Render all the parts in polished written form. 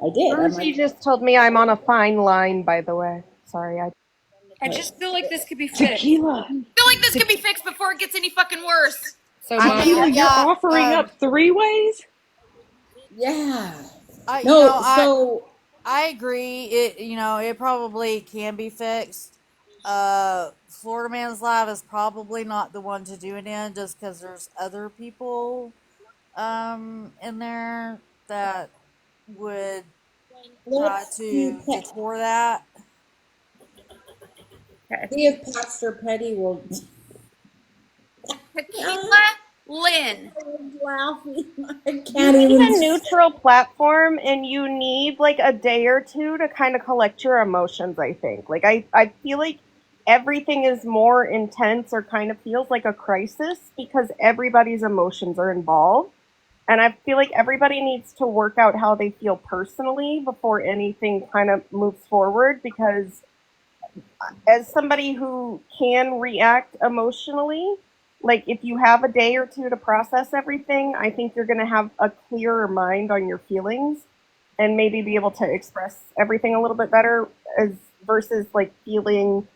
I did. I'm She like, just told me I'm on a fine line, by the way. Sorry, I just feel like this could be fixed. Tequila. I feel like this could be fixed before it gets any fucking worse. So I mean, Tequila, you're yeah, offering up three ways? yeah. you know, No, so I agree. It probably can be fixed. Florida Man's Live is probably not the one to do it in, just because there's other people in there that would try let's to detour that. see if Pastor Petty will. Tequila Lynn. Laughing. I you can't need even. a neutral platform and you need like a day or two to kind of collect your emotions, I think. Like I feel like everything is more intense or kind of feels like a crisis because everybody's emotions are involved. And I feel like everybody needs to work out how they feel personally before anything kind of moves forward because as somebody who can react emotionally, like if you have a day or two to process everything, I think you're going to have a clearer mind on your feelings and maybe be able to express everything a little bit better as versus like feeling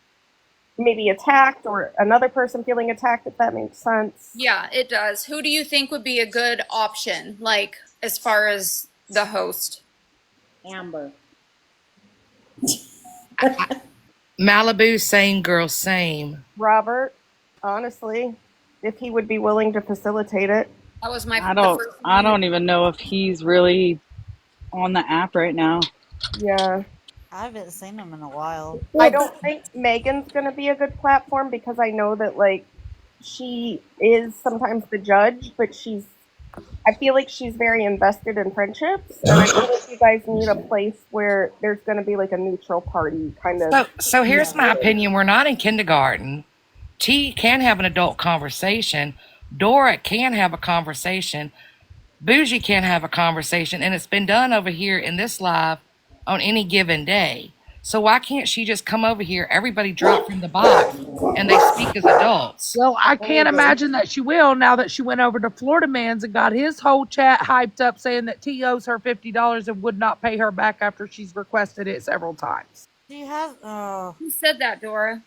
maybe attacked or another person feeling attacked, if that makes sense. Yeah, it does. Who do you think would be a good option, like as far as the host? Amber. Malibu, same girl, same. Robert, honestly, if he would be willing to facilitate it. That was my I the don't first I one. don't even know if he's really on the app right now. Yeah. I haven't seen them in a while. I Well, don't think Megan's going to be a good platform because I know that like she is sometimes the judge, but I feel like she's very invested in friendships, and I feel like you guys need a place where there's going to be like a neutral party kind of. So here's my opinion. We're not in kindergarten. T can have an adult conversation. Dora can have a conversation. Bougie can have a conversation. And it's been done over here in this live on any given day. So why can't she just come over here, everybody drop from the box, and they speak as adults? Well, I can't imagine that she will now that she went over to Florida Man's and got his whole chat hyped up saying that T owes her $50 and would not pay her back after she's requested it several times. She has. Who said that, Dora?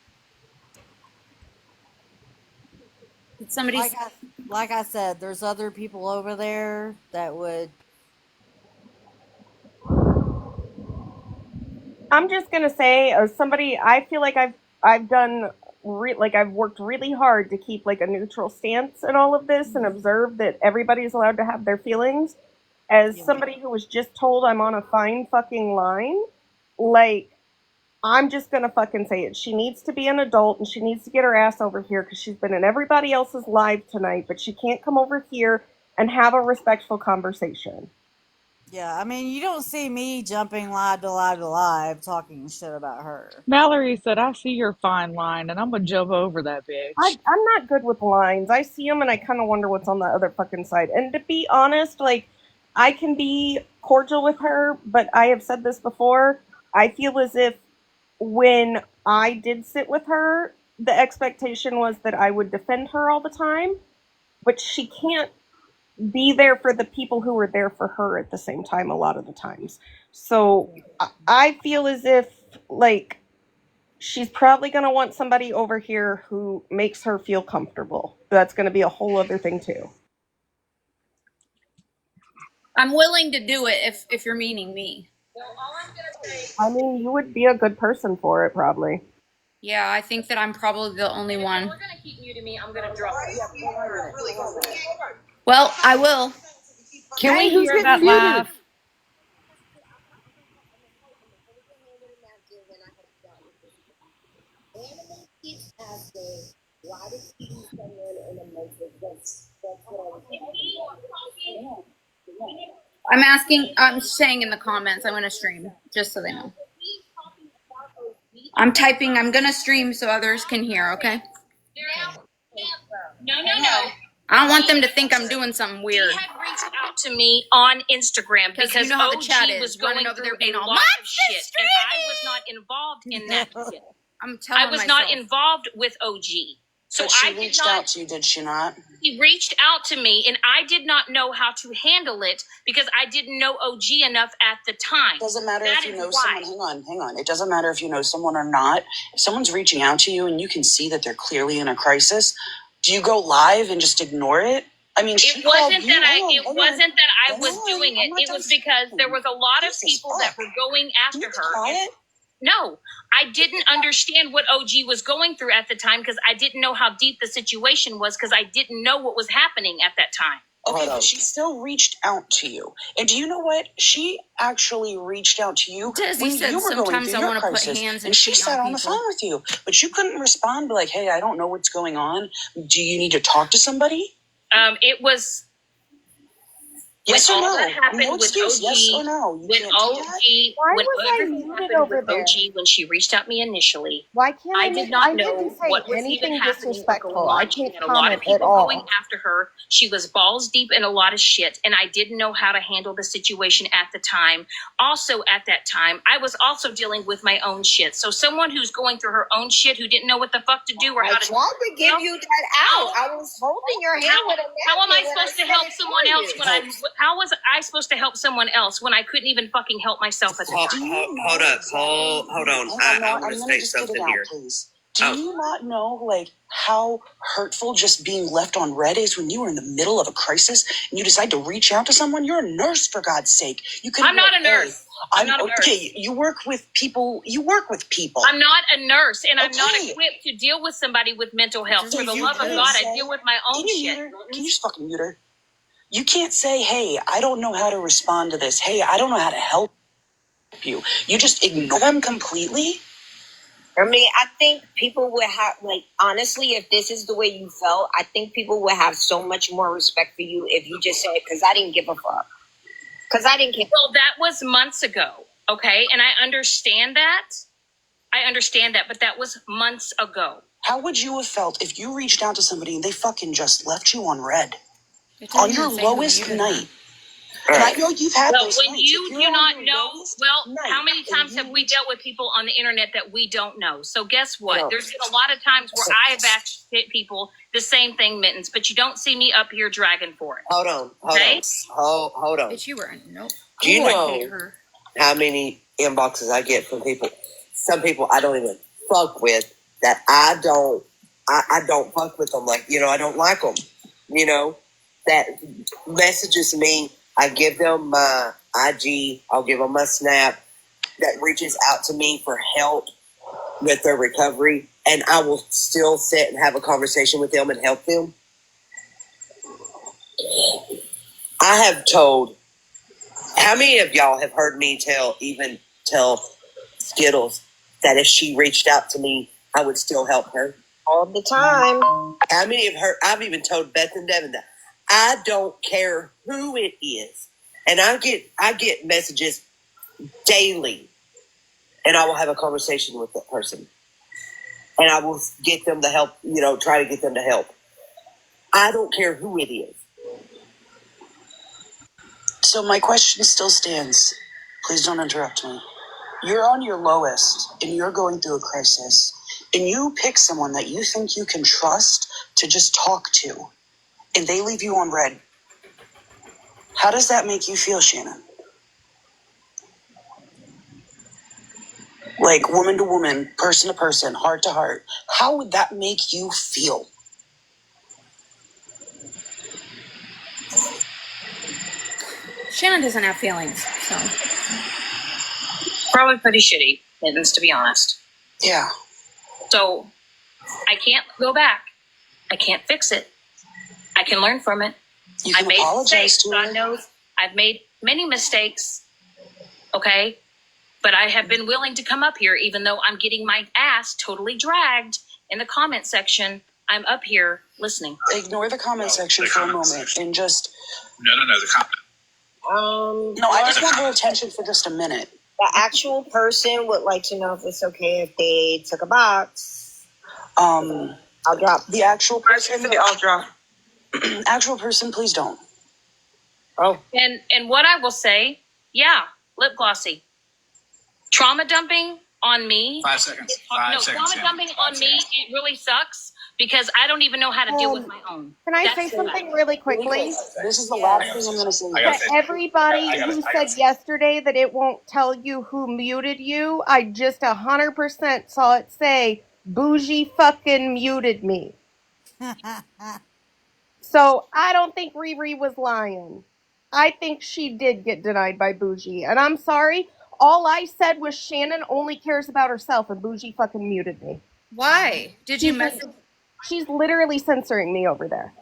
Did somebody? Like I said, there's other people over there that would. I'm just gonna say, as somebody, I feel like I've done like I've worked really hard to keep like a neutral stance in all of this and observe that everybody's allowed to have their feelings. As Yeah. somebody who was just told I'm on a fine fucking line, like I'm just gonna fucking say it. She needs to be an adult and she needs to get her ass over here because she's been in everybody else's live tonight, but she can't come over here and have a respectful conversation. Yeah, I mean, you don't see me jumping live to live to live talking shit about her. Mallory said, I see your fine line and I'm gonna jump over that bitch. I'm not good with lines. I see them and I kind of wonder what's on the other fucking side. And to be honest, like, I can be cordial with her, but I have said this before. I feel as if when I did sit with her, the expectation was that I would defend her all the time, but she can't be there for the people who are there for her at the same time a lot of the times. So I feel as if, like, she's probably going to want somebody over here who makes her feel comfortable. That's going to be a whole other thing too. I'm willing to do it if you're meaning me. I mean, you would be a good person for it, probably. Yeah, I think that I'm probably the only one. We're gonna keep muting me. I'm gonna drop. Well, I will. Can we Who's hear getting that muted? live? I'm saying in the comments, I'm going to stream, just so they know. I'm typing, I'm going to stream so others can hear, okay? No. I don't want them to think I'm doing something weird. He had reached out to me on Instagram because you know how the chat OG is, was going running over through there being a all, lot of shit, and I was not involved in that. I'm telling I was myself. not involved with OG. So But she I did reached not. out to you, did she not? He reached out to me, and I did not know how to handle it because I didn't know OG enough at the time. Doesn't matter That if you is know why. someone. Hang on. It doesn't matter if you know someone or not. If someone's reaching out to you and you can see that they're clearly in a crisis, do you go live and just ignore it? I mean, It wasn't that I was doing it. It was because there was a lot of people that were going after her. Quiet. No, I didn't understand what OG was going through at the time because I didn't know how deep the situation was because I didn't know what was happening at that time. Okay, but she still reached out to you. And do you know what? She actually reached out to you Desi when said you were going sometimes through I your wanna put crisis. hands and And she feet sat on on the people. phone with you. But you couldn't respond, be like, hey, I don't know what's going on. Do you need to talk to somebody? It was Yes when or all no? that happened No with excuse. OG. Yes or no? You When can't do that? Why when was I everything muted happened over with there? OG, when she reached out me initially, Why can't I did not I know didn't say what was even anything happening or disrespectful. going I on. She can't had a lot of comment at people going all. after her. She was balls deep in a lot of shit, and I didn't know how to handle the situation at the time. Also, at that time, I was also dealing with my own shit. So someone who's going through her own shit, who didn't know what the fuck to do or I how to tried to give you that out. I was holding your hand with a napkin. how am I when supposed to said help it someone for else you. when how was I supposed to help someone else when I couldn't even fucking help myself at the time? Hold up. Hold on. I want to I'm gonna state just get it something out, here. please. Do you not know, like, how hurtful just being left on red is when you were in the middle of a crisis and you decide to reach out to someone? You're a nurse, for God's sake. You could. I'm not a nurse. I'm not a nurse. Okay, you work with people. I'm not a nurse, and I'm not Okay. equipped to deal with somebody with mental health. So For the you love of couldn't God, say- I deal with my own Can you shit. mute her? Can you just fucking mute her? You can't say, hey, I don't know how to respond to this. Hey, I don't know how to help you. You just ignore them completely? I mean, I think people would have, like, honestly, if this is the way you felt, I think people would have so much more respect for you if you just said, because I didn't give a fuck. Because I didn't care. Well, that was months ago, okay? And I understand that. But that was months ago. How would you have felt if you reached out to somebody and they fucking just left you on red? It didn't On even your say who lowest muted night? her. And I know you've had Well, those when nights. you If you're do on not your know, lowest well, night how many and times you have we dealt with people on the internet that we don't know? So guess what? No. There's been a lot of times where I have asked people the same thing, Mittens, but you don't see me up here dragging for it. Hold on. Okay? Hold on. Bitch, you were nope. Do you Ooh, I know hate her. how many inboxes I get from people? Some people I don't even fuck with that I don't fuck with them. Like, I don't like them. That messages me. I give them my IG. I'll give them my Snap. That reaches out to me for help with their recovery. And I will still sit and have a conversation with them and help them. I have told, how many of y'all have heard me tell Skittles that if she reached out to me, I would still help her? All the time. How many of her? I've even told Beth and Devin that I don't care who it is, and I get messages daily, and I will have a conversation with that person, and I will get them to help. Try to get them to help. I don't care who it is. So my question still stands. Please don't interrupt me. You're on your lowest and you're going through a crisis and you pick someone that you think you can trust to just talk to and they leave you on red. How does that make you feel, Shannon? Like woman to woman, person to person, heart to heart. How would that make you feel? Shannon doesn't have feelings, so Probably pretty shitty, Mittens, to be honest. Yeah. So I can't go back. I can't fix it. I can learn from it. You I can made apologize mistakes. to God her. knows I've made many mistakes. Okay? But I have been willing to come up here, even though I'm getting my ass totally dragged in the comment section. I'm up here listening. Ignore the comment section for a moment and just... The comment. No, I just want her attention for just a minute. The actual person would like to know if it's okay if they took a box. I'll drop. The actual person... I'll drop. Actual person, please don't. Oh. And what I will say, yeah, lip glossy. Trauma dumping on me. 5 seconds. No, 5 seconds. trauma Shannon. dumping on me, it really sucks. because I don't even know how to deal with my own. Can I That's say the something really quickly? This is the Yes. last thing I'm going to say. To everybody who said yesterday that it won't tell you who muted you, I just 100% saw it say, Bougie fucking muted me. So I don't think Riri was lying. I think she did get denied by Bougie. And I'm sorry, all I said was Shannon only cares about herself, and Bougie fucking muted me. Why? Did you She's, mess? she's literally censoring me over there.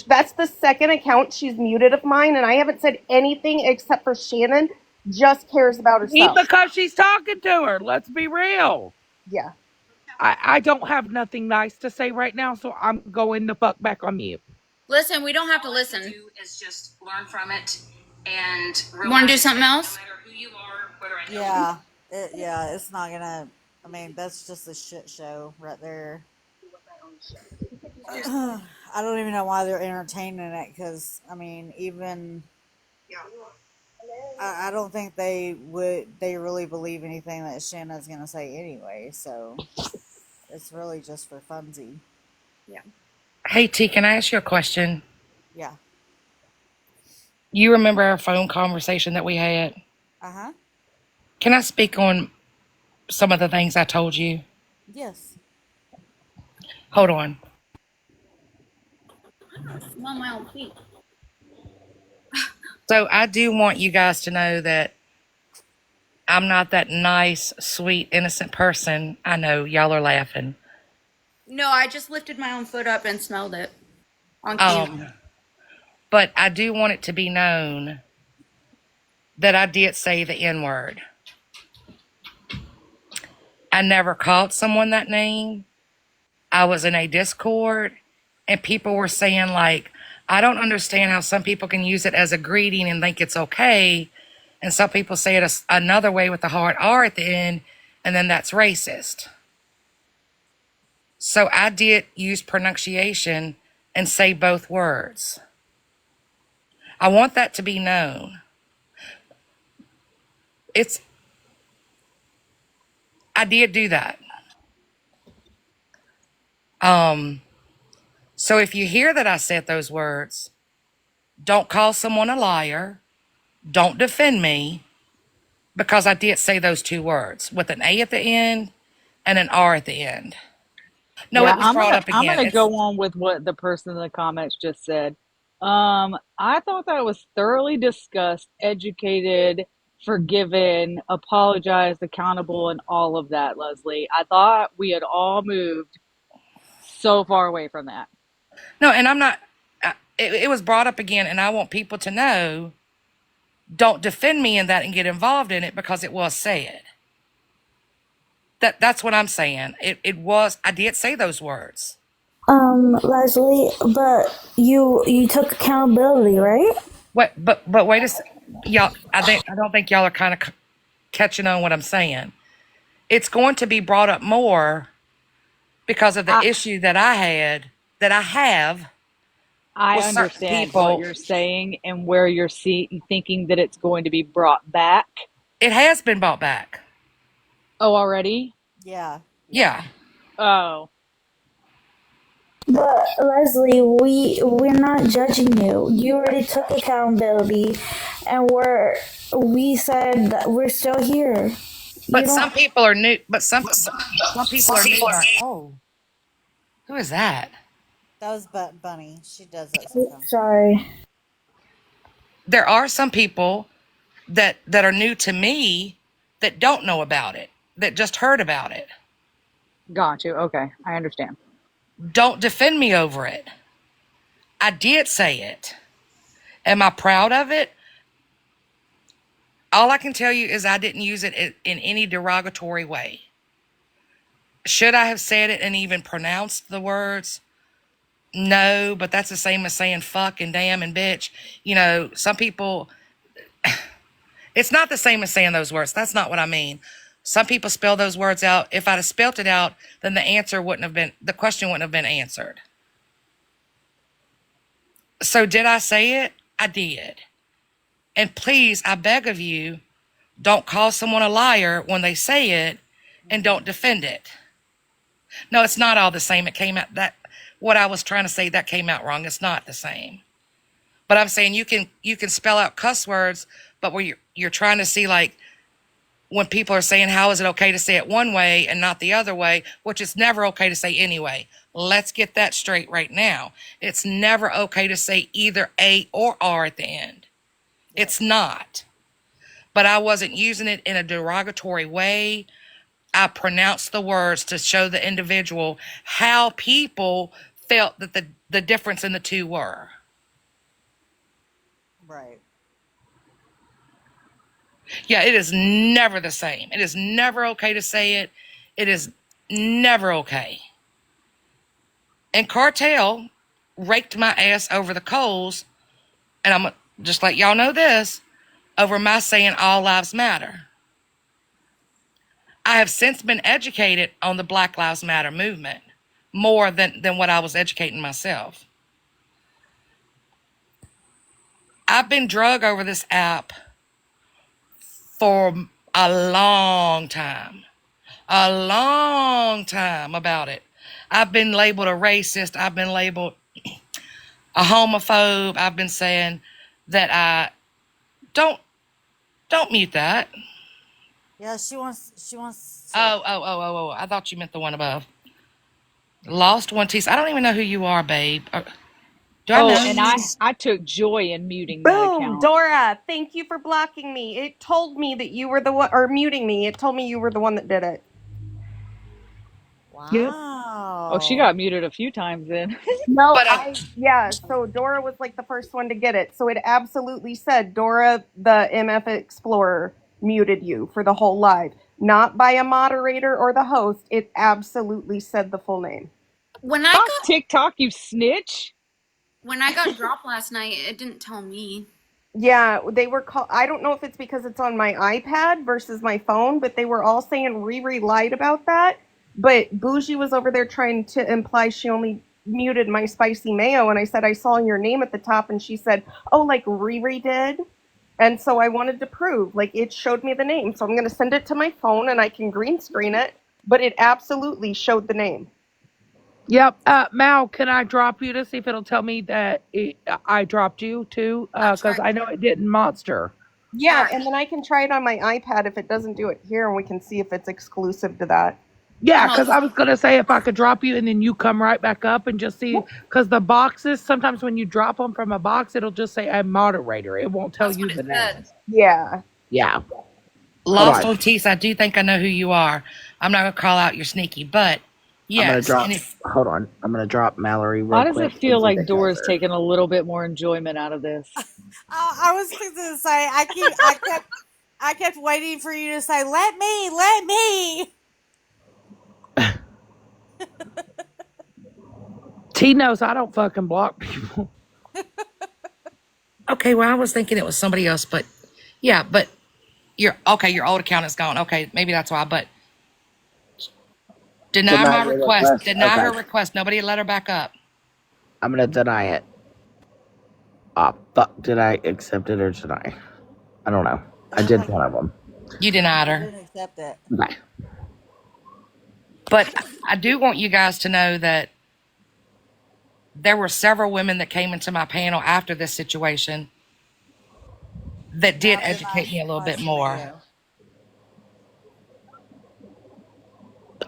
That's the second account she's muted of mine, and I haven't said anything except for Shannon just cares about herself. Because she's talking to her. Let's be real. Yeah. I don't have nothing nice to say right now, so I'm going the fuck back on mute. Listen, we don't have to listen. Do is just learn from it and You want to do something else? no matter who you are, whether I know Yeah. It's not gonna. I mean, that's just a shit show right there. I don't even know why they're entertaining it, because I mean, even I don't think they really believe anything that Shanna's gonna say anyway. So it's really just for funsy. Hey, T, can I ask you a question? Yeah. You remember our phone conversation that we had? Uh-huh. Can I speak on some of the things I told you? Yes. Hold on. I'm on my own feet. So I do want you guys to know that I'm not that nice, sweet, innocent person. I know y'all are laughing. No, I just lifted my own foot up and smelled it on camera. But I do want it to be known that I did say the N-word. I never called someone that name. I was in a Discord, and people were saying, like, I don't understand how some people can use it as a greeting and think it's okay, and some people say it another way with the hard R at the end, and then that's racist. So I did use pronunciation and say both words. I want that to be known. I did do that. So if you hear that I said those words, don't call someone a liar. Don't defend me, because I did say those two words with an A at the end and an R at the end. No, Yeah, it was brought up again. I'm gonna It's- go on with what the person in the comments just said. I thought that was thoroughly discussed, educated, forgiven, apologized, accountable, and all of that, Leslie. I thought we had all moved so far away from that. No, and I'm not. It was brought up again, and I want people to know, don't defend me in that and get involved in it, because it was said. That's what I'm saying. It was. I did say those words. Leslie, but you took accountability, right? But wait a second, y'all. I don't think y'all are kind of catching on what I'm saying. It's going to be brought up more because of the issue that I have. I with certain understand people. what you're saying and where you're thinking that it's going to be brought back. It has been brought back. Oh, already? Yeah. Yeah. Oh. But Leslie, we're not judging you. You already took accountability, and we said that we're still here. But some people are new. But some people are new. Oh, who is that? That was Bunny. She does that sometimes. Sorry. There are some people that are new to me that don't know about it, that just heard about it. Got you. Okay, I understand. Don't defend me over it. I did say it. Am I proud of it? All I can tell you is I didn't use it in any derogatory way. Should I have said it and even pronounced the words? No, but that's the same as saying fuck and damn and bitch. You know, some people, it's not the same as saying those words. That's not what I mean. Some people spell those words out. If I'd have spelt it out, then the question wouldn't have been answered. So did I say it? I did. And please, I beg of you, don't call someone a liar when they say it, and don't defend it. No, it's not all the same. It came out what I was trying to say, that came out wrong. It's not the same. But I'm saying you can spell out cuss words, but where you're trying to see, like, when people are saying, how is it okay to say it one way and not the other way, which it's never okay to say anyway. Let's get that straight right now. It's never okay to say either A or R at the end. It's not. But I wasn't using it in a derogatory way. I pronounced the words to show the individual how people felt that the difference in the two were. Right. Yeah, it is never the same. It is never okay to say it. It is never okay. And Cartel raked my ass over the coals, and I'm just let y'all know this, over my saying all lives matter. I have since been educated on the Black Lives Matter movement more than what I was educating myself. I've been drug over this app for a long time about it. I've been labeled a racist. I've been labeled a homophobe. I've been saying that I don't mute that. Yeah, she wants. Oh. I thought you meant the one above. Lost one T. I don't even know who you are, babe. Do I Oh, know and you? I took joy in muting that Boom, account. Dora, thank you for blocking me. It told me that you were the one, or muting me. It told me you were the one that did it. Yep. Wow. Oh, she got muted a few times then. No, But yeah, so Dora was like the first one to get it. So it absolutely said Dora, the MF Explorer, muted you for the whole live. Not by a moderator or the host. It absolutely said the full name. When I Fuck got TikTok, you snitch. when I got dropped last night, it didn't tell me. Yeah, they were called. I don't know if it's because it's on my iPad versus my phone, but they were all saying Riri lied about that. But Bougie was over there trying to imply she only muted my spicy mayo, and I said I saw your name at the top, and she said, "Oh, like Riri did." And so I wanted to prove, like, it showed me the name. So I'm going to send it to my phone, and I can green screen it. But it absolutely showed the name. Yep. Mal, can I drop you to see if it'll tell me that I dropped you too? Because I know it didn't monster. Yeah, and then I can try it on my iPad if it doesn't do it here, and we can see if it's exclusive to that. Yeah, because I was going to say if I could drop you and then you come right back up and just see. Because the boxes, sometimes when you drop them from a box, it'll just say a moderator. It won't tell you the name. Yeah. Yeah. Lost on Tees, I do think I know who you are. I'm not going to call out your sneaky, but yes. Hold on. I'm going to drop Mallory real Why does quick. it feel like Dora's taking a little bit more enjoyment out of this? I was going to say I kept waiting for you to say, "Let me." T knows I don't fucking block people. Okay, well, I was thinking it was somebody else, but yeah, but your old account is gone. Okay, maybe that's why, but deny my your request. Deny her Okay. request. Nobody let her back up. I'm going to deny it. Oh, fuck. Did I accept it or deny? I don't know. I did one of them. You denied I her. didn't accept it. Okay. But I do want you guys to know that there were several women that came into my panel after this situation that did educate me a little bit more.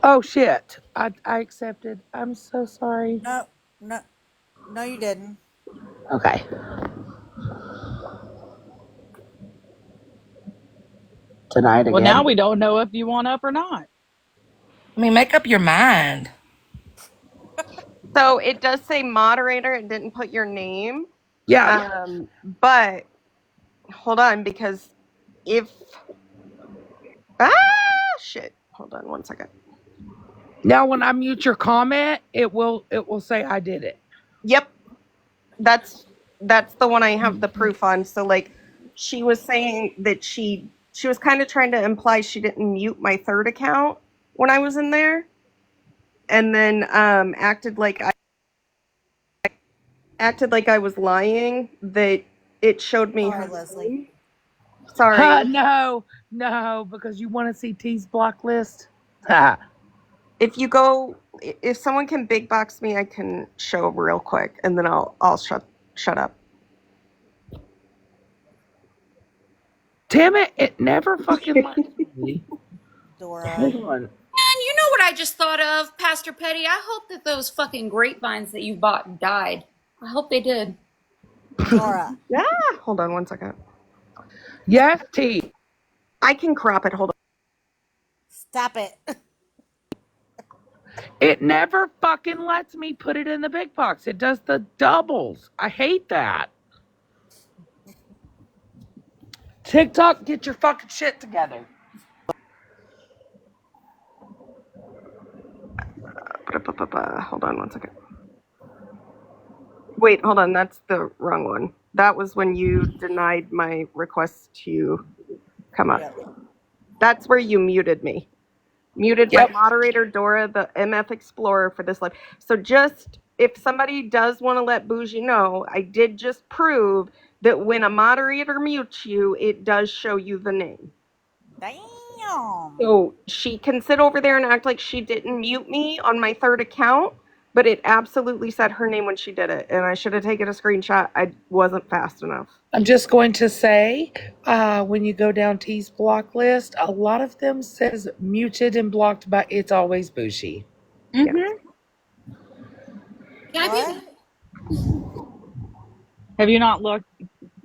Oh, shit. I accepted. I'm so sorry. No, you didn't. Okay. Denied again. Well, now we don't know if you want up or not. I mean, make up your mind. So it does say moderator. It didn't put your name. Yeah. But hold on, because if shit. Hold on one second. Now, when I mute your comment, it will say I did it. Yep. That's the one I have the proof on. So like she was saying that she was kind of trying to imply she didn't mute my third account when I was in there. And then acted like I was lying, that it showed me her Leslie. Sorry. No, because you want to see T's block list. Ha. If you go, if someone can big box me, I can show real quick, and then I'll shut up. Damn it! It never fucking lets me. Dora. Hold on. And you know what I just thought of, Pastor Petty? I hope that those fucking grapevines that you bought died. I hope they did. Dora. Yeah. Hold on one second. Yes, T. I can crop it. Hold on. Stop it. It never fucking lets me put it in the big box. It does the doubles. I hate that. TikTok, get your fucking shit together. Hold on one second. Wait, hold on. That's the wrong one. That was when you denied my request to come up. That's where you muted me. Muted by moderator Dora, the MF Explorer for this live. So just, if somebody does want to let Bougie know, I did just prove that when a moderator mutes you, it does show you the name. Damn. So she can sit over there and act like she didn't mute me on my third account, but it absolutely said her name when she did it. And I should have taken a screenshot. I wasn't fast enough. I'm just going to say, when you go down T's block list, a lot of them says muted and blocked, but it's always Bougie. Mm-hmm. Yeah, Have you not looked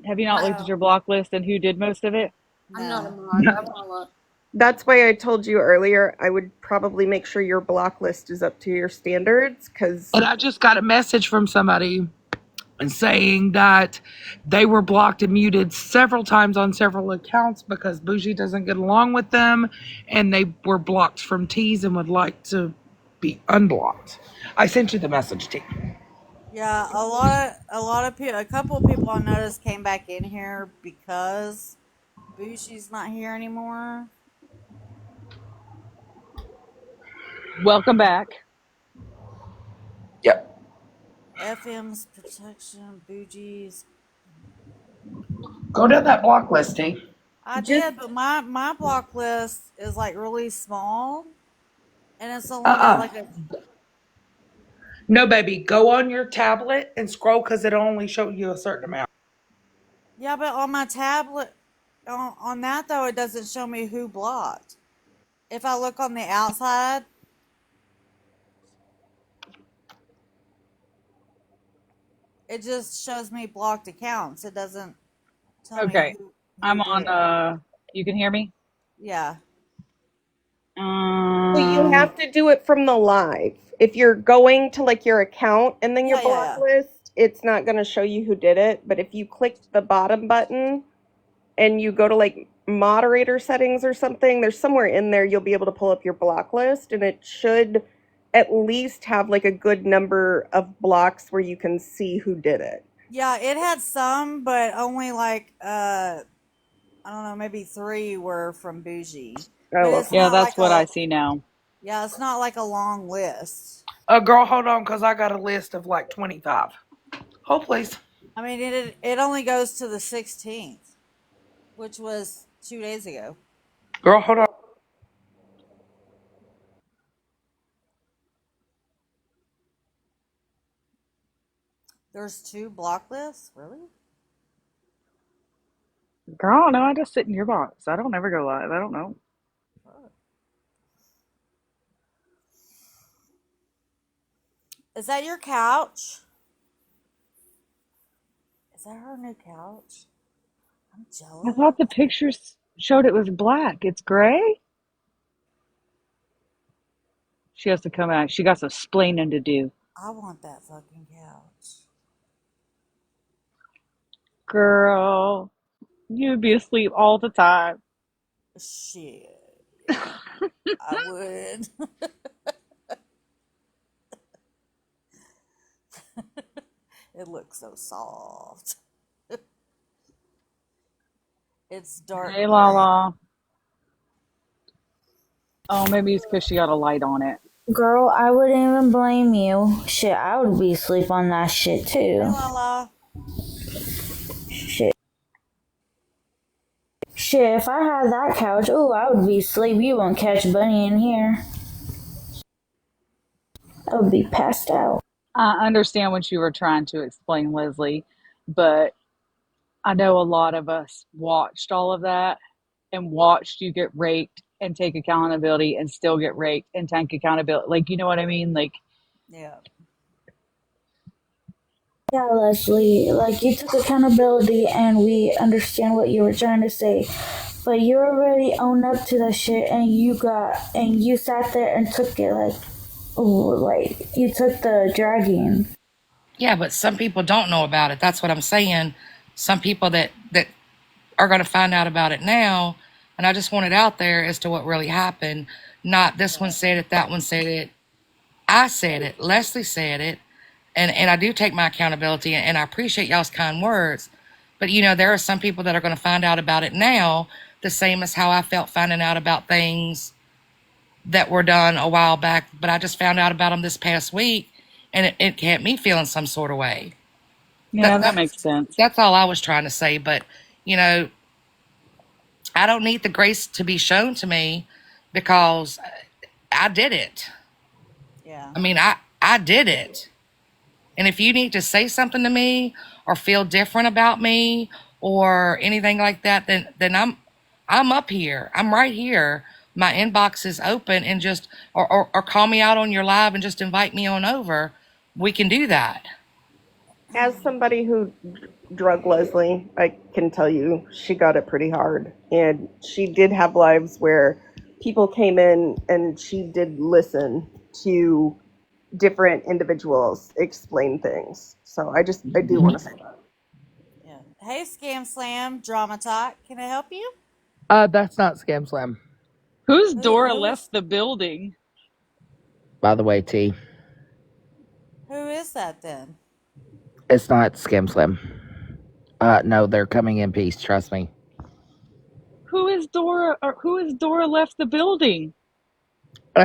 at your block list and who did most of it? I'm not a mod. I want to look. That's why I told you earlier, I would probably make sure your block list is up to your standards. And I just got a message from somebody saying that they were blocked and muted several times on several accounts because Bougie doesn't get along with them, and they were blocked from T's and would like to be unblocked. I sent you the message, T. Yeah, a lot of people, a couple of people I noticed came back in here because Bougie's not here anymore. Welcome back. Yep. FM's protection, Bougie's. Go down that block list, T. I did, but my block list is like really small, and it's only got like a. No, baby. Go on your tablet and scroll because it'll only show you a certain amount. Yeah, but on my tablet, on that though, it doesn't show me who blocked. If I look on the outside, it just shows me blocked accounts. It doesn't tell me who I'm did it. on, you can hear me? Yeah. So you have to do it from the live. If you're going to like your account and then your block list, it's not going to show you who did it. But if you click the bottom button and you go to like moderator settings or something, there's somewhere in there you'll be able to pull up your block list, and it should at least have like a good number of blocks where you can see who did it. Yeah, it had some, but only like I don't know, maybe 3 were from Bougie. Oh, yeah, that's what I see now. Yeah, it's not like a long list. Girl, hold on, because I got a list of like 25. Hold, please. I mean, it only goes to the 16th, which was 2 days ago. Girl, hold on. There's 2 block lists? Really? Girl, I don't know. I just sit in your box. I don't ever go live. I don't know. Is that your couch? Is that her new couch? I'm jealous. I thought the pictures showed it was black. It's gray? She has to come out. She got some splaining to do. I want that fucking couch. Girl, you'd be asleep all the time. Shit. I would. It looks so soft. It's dark. Hey, Lala. Oh, maybe it's because she got a light on it. Girl, I wouldn't even blame you. Shit, I would be asleep on that shit too. Hey, Lala. Shit. Shit, if I had that couch, I would be asleep. You won't catch Bunny in here. I would be passed out. I understand what you were trying to explain, Leslie, but I know a lot of us watched all of that and watched you get raped and take accountability and still get raped and take accountability. Like, you know what I mean? Like, Yeah. Yeah, Leslie, like you took accountability and we understand what you were trying to say. But you already owned up to that shit and you sat there and took it like you took the dragging. Yeah, but some people don't know about it. That's what I'm saying. Some people that are going to find out about it now, and I just want it out there as to what really happened. Not this one said it, that one said it. I said it. Leslie said it. And I do take my accountability, and I appreciate y'all's kind words. But, you know, there are some people that are going to find out about it now, the same as how I felt finding out about things that were done a while back. But I just found out about them this past week, and it kept me feeling some sort of way. yeah, that makes sense. That's all I was trying to say. But, you know, I don't need the grace to be shown to me because I did it. Yeah. I mean, I did it. And if you need to say something to me or feel different about me or anything like that, then I'm up here. I'm right here. My inbox is open, and just or call me out on your live and just invite me on over. We can do that. As somebody who drug Leslie, I can tell you she got it pretty hard. And she did have lives where people came in and she did listen to different individuals explain things. So I do want to say that. Yeah. Hey, Scam Slam, Drama Talk. Can I help you? That's not Scam Slam. Whose Dora left the building? By the way, T, Who is that then? it's not Scam Slam. No, they're coming in peace. Trust me. Who is Dora? Or who is Dora left the building?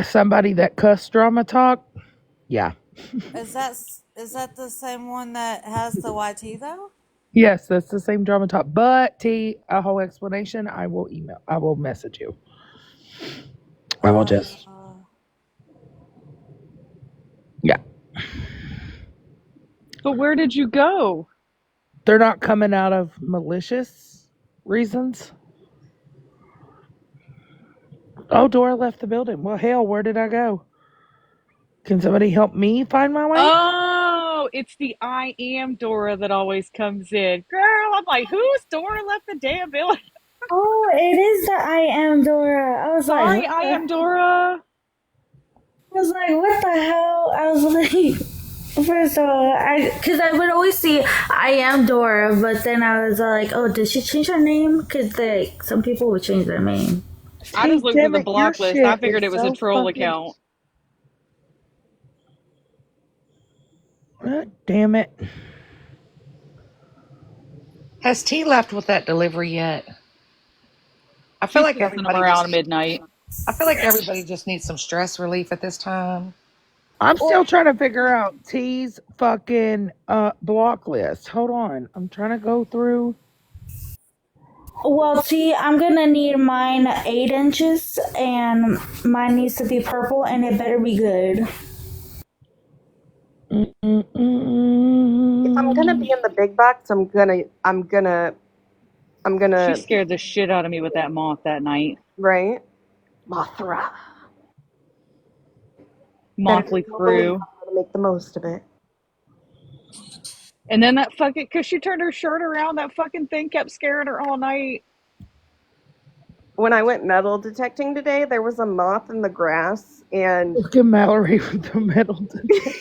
Somebody that cussed Drama Talk. Yeah. Is that the same one that has the YT though? Yes, that's the same Drama Talk. But T, a whole explanation, I will message you. I will just. Yeah. But where did you go? They're not coming out of malicious reasons. Oh, Dora left the building. Well, hell, where did I go? Can somebody help me find my way? Oh, it's the I am Dora that always comes in. Girl, I'm like, who's Dora left the damn building? Oh, it is the I am Dora. I was Sorry, like, I am Dora. I was like, what the hell? I was like, first of all, because I would always see I am Dora, but then I was like, oh, did she change her name? Because some people would change their name. I just looked at the block list. I figured it was a troll account. Damn it. Has T left with that delivery yet? I feel like everybody around midnight. I feel like everybody just needs some stress relief at this time. I'm still trying to figure out T's fucking block list. Hold on. I'm trying to go through. Well, T, I'm gonna need mine 8 inches, and mine needs to be purple, and it better be good. If I'm gonna be in the big box, I'm gonna. She scared the shit out of me with that moth that night. Right? Mothra. Motley Crue. To make the most of it. And then that fucking, because she turned her shirt around, that fucking thing kept scaring her all night. When I went metal detecting today, there was a moth in the grass, and look at Mallory with the metal detector.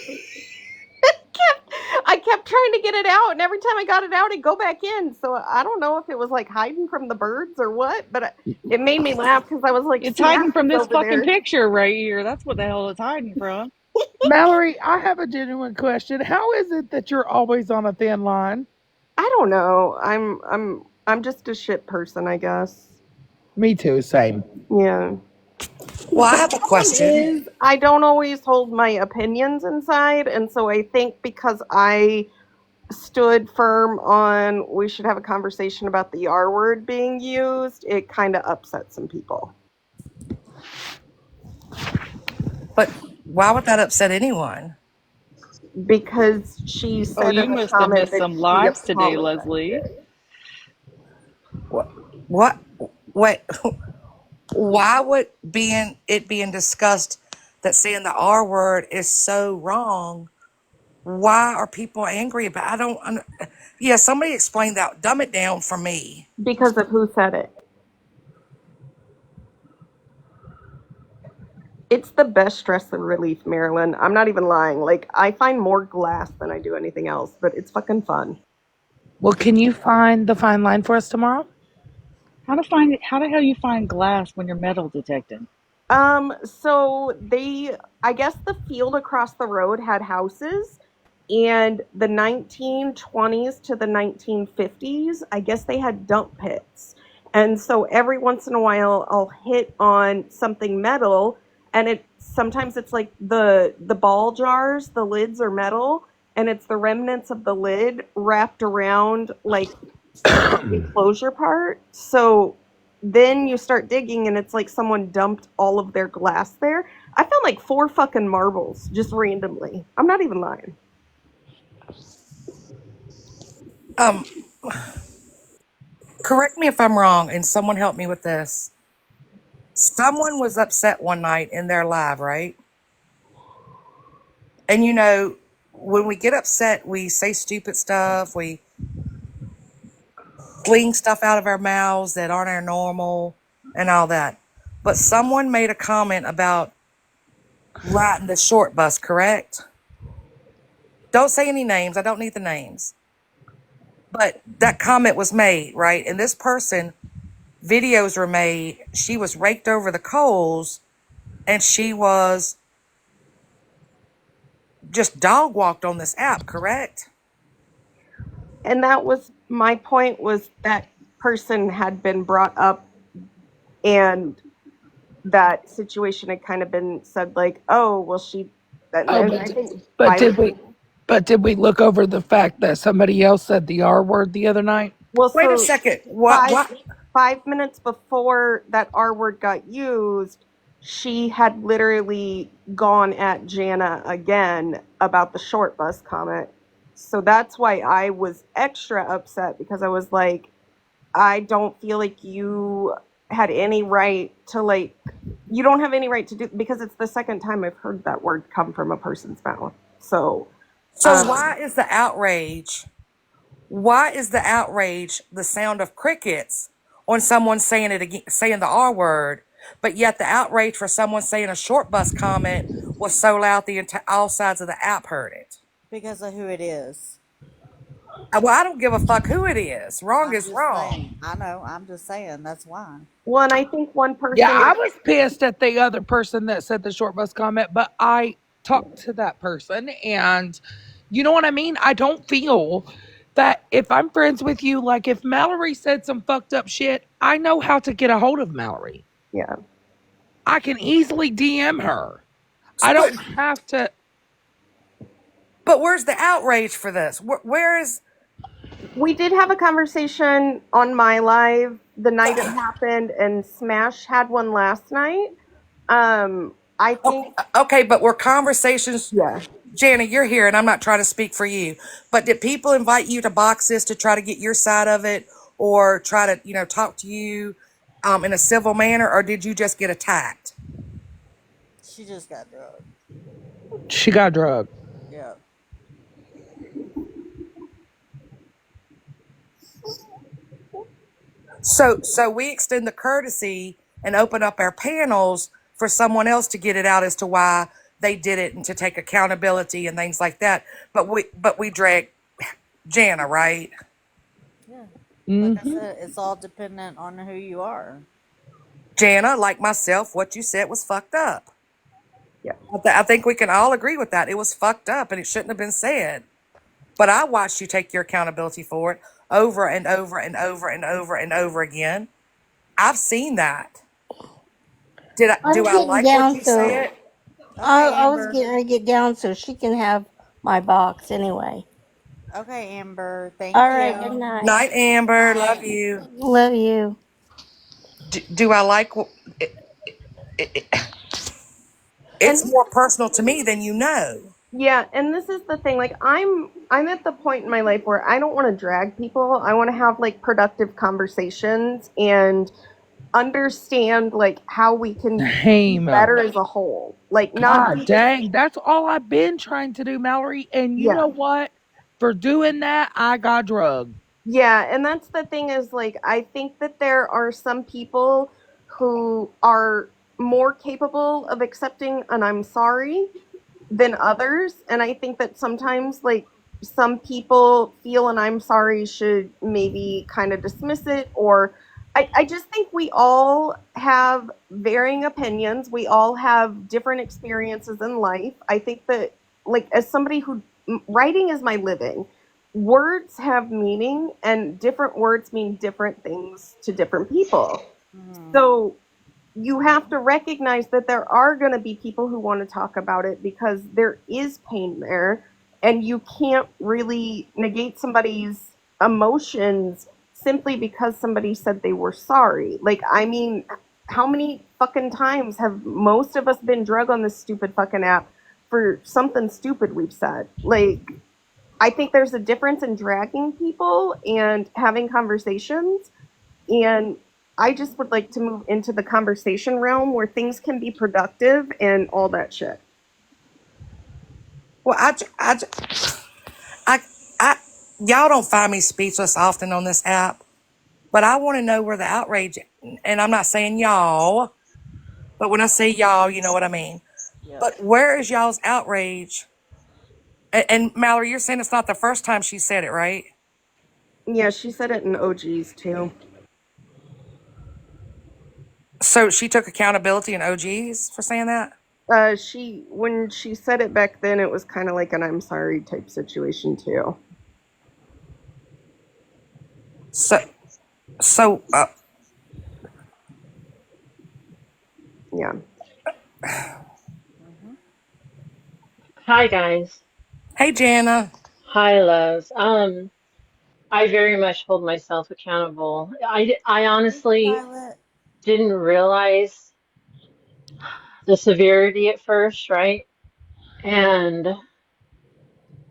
I kept trying to get it out, and every time I got it out, it'd go back in. So I don't know if it was like hiding from the birds or what, but it made me laugh because I was like, it's hiding from this fucking picture right here. That's what the hell it's hiding from. Mallory, I have a genuine question. How is it that you're always on a thin line? I don't know. I'm just a shit person, I guess. Me too. Same. Yeah. Well, I have a question. I don't always hold my opinions inside, and so I think because I stood firm on we should have a conversation about the R word being used, it kind of upset some people. But Why would that upset anyone? Because she Oh, said you in the must have comment missed that some she lives today, apologized. Leslie. What? Wait. Why would being discussed that saying the R word is so wrong? Why are people angry about? I don't. Yeah, somebody explain that. Dumb it down for me. Because of who said it. It's the best stress relief, Marilyn. I'm not even lying. Like, I find more glass than I do anything else, but it's fucking fun. Well, can you find the fine line for us tomorrow? How the hell you find glass when you're metal detecting? So I guess the field across the road had houses, and the 1920s to the 1950s, I guess they had dump pits. And so every once in a while I'll hit on something metal, and sometimes it's like the ball jars, the lids are metal, and it's the remnants of the lid wrapped around like the enclosure part. So then you start digging and it's like someone dumped all of their glass there. I found like 4 fucking marbles just randomly. I'm not even lying. Correct me if I'm wrong, and someone help me with this. Someone was upset one night in their live, right? And you know, when we get upset, we say stupid stuff. We fling stuff out of our mouths that aren't our normal and all that. But someone made a comment about riding the short bus, correct? Don't say any names. I don't need the names. But that comment was made, right? And this person, videos were made. She was raked over the coals and she was just dog walked on this app, correct? And that was my point, was that person had been brought up and that situation had kind of been said like, oh, well, Did we look over the fact that somebody else said the R word the other night? Well, wait a second. What? 5 minutes before that R word got used, she had literally gone at Jana again about the short bus comment. So that's why I was extra upset, because I was like, I don't feel like you had any right to, like, you don't have any right to do, because it's the second time I've heard that word come from a person's mouth. So why is the outrage? Why is the outrage the sound of crickets on someone saying it again, saying the R word, but yet the outrage for someone saying a short bus comment was so loud all sides of the app heard it? Because of who it is. Well, I don't give a fuck who it is. Wrong I'm is just wrong. saying. I know. I'm just saying. That's why. Well, and I think one person. Yeah, I was pissed at the other person that said the short bus comment, but I talked to that person, and you know what I mean? I don't feel that if I'm friends with you, like if Mallory said some fucked up shit, I know how to get a hold of Mallory. Yeah. I can easily DM her. I don't have to. But where's the outrage for this? Where is... We did have a conversation on my live the night it happened, and Smash had one last night. I think... Okay, but were conversations... Yeah. Jana, you're here, and I'm not trying to speak for you, but did people invite you to boxes to try to get your side of it, or try to, talk to you in a civil manner, or did you just get attacked? She just got drugged. She got drugged. Yeah. So we extend the courtesy and open up our panels for someone else to get it out as to why they did it and to take accountability and things like that. But we drag Jana, right? Yeah. Like I said, it's all dependent on who you are. Jana, like myself, what you said was fucked up. Yeah. I think we can all agree with that. It was fucked up and it shouldn't have been said. But I watched you take your accountability for it over and over and over and over and over again. I've seen that. Do I like what you said? I was getting ready to get down so she can have my box anyway. Okay, Amber. Thank All you. right, good night. Night, Amber. Love you. Love you. Do I like... It's And more personal to me than you know. yeah, and this is the thing. Like, I'm at the point in my life where I don't want to drag people. I want to have like productive conversations and understand like how we can be Same. better as a whole. Like, not God be dang, that's all I've been trying to do, Mallory. And you yeah. know what? For doing that, I got drugged. Yeah, and that's the thing is like I think that there are some people who are more capable of accepting an I'm sorry than others, and I think that sometimes like some people feel an I'm sorry should maybe kind of dismiss it, or I just think we all have varying opinions. We all have different experiences in life. I think that like as somebody who writing is my living, words have meaning and different words mean different things to different people. So you have to recognize that there are going to be people who want to talk about it because there is pain there, and you can't really negate somebody's emotions simply because somebody said they were sorry. Like, I mean, how many fucking times have most of us been drug on this stupid fucking app for something stupid we've said? Like, I think there's a difference in dragging people and having conversations. And I just would like to move into the conversation realm where things can be productive and all that shit. Well, y'all don't find me speechless often on this app, but I want to know where the outrage, and I'm not saying y'all, but when I say y'all, you know what I mean. Yeah. But where is y'all's outrage? And Mallory, you're saying it's not the first time she said it, right? Yeah, she said it in OGs too. So she took accountability in OGs for saying that? When she said it back then, it was kind of like an I'm sorry type situation too. So, yeah. Hi guys. Hey Jana. Hi loves. I very much hold myself accountable. I honestly didn't realize the severity at first, right? And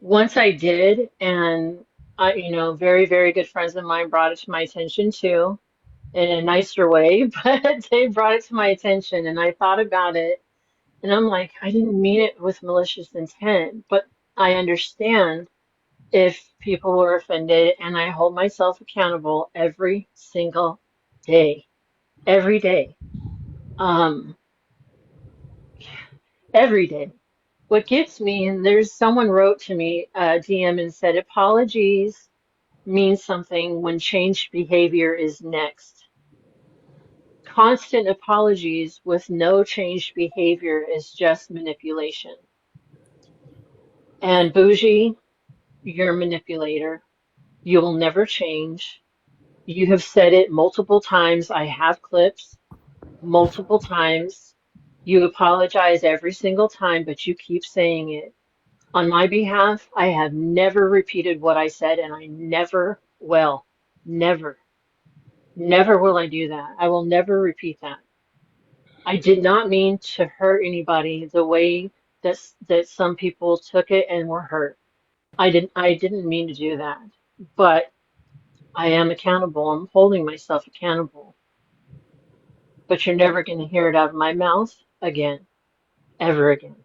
once I did, and very, very good friends of mine brought it to my attention too, in a nicer way, but they brought it to my attention and I thought about it and I'm like, I didn't mean it with malicious intent, but I understand if people were offended, and I hold myself accountable every single day, every day, every day. What gets me, and there's someone wrote to me, DM, and said apologies means something when changed behavior is next. Constant apologies with no changed behavior is just manipulation. And Bougie, you're a manipulator. You will never change. You have said it multiple times. I have clips multiple times. You apologize every single time, but you keep saying it. On my behalf, I have never repeated what I said, and I never will. Never. Never will I do that. I will never repeat that. I did not mean to hurt anybody the way that some people took it and were hurt. I didn't mean to do that. But I am accountable. I'm holding myself accountable. But you're never going to hear it out of my mouth again, ever again.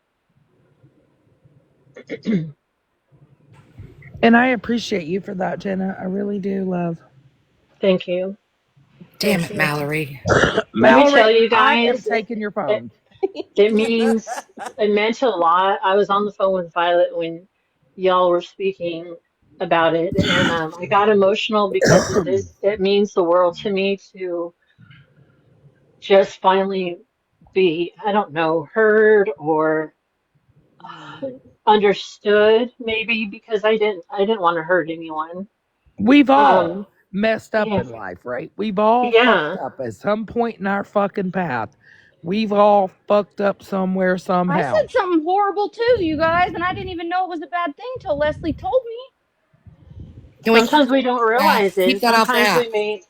And I appreciate you for that, Jenna. I really do, love. Thank you. Damn it, Mallory. Let me tell you I am guys, taking your phone. it meant a lot. I was on the phone with Violet when y'all were speaking about it, and I got emotional because it means the world to me to just finally be, I don't know, heard or understood, maybe, because I didn't want to hurt anyone. We've all messed up yeah. in life, right? We've all Yeah. fucked up at some point in our fucking path. We've all fucked up somewhere, I somehow. said something horrible too, you guys, and I didn't even know it was a bad thing till Leslie told me. Sometimes we don't realize it. Keep that off the Sometimes app. we may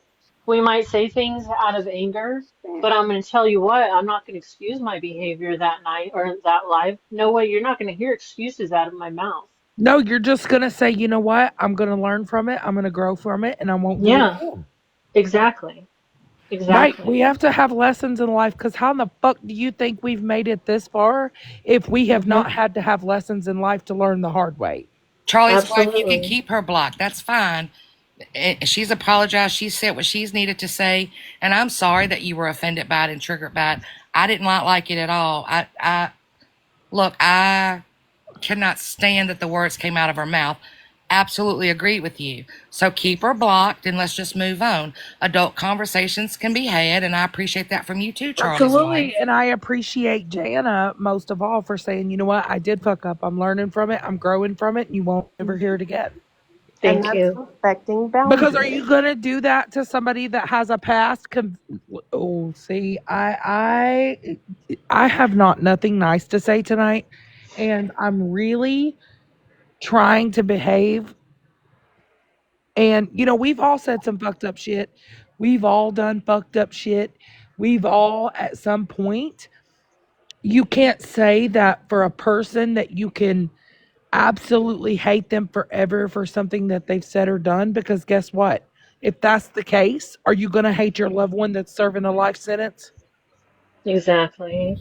We might say things out of anger, but I'm going to tell you what, I'm not going to excuse my behavior that night or that live. No way, you're not going to hear excuses out of my mouth. No, you're just gonna say, you know what? I'm gonna learn from it. I'm gonna grow from it, and I won't do it Yeah, again. exactly. Right? We Exactly. have to have lessons in life. Because how in the fuck do you think we've made it this far if we have Hmm. not had to have lessons in life to learn the hard way? Charlie's wife, you can Absolutely. keep her blocked. That's fine. She's apologized. She said what she's needed to say, and I'm sorry that you were offended by it and triggered by it. I did not like it at all. Look, I cannot stand that the words came out of her mouth. Absolutely agree with you. So keep her blocked and let's just move on. Adult conversations can be had, and I appreciate that from you too, Charlie's Absolutely. wife. And I appreciate Jana most of all for saying, you know what? I did fuck up. I'm learning from it. I'm growing from it. And you won't ever hear it again. And Thank that's you. respecting Because are boundaries. you going to do that to somebody that has a past? Oh, see, I have nothing nice to say tonight. And I'm really trying to behave. And, you know, we've all said some fucked up shit. We've all done fucked up shit. We've all, at some point, you can't say that for a person that you can absolutely hate them forever for something that they've said or done. Because guess what? If that's the case, are you going to hate your loved one that's serving a life sentence? Exactly.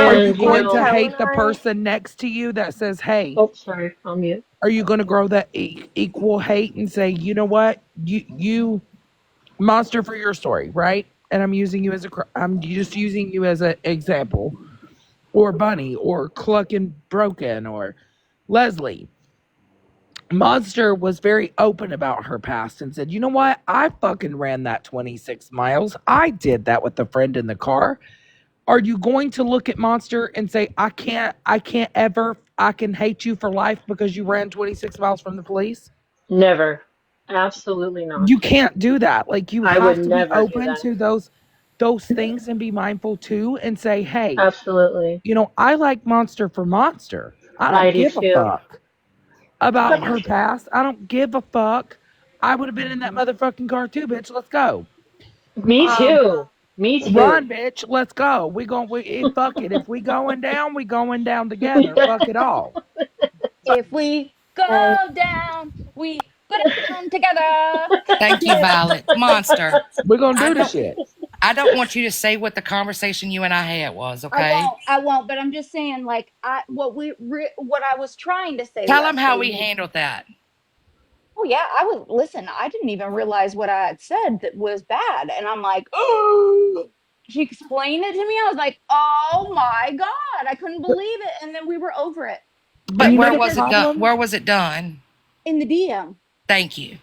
Are Girl, you And, you you were going to know, telling hate the Ray. person next to you that says, hey, oh, sorry, I'll mute. are you going to grow that equal hate and say, you know what? You monster for your story, right? And I'm using you as I'm just using you as an example, or Bunny, or Cluck and Broken, or Leslie. Monster was very open about her past and said, you know what? I fucking ran that 26 miles. I did that with a friend in the car. Are you going to look at Monster and say, I can hate you for life because you ran 26 miles from the police? Never. Absolutely not. You can't do that. Like, you I would have to be never do open that. to those things and be mindful too and say, hey, Absolutely. you know, I like Monster for Monster. I I don't do give a too. fuck about But her past. I don't give a fuck. I would have been in that motherfucking car too, bitch. Let's go. Me Um, too. Me Run, too. bitch. Let's go. Fuck it. If we going down, we going down together. Fuck it all. If we go Hey, down, we go down together. Thank you, Yes. Violet. Monster, We're gonna I do the don't shit. I don't want you to say what the conversation you and I had was, I okay? won't. I won't. But I'm just saying, like, what I was trying to say, Tell them how Leslie. we handled that. Oh yeah, I was. Listen, I didn't even realize what I had said that was bad, and I'm like, oh. She explained it to me. I was like, oh my god, I couldn't believe it, and then we were over it. And But you know where the was it done? problem? Where was it done? In the DM, Thank you.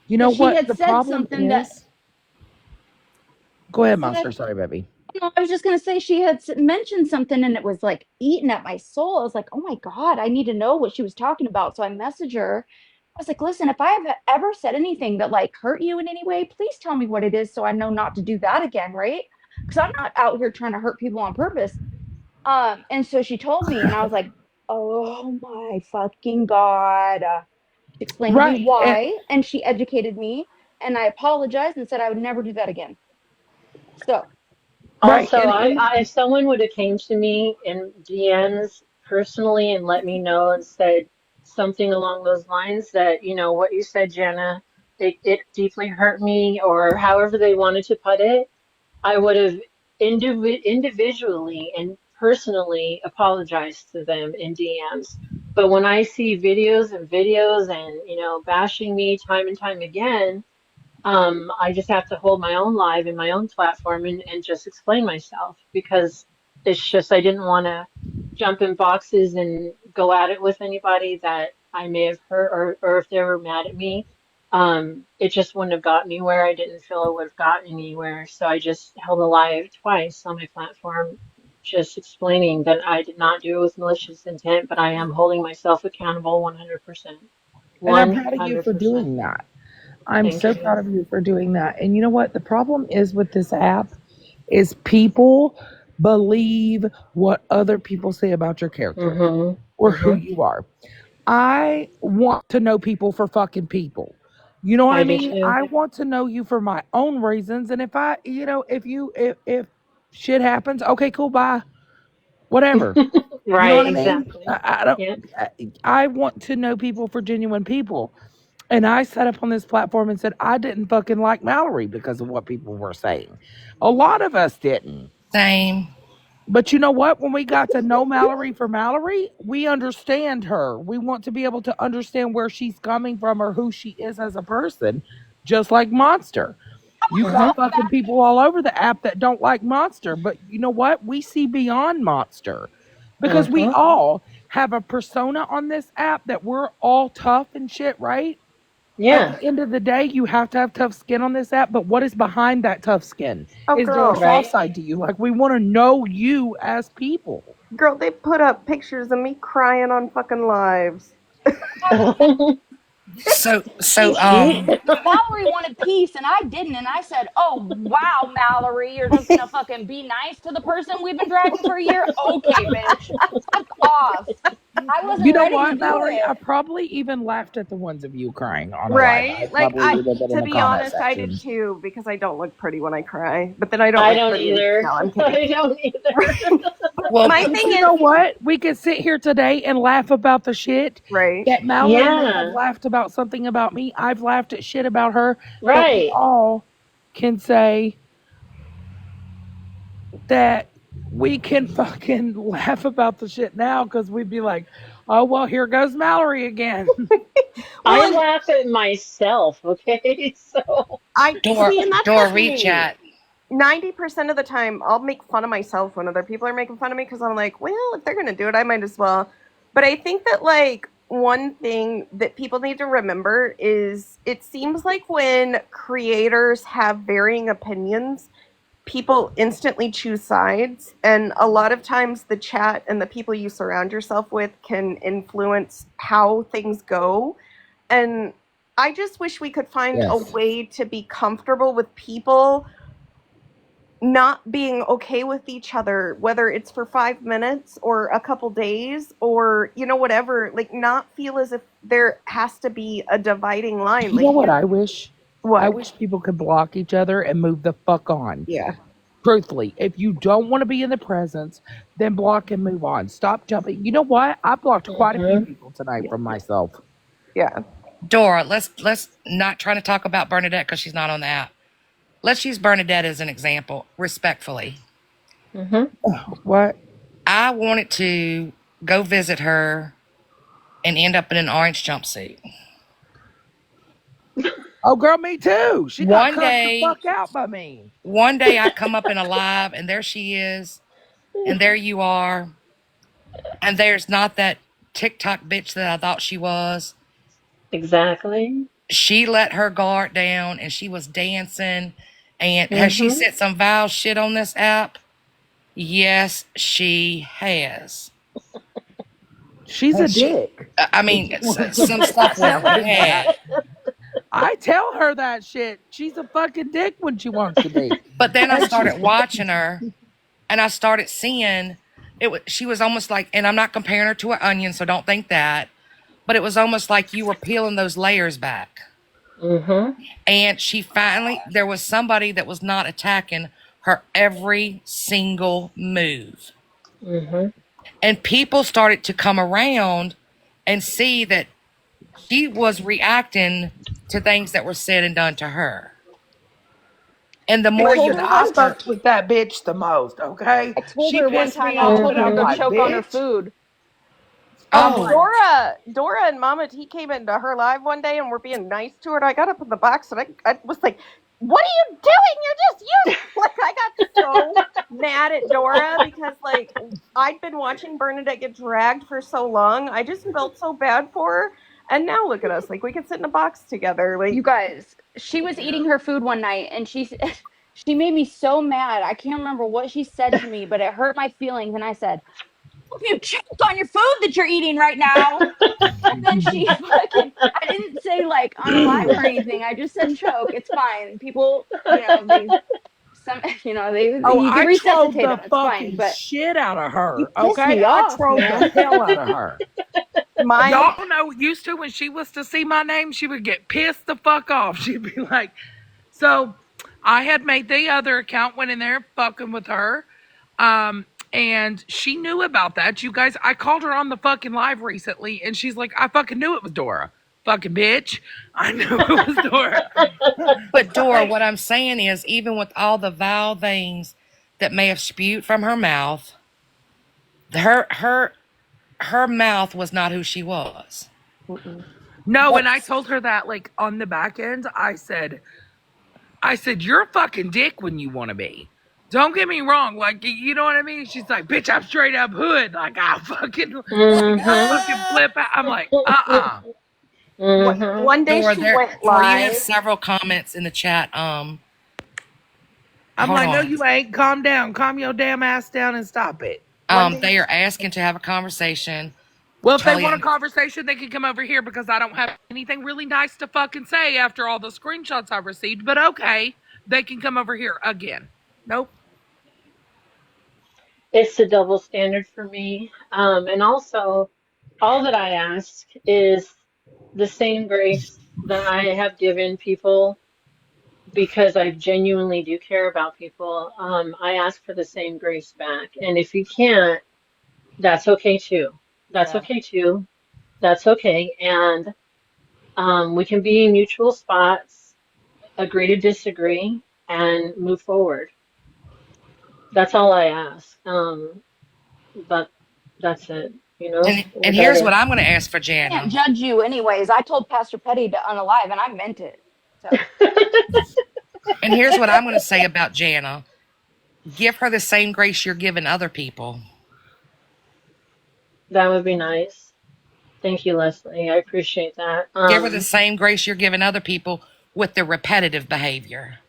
You know because she what had the said problem something that. is? Go ahead, Go ahead. Monster. Sorry, baby. No, I was just gonna say she had mentioned something, and it was like eating at my soul. I was like, oh my god, I need to know what she was talking about. So I messaged her. I was like, listen, if I have ever said anything that like hurt you in any way, please tell me what it is so I know not to do that again, right? Because I'm not out here trying to hurt people on purpose. And so she told me, and I was like, oh my fucking god. She explained to me Right. why, and she educated me, and I apologized and said I would never do that again. So Right. Also, if someone would have came to me in DMs personally and let me know and said something along those lines that, you know, what you said, Jenna, it deeply hurt me, or however they wanted to put it, I would have individually and personally apologized to them in DMs. But when I see videos and, you know, bashing me time and time again, I just have to hold my own live in my own platform and just explain myself because it's just I didn't want to jump in boxes and go at it with anybody that I may have hurt or if they were mad at me. It just wouldn't have got anywhere. I didn't feel it would have gotten anywhere. So I just held a live twice on my platform, just explaining that I did not do it with malicious intent, but I am holding myself accountable 100%. And I'm proud of you for 100%. doing that. I'm Thank so you. proud of you for doing that. And you know what? The problem is with this app is people believe what other people say about your character Mm-hmm. or who Mm-hmm. you are. I want to know people for fucking people. You know what I I do mean? too. I want to know you for my own reasons, and if I, if shit happens, okay, cool, bye, whatever. You know what Right, I mean? exactly. I don't. Yeah. I want to know people for genuine people, and I sat up on this platform and said I didn't fucking like Mallory because of what people were saying. A lot of us didn't. Same. But you know what? When we got to know Mallory for Mallory, we understand her. We want to be able to understand where she's coming from or who she is as a person, just like Monster. You got fucking people all over the app that don't like Monster, but you know what? We see beyond Monster because we all have a persona on this app that we're all tough and shit, right? Yeah. At the end of the day, you have to have tough skin on this app, but what is behind that tough skin? Oh, Is there a girl. soft side to you? Like, we want to know you as people. Girl, they put up pictures of me crying on fucking lives. So Mallory wanted peace and I didn't, and I said, "Oh wow, Mallory, you're just gonna fucking be nice to the person we've been dragging for a year? Okay, bitch, fuck off." I wasn't You know ready to what, do Mallory? I it. probably even laughed at the ones of you crying on a live. I Right? Like, probably did that in to the be comment honest, I did section. too, because I don't look pretty when I cry. But then I don't I look don't pretty. either. No, I'm I kidding. don't either. Well, My But thing you is, know what? We could sit here today and laugh about the shit right? that Mallory may have Yeah. laughed about something about me. I've laughed at shit about her. But we Right. all can say that we can fucking laugh about the shit now because we'd be like, oh, well, here goes Mallory again. I laugh at myself, okay? So I Dora, see, and that's Dora, just read me. chat. 90% of the time, I'll make fun of myself when other people are making fun of me because I'm like, well, if they're gonna do it, I might as well. But I think that like one thing that people need to remember is it seems like when creators have varying opinions, people instantly choose sides, and a lot of times the chat and the people you surround yourself with can influence how things go. And I just wish we could find a Yes. way to be comfortable with people not being okay with each other, whether it's for 5 minutes or a couple days or, you know, whatever, like not feel as if there has to be a dividing line. You Like, know what I wish? What? I wish people could block each other and move the fuck on. Yeah. Truthfully, if you don't want to be in the presence, then block and move on. Stop jumping. You know what? I blocked quite a few people tonight from myself. Yeah. Dora, let's not try to talk about Bernadette because she's not on the app. Let's use Bernadette as an example, respectfully. What? I wanted to go visit her and end up in an orange jumpsuit. Oh, girl, me too. She got One cussed day- the fuck out by me. One day I come up in a live and there she is, and there you are, and there's not that TikTok bitch that I thought she was. exactly. She let her guard down and she was dancing. And has she said some vile shit on this app? Yes, she has. She's a dick. I mean, some stuff went bad. I tell her that shit. She's a fucking dick when she wants to be. But then I started watching her, and I started seeing it. She was almost like, and I'm not comparing her to an onion, so don't think that. But it was almost like you were peeling those layers back. And she finally, there was somebody that was not attacking her every single move. And people started to come around and see that she was reacting to things that were said and done to her. And the more you I fucked with that bitch the most, okay? I told She her one pissed time me I off, told and her I'm to like, choke on her bitch. food. Dora and Mama T came into her live one day and were being nice to her. And I got up in the box and I was like, "What are you doing? You're just you!" Like I got so mad at Dora because like I'd been watching Bernadette get dragged for so long. I just felt so bad for her. And now look at us, like we could sit in a box together. Like You guys, she was eating her food one night and she made me so mad. I can't remember what she said to me, but it hurt my feelings. And I said, "Hope you choked on your food that you're eating right now." And then she fucking, I didn't say like on a live or anything. I just said choke. It's fine. People, they Oh, you can I trolled resuscitate the them. It's fine. fucking but shit out of her. you pissed Okay, me I off, trolled man. the hell out of her. Mine. Y'all know, used to when she was to see my name, she would get pissed the fuck off. She'd be like, so I had made the other account, went in there fucking with her. And she knew about that. You guys, I called her on the fucking live recently, and she's like, I fucking knew it was Dora. Fucking bitch. I knew it was Dora. But Dora, what I'm saying is, even with all the vile things that may have spewed from her mouth, her mouth was not who she was. No, and I told her that, like, on the back end, I said, you're a fucking dick when you want to be. Don't get me wrong, like, you know what I mean? She's like, bitch, I'm straight up hood. Like, I fucking flip out. I'm like, One day Dora, she Dora, went you have live. several comments in the chat. I'm hold like, no, on. you ain't. Calm down. Calm your damn ass down and stop it. They are asking to have a conversation. Well, if they Totally want a conversation, they can come over here because I don't have anything really nice to fucking say after all the screenshots I've received. But okay, they can come over here again. Nope. It's a double standard for me. And also, all that I ask is the same grace that I have given people because I genuinely do care about people. I ask for the same grace back. And if you can't, that's okay too. That's Yeah. okay too. That's okay. And we can be in mutual spots, agree to disagree, and move forward. That's all I ask. But that's it, you know? And here's what I'm going to ask for I can't Jana. judge you anyways. I told Pastor Petty to unalive, and I meant it. So. And here's what I'm going to say about Jana. Give her the same grace you're giving other people. That would be nice. Thank you, Leslie. I appreciate that. Give her the same grace you're giving other people with the repetitive behavior.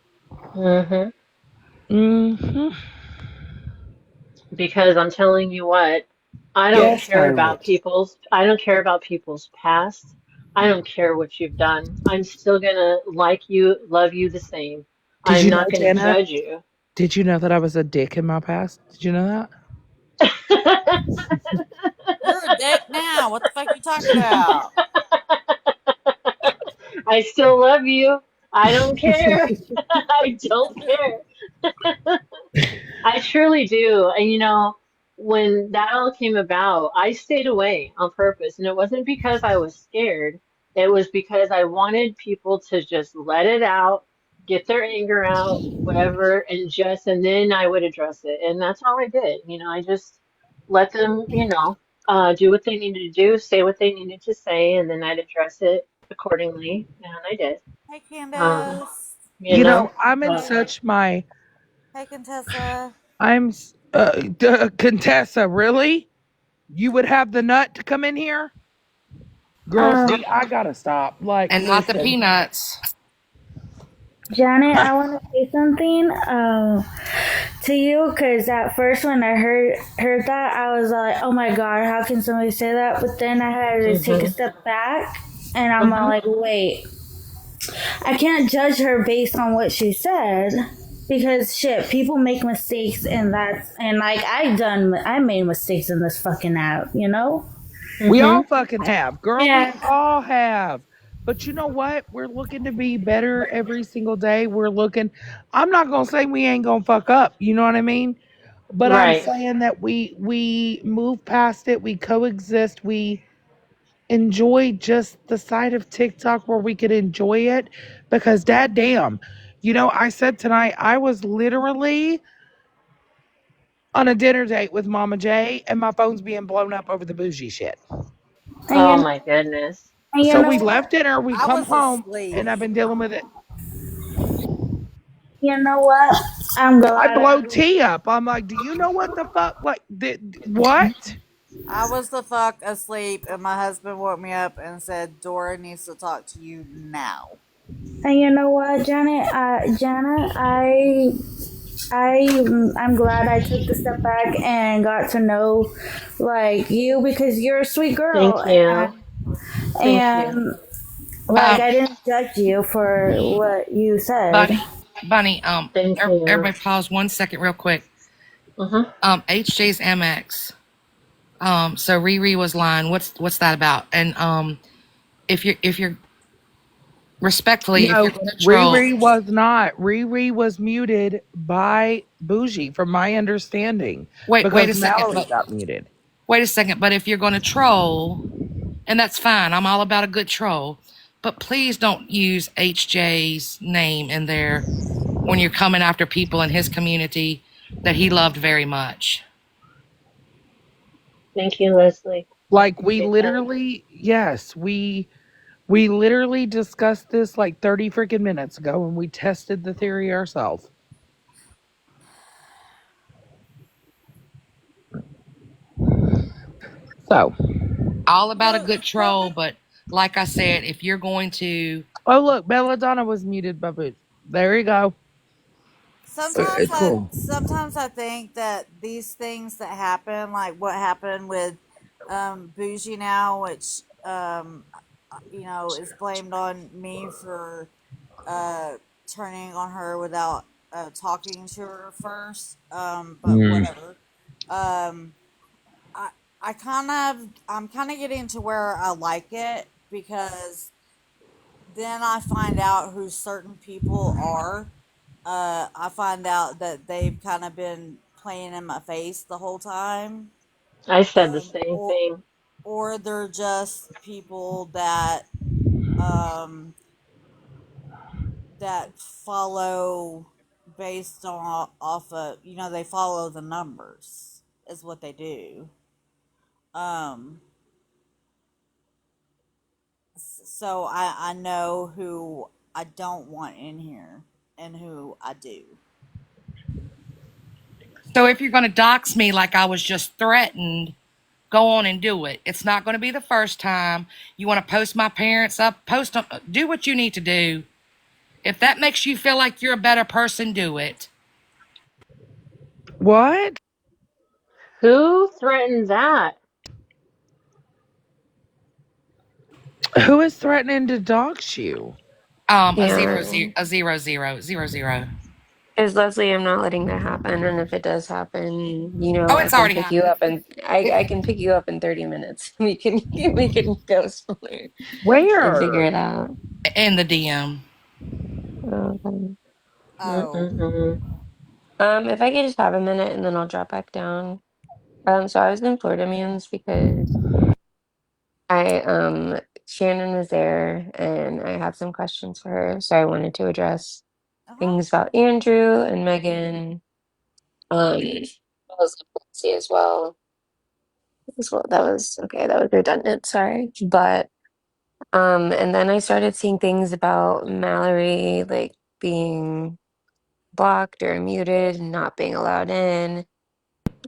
Because I'm telling you what, I don't care about people's past. I don't care what you've done. I'm still gonna like you, love you the same. Did I'm you not know, gonna Jana? judge you. Did you know that I was a dick in my past? Did you know that? You're a dick now. What the fuck are you talking about? I still love you. I don't care. I don't care. I truly do. And you know, when that all came about, I stayed away on purpose. And it wasn't because I was scared. It was because I wanted people to just let it out, get their anger out, whatever, and then I would address it. And that's all I did. You know, I just let them, do what they needed to do, say what they needed to say, and then I'd address it accordingly. And I did. Hey, Candace. You know, I'm in but- such my. Hey, Contessa. I'm Contessa. Really? You would have the nut to come in here, girl? See, I gotta stop. Like, And not the listen. peanuts. Janet, I want to say something to you because at first when I heard that, I was like, oh my God, how can somebody say that? But then I had to take a step back and I'm all like, wait, I can't judge her based on what she said because shit, people make mistakes and like I made mistakes in this fucking app, you know? We all fucking have, girl. Yeah. We all have. But you know what? We're looking to be better every single day. I'm not going to say we ain't going to fuck up. You know what I mean? But Right. I'm saying that we move past it. We coexist. We enjoy just the side of TikTok where we could enjoy it. Because dad damn, you know, I said tonight, I was literally on a dinner date with Mama J and my phone's being blown up over the bougie shit. Oh my goodness. So we left dinner, we I come was home, asleep. and I've been dealing with it. You know what? I'm glad. I blow tea up. I'm like, do you know what the fuck? Like, what? I was the fuck asleep, and my husband woke me up and said, Dora needs to talk to you now. And you know what, Janet? Jana, I'm glad I took the step back and got to know like you because you're a sweet girl. Thank you. And like I didn't judge you for what you said. Bunny, Thank you. everybody pause 1 second real quick. HJ's MX. So Riri was lying. What's that about? And if you're respectfully, if No, you're gonna troll, Riri was not. Riri was muted by Bougie, from my understanding, wait because a second, Mallory but got muted. wait a second. But if you're gonna troll, and that's fine, I'm all about a good troll. But please don't use HJ's name in there when you're coming after people in his community that he loved very much. Thank you, Leslie. Like we And literally, yes, we literally discussed this like 30 freaking minutes ago, and we tested the theory ourselves. So, All about a good troll, but like I said, if you're going to, oh look, Belladonna was muted by Bougie. There you go. It's cool. Sometimes I think that these things that happen, like what happened with Bougie now, which is blamed on me for turning on her without talking to her first. But whatever. Um, I'm kind of getting to where I like it, because then I find out who certain people are. I find out that they've kind of been playing in my face the whole time, I said the um, same or thing. or they're just people that um, that follow based on off of, they follow the numbers is what they do. Um, so I know who I don't want in here and who I do. so if you're going to dox me like I was just threatened, go on and do it. It's not going to be the first time. You want to post my parents up, post them, do what you need to do. If that makes you feel like you're a better person, do it. What? Who threatened that? Who is threatening to dox you? A Yeah. zero, zero, a 0, 0, 0, 0. Is Leslie, I'm not letting that happen. And if it does happen, Oh, I it's can already pick you happened. up and I can pick you up in 30 minutes. We can go somewhere and figure Where? it out. In the DM. Okay. Oh, If I could just have a minute and then I'll drop back down. So I was in Florida Mans because I Shannon was there and I had some questions for her, so I wanted to address things about Andrew and Megan, as well as Lindsay as well. That was okay, that was redundant, sorry. But and then I started seeing things about Mallory like being blocked or muted and not being allowed in.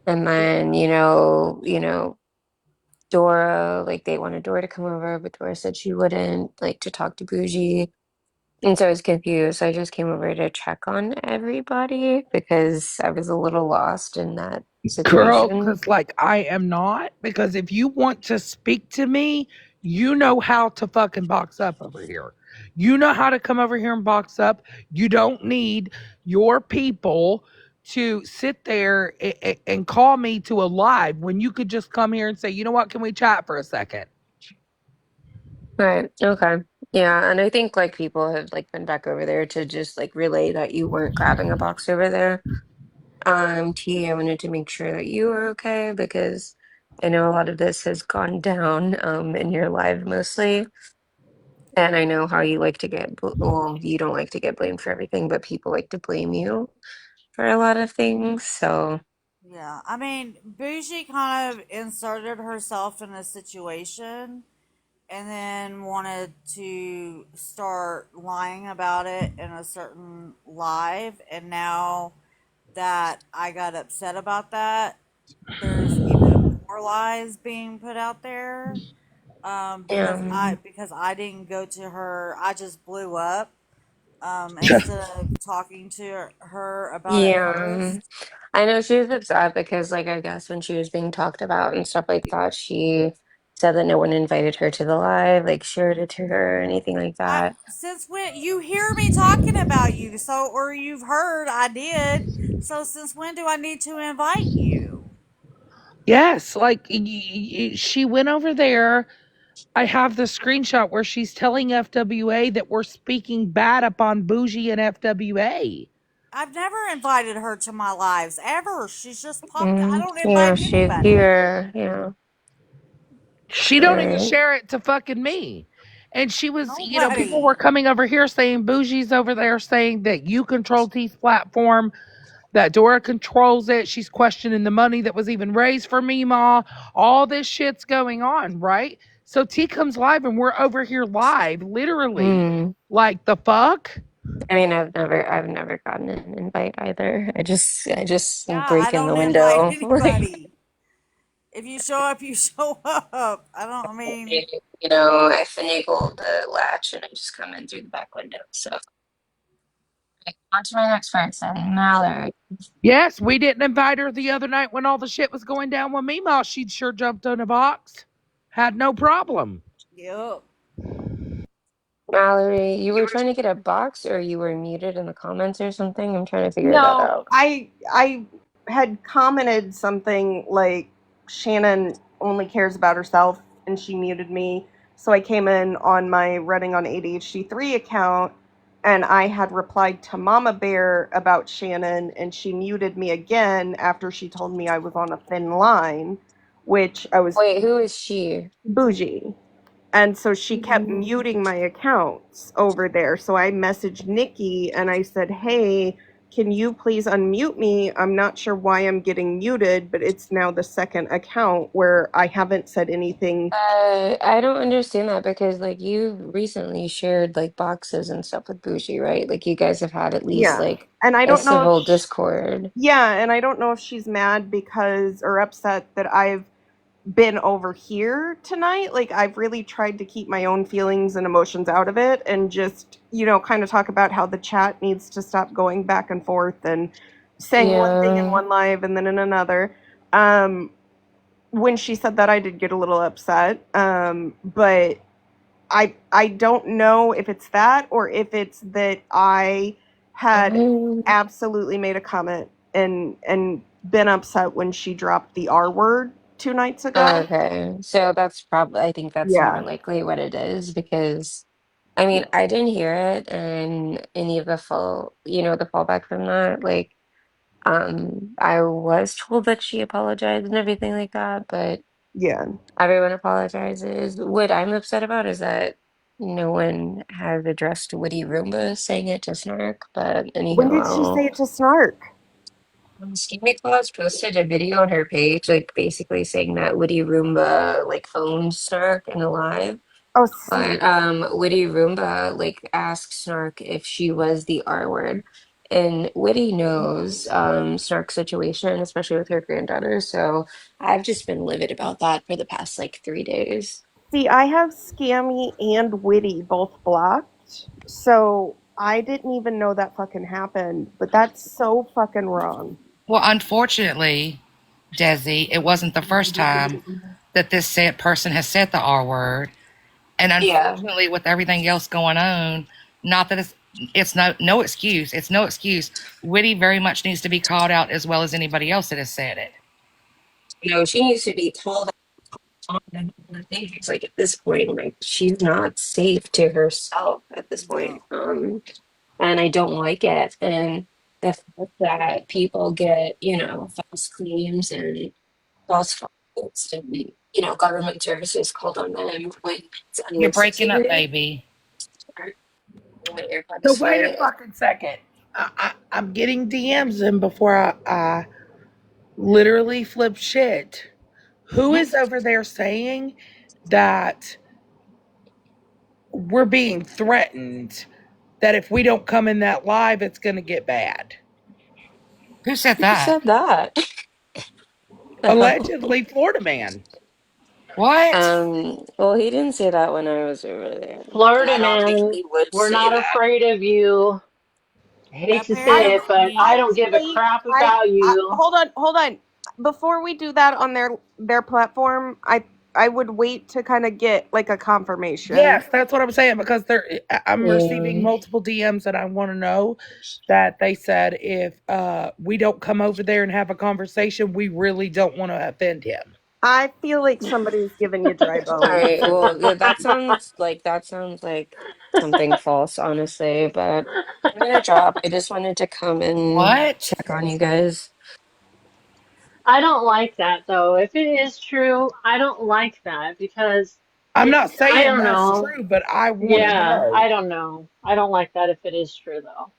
And then, Dora, like they wanted Dora to come over, but Dora said she wouldn't, like to talk to Bougie. And so I was confused. So I just came over to check on everybody because I was a little lost in that Girl, situation. because like I am not. Because if you want to speak to me, you know how to fucking box up over here. You know how to come over here and box up. You don't need your people to sit there and call me to a live when you could just come here and say, you know what, can we chat for a second? Right. Okay. Yeah. And I think like people have like been back over there to just like relay that you weren't grabbing a box over there. T, I wanted to make sure that you were okay because I know a lot of this has gone down in your live mostly. And I know how you like to well, you don't like to get blamed for everything, but people like to blame you for a lot of things. So, yeah. I mean, Bougie kind of inserted herself in a situation and then wanted to start lying about it in a certain live. And now that I got upset about that, there's even more lies being put out there. yeah. Because I didn't go to her, I just blew up. Instead of talking to her about it Yeah. first. I know she was upset because, like, I guess when she was being talked about and stuff like that, she said that no one invited her to the live, like, shared it to her or anything like that. Since when you hear me talking about you, or you've heard I did, so since when do I need to invite you? Yes, like she went over there. I have the screenshot where she's telling FWA that we're speaking bad upon Bougie and FWA. I've never invited her to my lives ever. She's just popped. I Mm, don't yeah, invite she's anybody. here. Yeah. She don't even Right. share it to fucking me. And she was, people were Nobody. coming over here saying Bougie's over there saying that you control T's platform, that Dora controls it. She's questioning the money that was even raised for Meemaw. All this shit's going on, right? So T comes live and we're over here live, literally. Mm. Like the fuck? I mean, I've never gotten an invite either. I just Yeah, I break in the don't invite window. Like, anybody. If you show up, you show up. I mean, you know, I finagle the latch and I just come in through the back window. So, on to my next person, Mallory. Yes, we didn't invite her the other night when all the shit was going down with Meemaw. She'd sure jumped on a box. Had no problem. yep. Mallory, you were trying to get a box or you were muted in the comments or something? I'm trying to figure that No, out. I had commented something like Shannon only cares about herself and she muted me. So I came in on my Reading on ADHD 3 account and I had replied to Mama Bear about Shannon and she muted me again after she told me I was on a thin line, which I was Wait, who is she? bougie. And so she kept Mm. muting my accounts over there. So I messaged Nikki and I said, hey, can you please unmute me? I'm not sure why I'm getting muted, but it's now the second account where I haven't said anything. I don't understand that because like you recently shared like boxes and stuff with Bougie, right? Like you guys have had at least Yeah. like And I a don't know if, civil discord. yeah, and I don't know if she's mad because or upset that I've been over here tonight. Like I've really tried to keep my own feelings and emotions out of it and just, kind of talk about how the chat needs to stop going back and forth and saying one thing in Yeah. one live and then in another. When she said that I did get a little upset. But I don't know if it's that or if it's that I had absolutely made a comment and been upset when she dropped the R word 2 nights ago. Okay. So that's probably, I think that's more Yeah. likely what it is because I mean, I didn't hear it and any of the the fallback from that. Like, I was told that she apologized and everything like that, but Yeah. everyone apologizes. What I'm upset about is that no one has addressed Woody Roomba saying it to Snark, but When anyhow, did she say it to Snark? Scheming Claus posted a video on her page, like basically saying that Woody Roomba like phoned Snark in a live. Oh, But Witty Roomba like asked Snark if she was the R word. And Witty knows Snark's situation, especially with her granddaughter. So I've just been livid about that for the past like 3 days. see, I have Scammy and Witty both blocked, so I didn't even know that fucking happened. But that's so fucking wrong. Well, unfortunately, Desi, it wasn't the first time that this said person has said the R word. And Yeah. unfortunately, with everything else going on, not that it's no excuse. It's no excuse. Witty very much needs to be called out as well as anybody else that has said it. No, she needs to be told on the thing. It's like at this point, like she's not safe to herself at this point. And I don't like it. And the fact that people get, false claims and false files and, government services called on them when it's You're breaking up, unnecessary. baby. My AirPod So is wait a fine. fucking second. I'm getting DMs in before I literally flip shit. Who is over there saying that we're being threatened that if we don't come in that live, it's going to get bad? Who said Who that? said that? Allegedly, Florida man. What? Well, he didn't say that when I was over there. Florida I don't think man, he would we're say not that. afraid of you. I hate to say it, but Apparently, I don't give a crap about I you. hold on. Before we do that on their platform, I I would wait to kind of get like a confirmation. Yes, that's what I'm saying because I'm receiving Yeah. multiple DMs that I want to know that they said if we don't come over there and have a conversation, we really don't want to offend him. I feel like somebody's giving you dry All bones. right. Well, that sounds like something false, honestly. But I'm gonna drop. I just wanted to come and What? check on you guys. I don't like that though. If it is true, I don't like that because I'm not I saying don't that's know. true, but I want to Yeah, know. I don't know. I don't like that if it is true though.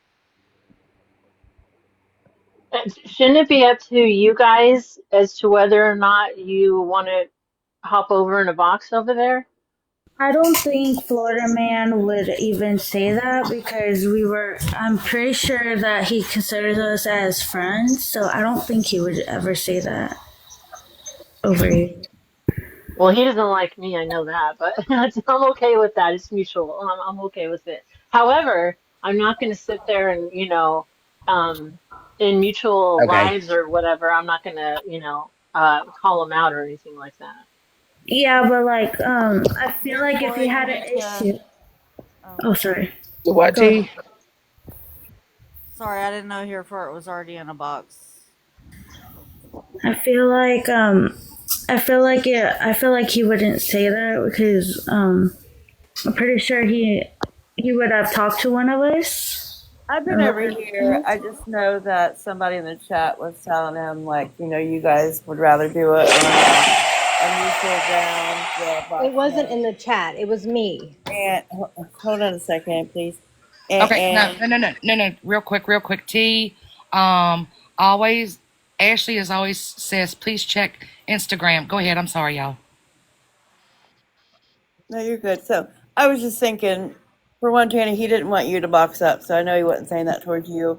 Shouldn't it be up to you guys as to whether or not you want to hop over in a box over there? I don't think Florida Man would even say that because I'm pretty sure that he considers us as friends, so I don't think he would ever say that over here. Well, he doesn't like me, I know that, but I'm okay with that. It's mutual. I'm okay with it. However, I'm not going to sit there and, in mutual Okay. lives or whatever, I'm not going to, call him out or anything like that. Yeah, but like, I feel like if he had an issue. Oh, sorry. What, Go ahead. T? Sorry, I didn't know here for it was already in a box. I feel like he wouldn't say that because I'm pretty sure he would have talked to one of us. I've been over here. I just know that somebody in the chat was telling him, like, you guys would rather do it on a neutral ground. It wasn't in the chat. It was me. And hold on a second, please. Okay, no. Real quick. T, Ashley always says, please check Instagram. Go ahead. I'm sorry, y'all. No, you're good. So I was just thinking, for one, Tanny, he didn't want you to box up, so I know he wasn't saying that towards you.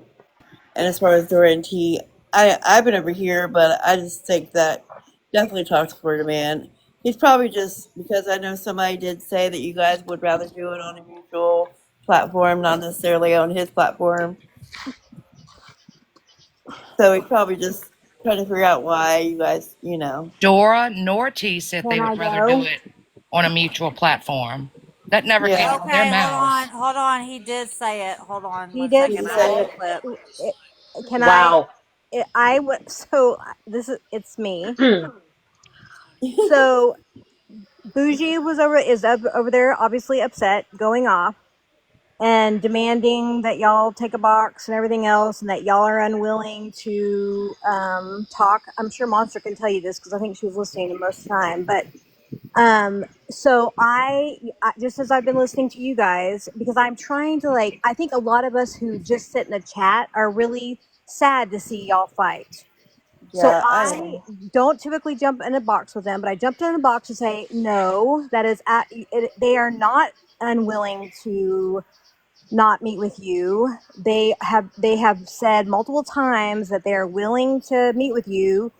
And as far as Dora and T, I've been over here, but I just think that definitely talk to Florida Man. He's probably just, because I know somebody did say that you guys would rather do it on a mutual platform, not necessarily on his platform. So he's probably just trying to figure out why you guys, Dora nor T said they Can I would rather go? do it on a mutual platform. That never Yeah. came out of Okay, their mouths. hold on. He did say it. Hold on He one did second. I say have a clip. Can Wow. it's me. So Bougie is over there, obviously upset, going off and demanding that y'all take a box and everything else, and that y'all are unwilling to talk. I'm sure Monster can tell you this because I think she was listening to most of the time. But so I just as I've been listening to you guys, because I'm trying to I think a lot of us who just sit in the chat are really sad to see y'all fight. So Yeah, I don't typically jump in a box with them, but I jumped in a box to say no. That is, they are not unwilling to not meet with you. They have said multiple times that they are willing to meet with you.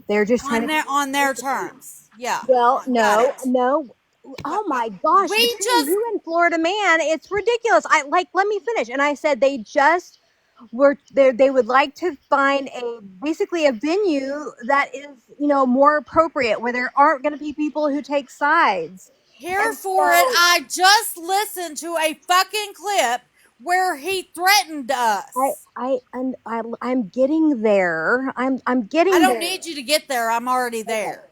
They're just trying to On their terms. Yeah. well, Got it. no. Oh my gosh! We Between just you and Florida Man, it's ridiculous. Let me finish. And I said they just were there. They would like to find basically a venue that is more appropriate, where there aren't going to be people who take sides. Here And for it. so I just listened to a fucking clip where he threatened us. I'm getting there. I'm getting I don't there. need you to get there. I'm already there.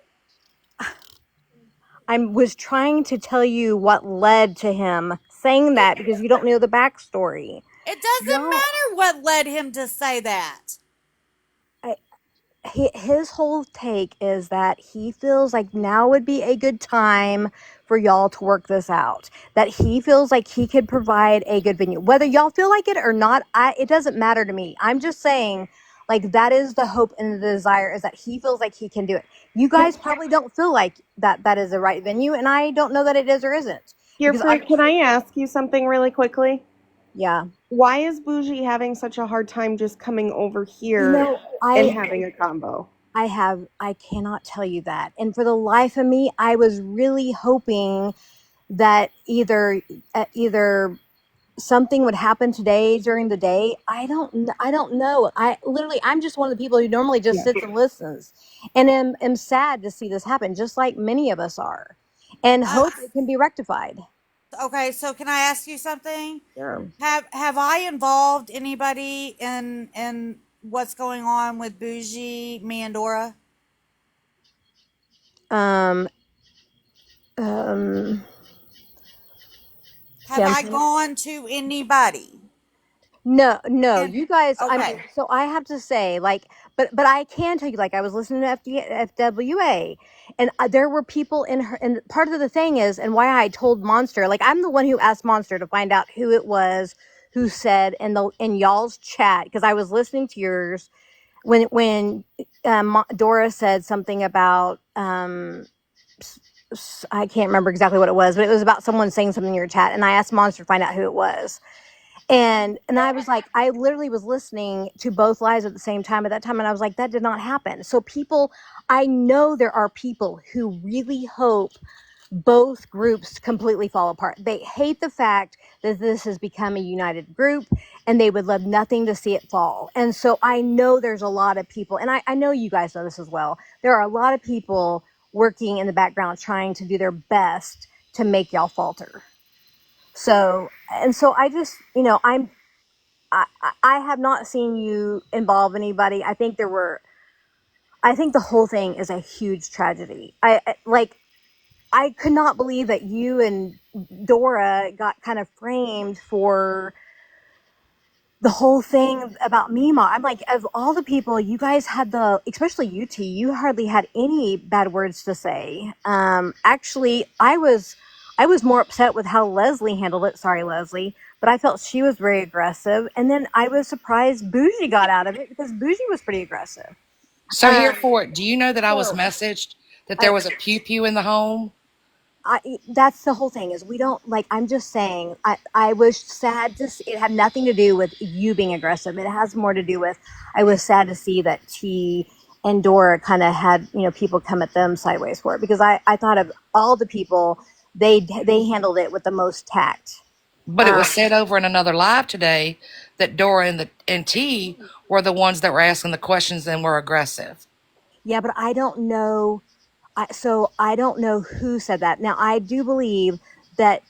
I was trying to tell you what led to him saying that because you don't know the backstory. It doesn't matter what led him to say that. His whole take is that he feels like now would be a good time for y'all to work this out. That he feels like he could provide a good venue. Whether y'all feel like it or not, it doesn't matter to me. I'm just saying, that is the hope and the desire, is that he feels like he can do it. You guys probably don't feel like that is the right venue, and I don't know that it is or isn't. Can I ask you something really quickly? Yeah. Why is Bougie having such a hard time just coming over here and having a combo? I cannot tell you that. And for the life of me, I was really hoping that either something would happen today during the day. I don't know. I'm just one of the people who normally just Yeah. sits and listens, and am sad to see this happen, just like many of us are, and Uh, hope it can be rectified. okay, so can I ask you something? Sure. Have I involved anybody in what's going on with Bougie, me and Dora? Um, um, Have I Kim. gone to anybody? No, And you guys, I mean, okay, so I have to say, like, but I can tell you, like, I was listening to FWA, and there were people in her, and part of the thing is, and why I told Monster, like, I'm the one who asked Monster to find out who it was who said in y'all's chat, because I was listening to yours when Dora said something about, I can't remember exactly what it was, but it was about someone saying something in your chat, and I asked Monster to find out who it was. And I was like, I literally was listening to both lives at the same time at that time, and I was like, that did not happen. So people, I know there are people who really hope both groups completely fall apart. They hate the fact that this has become a united group, and they would love nothing to see it fall. And so I know there's a lot of people, and I know you guys know this as well. There are a lot of people working in the background trying to do their best to make y'all falter. So, and so I just, I have not seen you involve anybody. I think the whole thing is a huge tragedy. I could not believe that you and Dora got kind of framed for the whole thing about Mima. I'm like, of all the people, you guys had especially you two, you hardly had any bad words to say. Actually, I was more upset with how Leslie handled it. Sorry, Leslie, but I felt she was very aggressive. And then I was surprised Bougie got out of it because Bougie was pretty aggressive. So here for it, do you know that I was So messaged that I, there was a pew pew in the home? that's the whole thing is we don't like, I'm just saying, I was sad to see, it had nothing to do with you being aggressive. It has more to do with, I was sad to see that T and Dora kind of had, people come at them sideways for it, because I thought of all the people, they handled it with the most tact. But it was said over in another live today that Dora and T were the ones that were asking the questions and were aggressive. Yeah, but I don't know. So I don't know who said that. Now I do believe that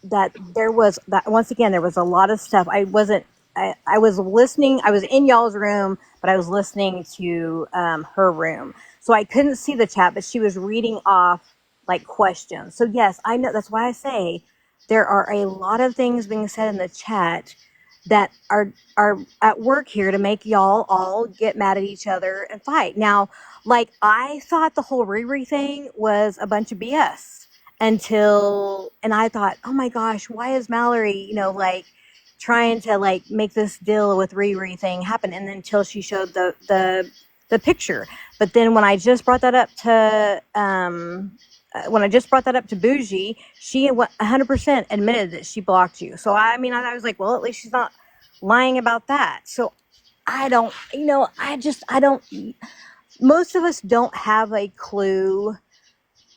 that there was that once again there was a lot of stuff. I wasn't. I was listening. I was in y'all's room, but I was listening to her room, so I couldn't see the chat. But she was reading off like questions. So yes, I know. That's why I say there are a lot of things being said in the chat that are at work here to make y'all all get mad at each other and fight. Now, like, I thought the whole Riri thing was a bunch of BS and I thought, oh my gosh, why is Mallory, like trying to like make this deal with Riri thing happen? And then until she showed the picture. But then when I just brought that up to Bougie, she 100% admitted that she blocked you. So I mean, I was like, well, at least she's not lying about that. So I don't, I don't. Most of us don't have a clue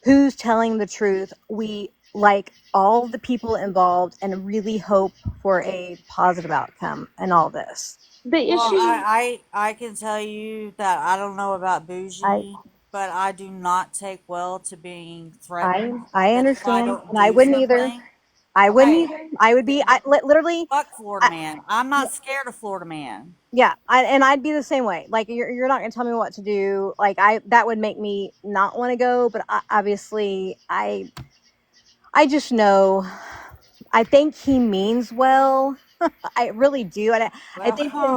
who's telling the truth. We like all the people involved and really hope for a positive outcome in all this. The well, issue, I can tell you that I don't know about I Bougie, but I do not take well to being threatened I that if I understand, don't and I do wouldn't either. something. I wouldn't Okay, either. I would be. Literally. fuck Florida man. I'm not scared of Florida man. Yeah, and I'd be the same way. Like you're not gonna tell me what to do. Like that would make me not want to go. But obviously, I just know. I think he means well. I really do. I think that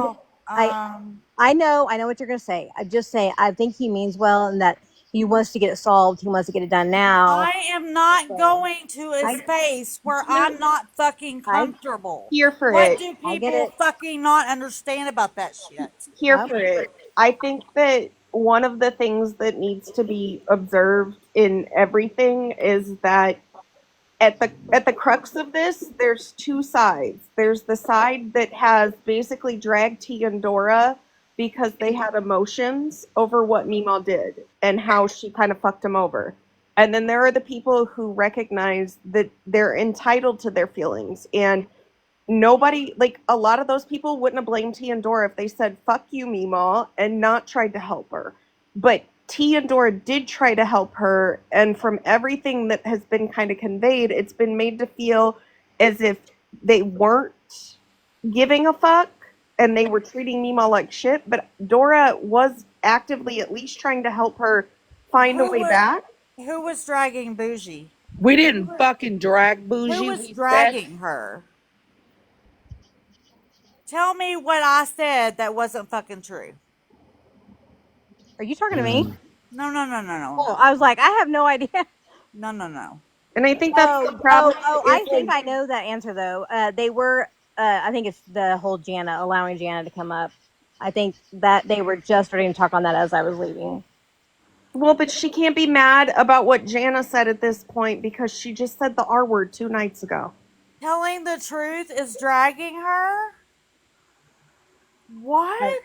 Well, I know what you're gonna say. I'm just saying. I think he means well, and that he wants to get it solved. He wants to get it done now. I am not So going to a I space where no, I'm not fucking I comfortable. here for What it. do I get people it. fucking not understand about that shit? Here for it. I think that one of the things that needs to be observed in everything is that at the crux of this, there's two sides. There's the side that has basically dragged T and Dora because they had emotions over what Meemaw did and how she kind of fucked him over. And then there are the people who recognize that they're entitled to their feelings and nobody, like a lot of those people wouldn't have blamed T and Dora if they said, fuck you, Meemaw, and not tried to help her. But T and Dora did try to help her, and from everything that has been kind of conveyed, it's been made to feel as if they weren't giving a fuck and they were treating Meemaw like shit, but Dora was actively at least trying to help her find a way back. Who was dragging Bougie? We didn't fucking drag Bougie. Who was We dragging said, her? Tell me what I said that wasn't fucking true. Are you talking to me? No, no, no, no, no. Oh, I was like, I have no idea. No, no, no. And I think that's the problem. I think I know that answer though. They were, I think it's the whole Jana, allowing Jana to come up. I think that they were just starting to talk on that as I was leaving. Well, but she can't be mad about what Jana said at this point because she just said the R word 2 nights ago. Telling the truth is dragging her? What?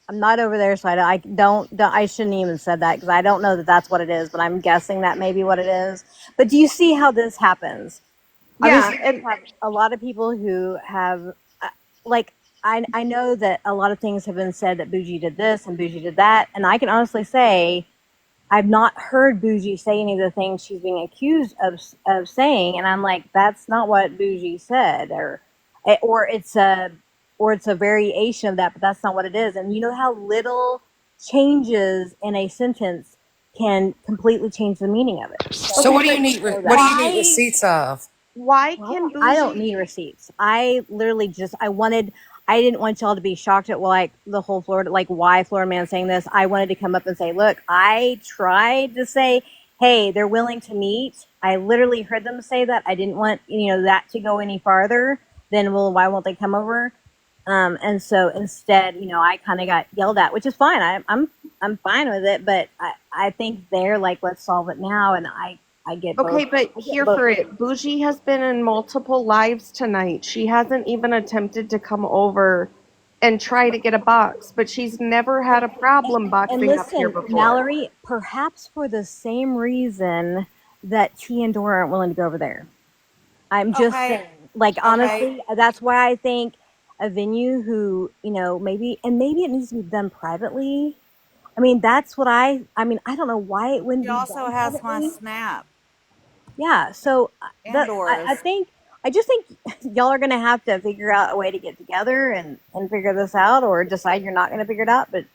I'm not over there, so I don't I shouldn't even said that because I don't know that that's what it is, but I'm guessing that may be what it is. But do you see how this happens? Yeah, Obviously, you have a lot of people who have, like, I know that a lot of things have been said that Bougie did this and Bougie did that, and I can honestly say I've not heard Bougie say any of the things she's being accused of saying, and I'm like, that's not what Bougie said, or it's a variation of that, but that's not what it is. And you know how little changes in a sentence can completely change the meaning of it. So what do you need? What do you need receipts of? Why can Bougie? I don't need receipts. I literally just I didn't want y'all to be shocked at like the whole Florida, like why Florida Man saying this. I wanted to come up and say, look, I tried to say, hey, they're willing to meet. I literally heard them say that. I didn't want that to go any farther. Then why won't they come over? And so instead, I kind of got yelled at, which is fine. I'm fine with it, but I think they're like, let's solve it now. And I get both. Okay, but here for it. Bougie has been in multiple lives tonight. She hasn't even attempted to come over and try to get a box, but she's never had a problem boxing and up here listen, before. Mallory, perhaps for the same reason that T and Dora aren't willing to go over there. I'm just saying, like, honestly, that's why I think a venue who, maybe it needs to be done privately. I mean, that's what I don't know why it wouldn't She be also done has my privately. snap. Yeah, so And I just think y'all are gonna have to figure out a way to get together and figure this out, or decide you're not gonna figure it out. But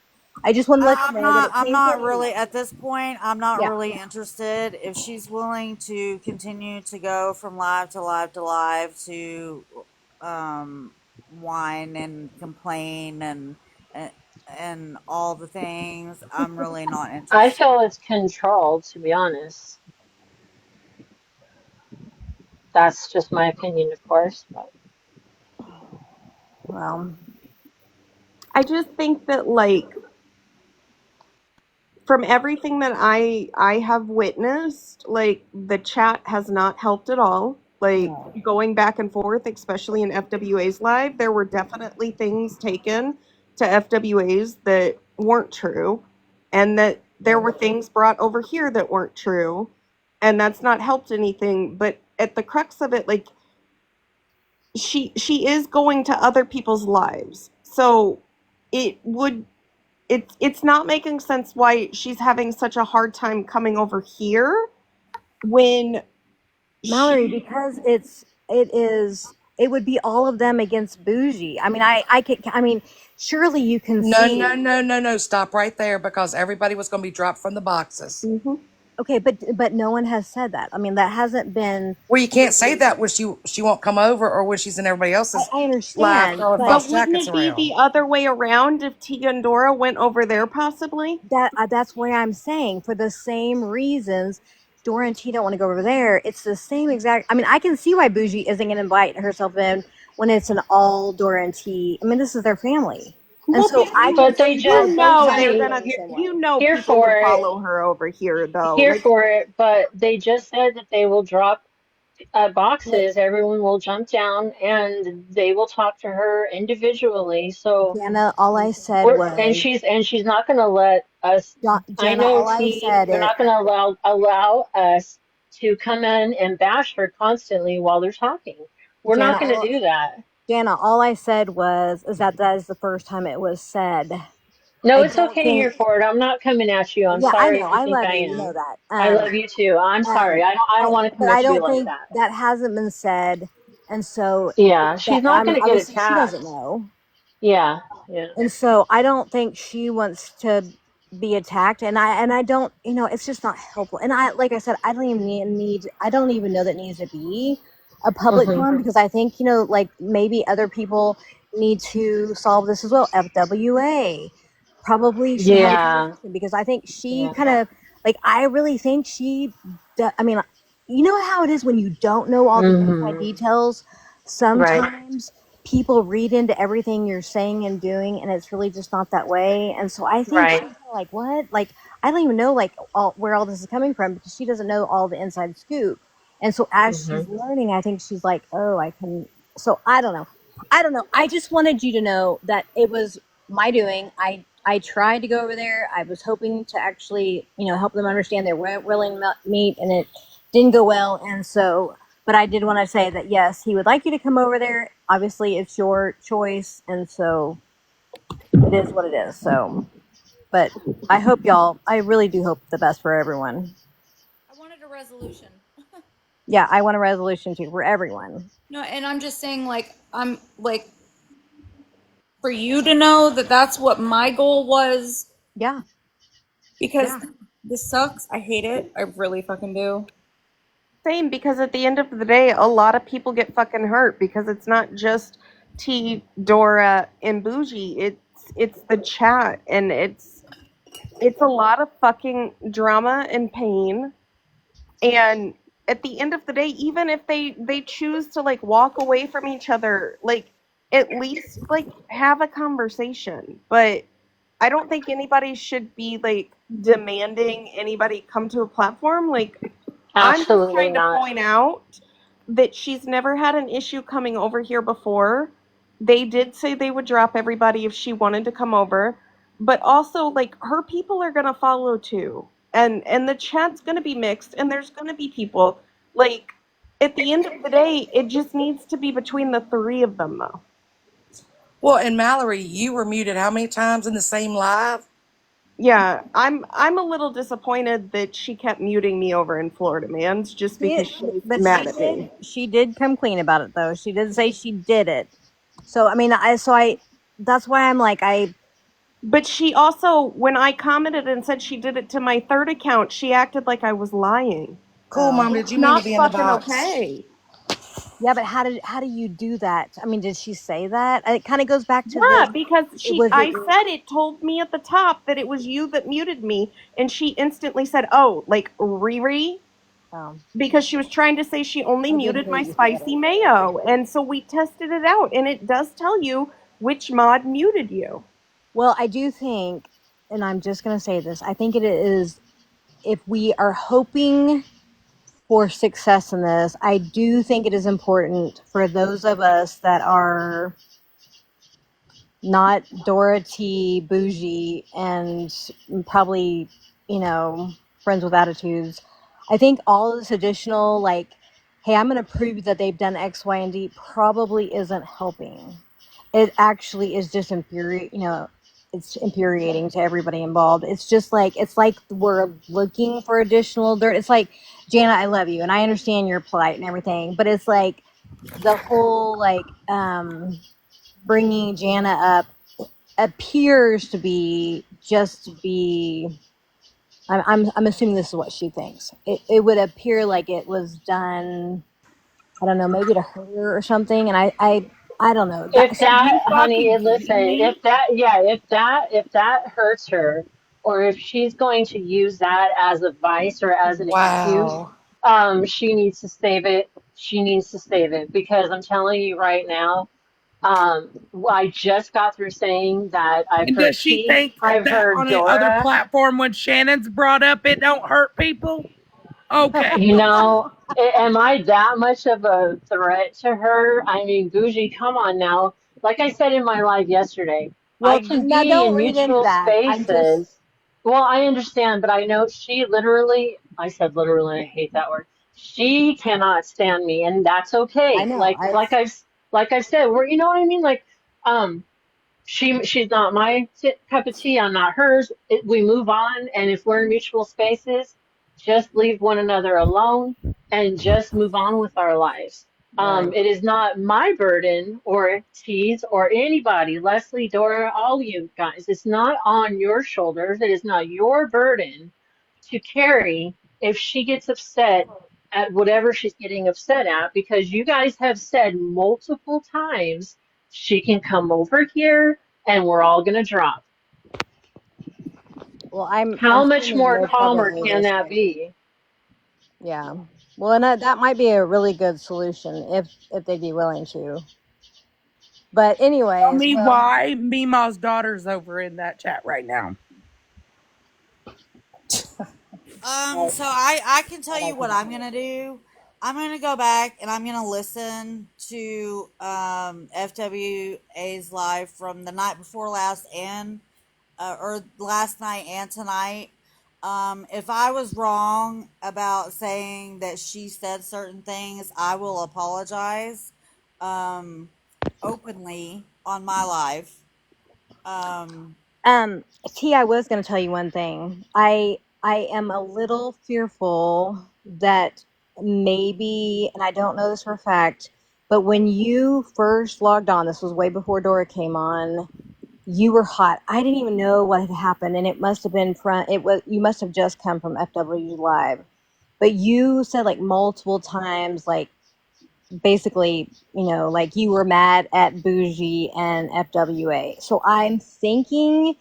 I just want to let you know that I'm not really at this point. I'm not really interested. If she's willing to continue to go from live to live to live to whine and complain and all the things, I'm really not interested. I feel it's control, to be honest. That's just my opinion, of course. But well, I just think that, like, from everything that I have witnessed, like, the chat has not helped at all. Like, going back and forth, especially in FWA's live, there were definitely things taken to FWA's that weren't true, and that there were things brought over here that weren't true, and that's not helped anything. But at the crux of it, like, she is going to other people's lives, so it's not making sense why she's having such a hard time coming over here when Mallory, because it would be all of them against Bougie. I mean, surely you can see. No. Stop right there, because everybody was going to be dropped from the boxes. Mm-hmm. Okay, but no one has said that. I mean, that hasn't been. Well, you can't say that when she won't come over, or when she's in everybody else's I live understand, throwing but false wouldn't jackets it be around. the other way around if Tia and Dora went over there possibly? That's why I'm saying, for the same reasons Dora and T don't want to go over there. It's the same exact. I mean, I can see why Bougie isn't going to invite herself in when it's an all Dora and T. I mean, this is their family, and so but they just, they're gonna. here People for would it. follow her over here though. Here Like, for it, but they just said that they will drop boxes. Everyone will jump down and they will talk to her individually. So Jana, all I said and was. she's not going to let us. I Jana, know all I T. said They're is. not going to allow us to come in and bash her constantly while they're talking. We're not going to do that. Jana, all I said is that is the first time it was said. No, I it's don't okay think. here for it. I'm not coming at you. I'm Yeah, I sorry know. if you I think love I you. You know am. that. I love you too. I'm sorry. I don't want to come But I at you don't like think that. that hasn't been said, and so Yeah, that she's not going to get obviously she doesn't attacked. know. Yeah, yeah. And so I don't think she wants to be attacked, and I don't, it's just not helpful. And like I said, I don't even I don't even know that needs to be a public Hmm. forum, because I think, like maybe other people need to solve this as well. FWA probably should have a Yeah, conversation, because I think she yeah. kind of, like, I really think I mean, you know how it is when you don't know all the inside Hmm. details. Right. Sometimes people read into everything you're saying and doing, and it's really just not that way. And so I think she's Right. kind of like, what? Like, I don't even know, like, where all this is coming from, because she doesn't know all the inside scoop. And so as Hmm. she's learning, I think she's like, oh, I can. So I don't know. I just wanted you to know that it was my doing. I tried to go over there. I was hoping to actually, help them understand they weren't willing to meet, and it didn't go well. And so, but I did want to say that yes, he would like you to come over there. Obviously, it's your choice, and so it is what it is. So, but I really do hope the best for everyone. I wanted a resolution. Yeah, I want a resolution too for everyone. No, and I'm just saying, like, I'm like, for you to know that that's what my goal was, Yeah. because Yeah. this sucks. I hate it. I really fucking do. Same, because at the end of the day, a lot of people get fucking hurt, because it's not just T, Dora, and Bougie. It's the chat, and it's a lot of fucking drama and pain. And at the end of the day, even if they choose to like walk away from each other, like at least like have a conversation. But I don't think anybody should be like demanding anybody come to a platform. Like, I'm just Absolutely trying to not. point out that she's never had an issue coming over here before. They did say they would drop everybody if she wanted to come over, but also like her people are gonna follow too, and the chat's gonna be mixed, and there's gonna be people like. At the end of the day, it just needs to be between the three of them, though. Well, and Mallory, you were muted how many times in the same live? Yeah, I'm a little disappointed that she kept muting me over in Florida Man's just because she's But mad at me. she did come clean about it, though. She did say she did it. So I mean, that's why I'm like, But she also, when I commented and said she did it to my third account, she acted like I was lying. Cool, Mom. Did It's you mean to not be in the fucking box? okay. yeah, but how do you do that? I mean, did she say that? It kind of goes back to Yeah, this. because Was it? I said it told me at the top that it was you that muted me, and she instantly said, "Oh, like Riri," because she was trying to say she only I did muted hear my you say spicy mayo, and so we tested it out, and it does tell you which mod muted you. Well, I do think, and I'm just going to say this, I think it is, if we are hoping for success in this, I do think it is important for those of us that are not Dora T, bougie, and probably, friends with attitudes. I think all this additional, like, hey, I'm going to prove that they've done X, Y, and D probably isn't helping. It actually is just it's infuriating to everybody involved. It's like we're looking for additional dirt. It's like, Jana, I love you and I understand you're polite and everything, but it's like the whole like bringing Jana up appears to be just to be. I'm assuming this is what she thinks. It would appear like it was done. I don't know, maybe to hurt her or something. And I don't know. If So that, You honey, fucking kidding listen, me? if that hurts her, or if she's going to use that as advice or as an excuse, Wow. she needs to save it. She needs to save it because I'm telling you right now, I just got through saying that I've And heard does she T, think I've that heard on the other Dora. platform when Shannon's brought up it don't hurt people? Okay. You know, am I that much of a threat to her? I mean, Bougie, come on now. Like I said in my live yesterday, I Well, can now be don't in read into neutral that. I'm just. spaces. Well, I understand, but I know she literally, I said literally, I hate that word. She cannot stand me, and that's I okay. know. Like I said, we're, you know what I mean? Like, um, she's not my cup of tea. I'm not hers. We move on, and if we're in mutual spaces, just leave one another alone and just move on with our lives. Right. It is not my burden or T's or anybody, Leslie, Dora, all you guys. It's not on your shoulders. It is not your burden to carry if she gets upset at whatever she's getting upset at, because you guys have said multiple times she can come over here and we're all gonna drop. Well, I'm How much assuming more they're calmer probably can just that gonna, be? yeah. Well, and that might be a really good solution if they'd be willing to. But Tell anyways, me well, why Mima's daughter's over in that chat right now. So I can tell you what I'm gonna do. I'm gonna go back and I'm gonna listen to FWA's live from the night before last and or last night and tonight. If I was wrong about saying that she said certain things, I will apologize openly on my live. T, I was going to tell you one thing. I am a little fearful that maybe, and I don't know this for a fact, but when you first logged on, this was way before Dora came on, you were hot. I didn't even know what had happened, and it must have been you must have just come from FW Live. But you said like multiple times, like basically, like you were mad at Bougie and FWA. So I'm thinking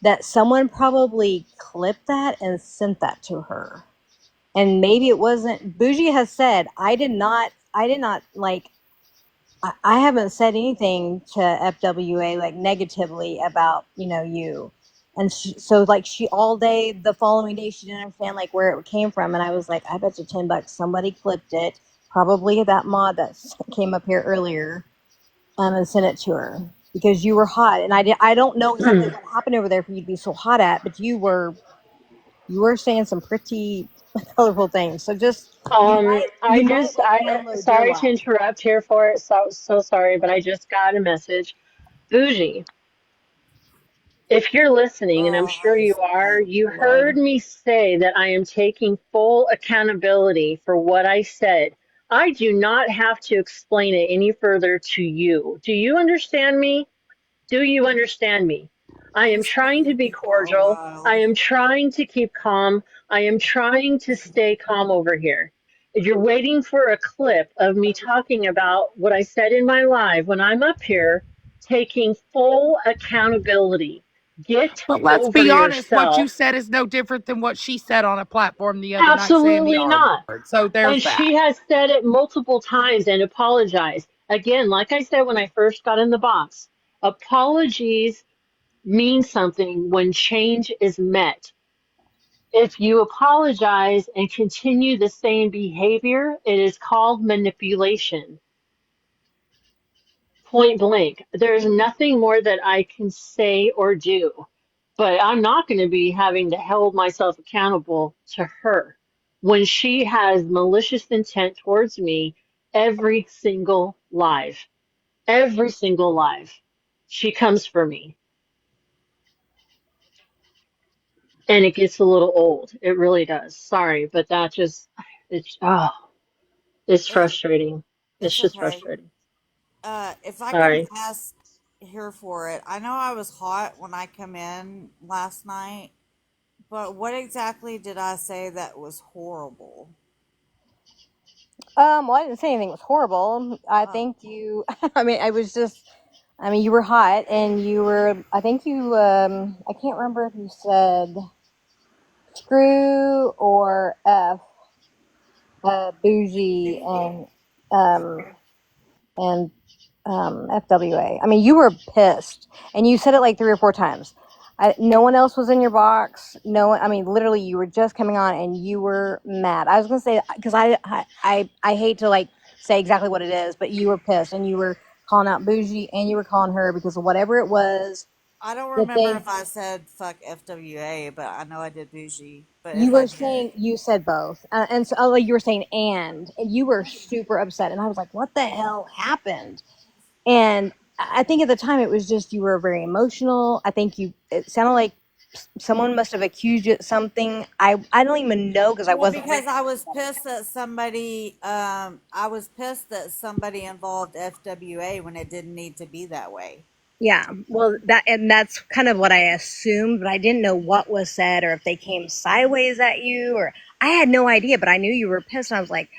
that someone probably clipped that and sent that to her. And maybe it wasn't. Bougie has said, I did not like, I haven't said anything to FWA like negatively about, you. And so like she all day, the following day, she didn't understand like where it came from. And I was like, I bet you $10 somebody clipped it. Probably that mod that came up here earlier, and sent it to her because you were hot. And I don't know exactly what happened over there for you to be so hot at, but you were saying some pretty colorful things. So just, you might want to download your Sorry to live. interrupt here for it. So sorry, but I just got a message. Bougie, if you're listening, and I'm sure you are, you heard me say that I am taking full accountability for what I said. I do not have to explain it any further to you. Do you understand me? Do you understand me? I am trying to be cordial. I am trying to keep calm. I am trying to stay calm over here. If you're waiting for a clip of me talking about what I said in my live when I'm up here taking full accountability, get But let's over be honest, what you yourself. said is no different than what she said on a platform the other night saying the Absolutely R not. word. So there's And that. she has said it multiple times and apologized. Again, like I said when I first got in the box, apologies mean something when change is met. If you apologize and continue the same behavior, it is called manipulation. Point blank. There's nothing more that I can say or do, but I'm not going to be having to hold myself accountable to her when she has malicious intent towards me every single live. Every single live. She comes for me. And it gets a little old. It really does. Sorry, but it's frustrating. It's It's just okay. frustrating. If I can Sorry. ask here for it, I know I was hot when I come in last night, but what exactly did I say that was horrible? Well, I didn't say anything was horrible. I think you, I mean, you were hot and you were, I think you, I can't remember if you said screw or F, bougie um, and FWA. I mean, you were pissed, and you said it like 3 or 4 times. No one else was in your box. No one. I mean, literally, you were just coming on, and you were mad. I was gonna say because I hate to like say exactly what it is, but you were pissed, and you were calling out Bougie, and you were calling her because of whatever it was I don't that remember they. if I said fuck FWA, but I know I did bougie. But You if I were did, saying you said both, and so like you were saying and you were super upset, and I was like, "What the hell happened?" And I think at the time it was just you were very emotional. I think it sounded like someone must have accused you of something. I don't even know because I Well, wasn't because with I was pissed that somebody, I was pissed that somebody involved FWA when it didn't need to be that way. Yeah, well, that's kind of what I assumed, but I didn't know what was said or if they came sideways at you, or I had no idea, but I knew you were pissed. And I was like,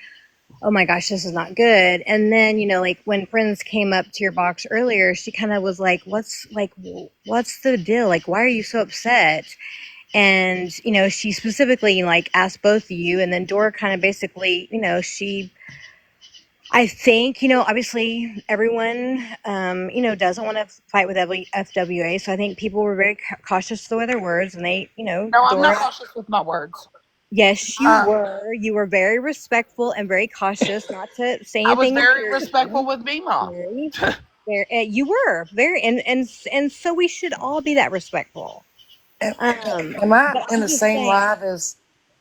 oh my gosh, this is not good. And then, like when friends came up to your box earlier, she kind of was like, what's the deal? Like, why are you so upset? And, she specifically like asked both of you, and then Dora kind of basically, I think, obviously everyone, doesn't want to fight with FWA. So I think people were very cautious with their words, and they, No, I'm not Dora, cautious with my words. yes, you Uh, were. You were very respectful and very cautious not to say I was anything very embarrassing. respectful with Mima. You were very, and so we should all be that respectful. Am I But in I'm the just same saying, light as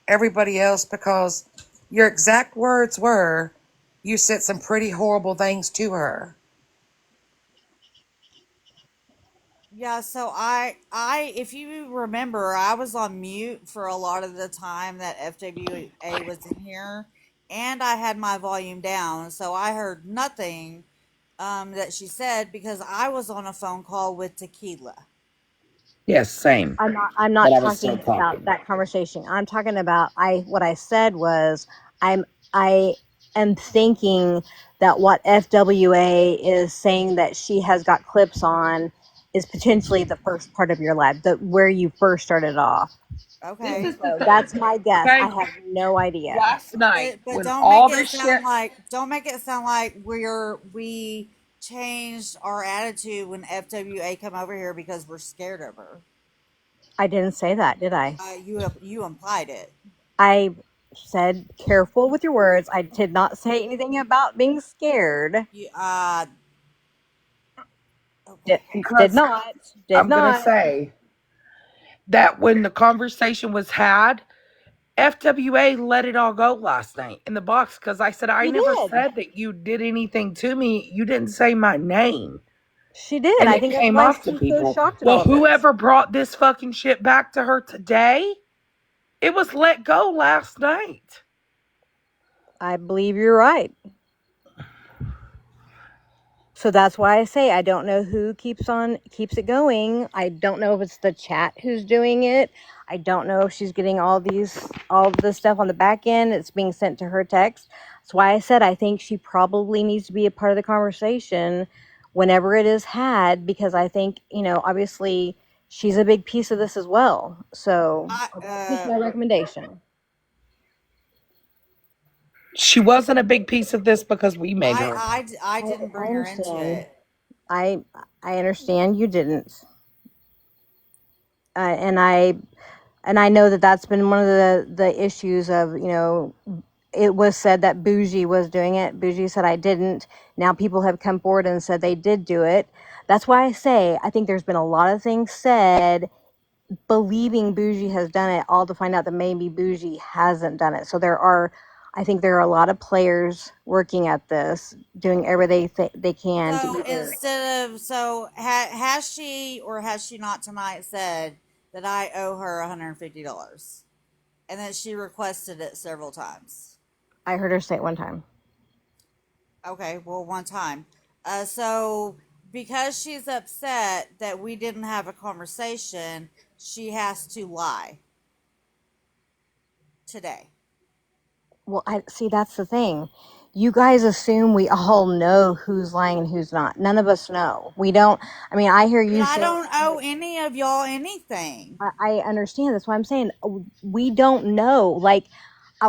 everybody else? Because your exact words were, you said some pretty horrible things to her. Yeah, so if you remember, I was on mute for a lot of the time that FWA was in here, and I had my volume down, so I heard nothing that she said because I was on a phone call with Tequila. Yes, same. I'm not But I was still talking about talking. that conversation. I'm talking about what I said was I am thinking that what FWA is saying that she has got clips on is potentially the first part of your life, where you first started off. Okay. This is the So thing. that's my guess. Okay. I have no idea. Last night, But when don't make all it this sound shit. like we changed our attitude when FWA come over here because we're scared of her. I didn't say that, did I? You implied it. I said careful with your words. I did not say anything about being scared. You, Did Because not. I'm going to say that when the conversation was had, FWA let it all go last night in the box because I said, I She never did. said that you did anything to me. You didn't say my name. She did. And I it think that's came why off to she's so people. shocked at Well, all of this. whoever brought this fucking shit back to her today, it was let go last night. I believe you're right. So that's why I say I don't know who keeps it going. I don't know if it's the chat who's doing it. I don't know if she's getting all this stuff on the back end. It's being sent to her text. That's why I said I think she probably needs to be a part of the conversation whenever it is had, because I think, obviously she's a big piece of this as well. So that's just my recommendation. She wasn't a big piece of this because we made her. I didn't bring her into it. I understand you didn't, and I know that that's been one of the issues of, it was said that Bougie was doing it. Bougie said I didn't. Now people have come forward and said they did do it. That's why I say I think there's been a lot of things said believing Bougie has done it, all to find out that maybe Bougie hasn't done it. So I think there are a lot of players working at this, doing everything they can So to either. has she or has she not tonight said that I owe her $150 and that she requested it several times? I heard her say it one time. Okay, well, one time. So because she's upset that we didn't have a conversation, she has to lie today. Well, I see, that's the thing. You guys assume we all know who's lying and who's not. None of us know. We don't. I mean, I hear you I say. don't owe any of y'all anything. I understand. That's why I'm saying we don't know. Like,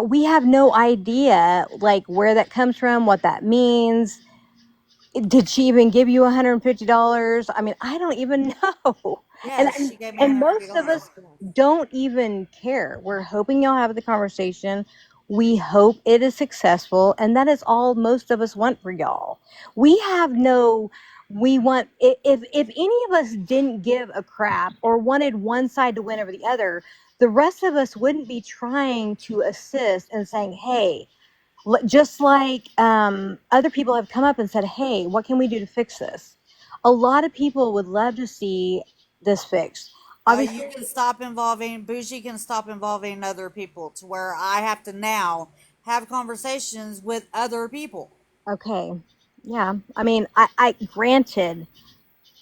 we have no idea, like, where that comes from, what that means. Did she even give you $150? I mean, I don't even know. Yes, she gave me And most of $150. us don't even care. We're hoping y'all have the conversation. We hope it is successful, and that is all most of us want for y'all. We want, if any of us didn't give a crap or wanted one side to win over the other, the rest of us wouldn't be trying to assist and saying, hey, Just like other people have come up and said, hey, what can we do to fix this? A lot of people would love to see this fixed. Obviously, You can stop involving, Bougie can stop involving other people to where I have to now have conversations with other people. okay, yeah. I mean, I granted,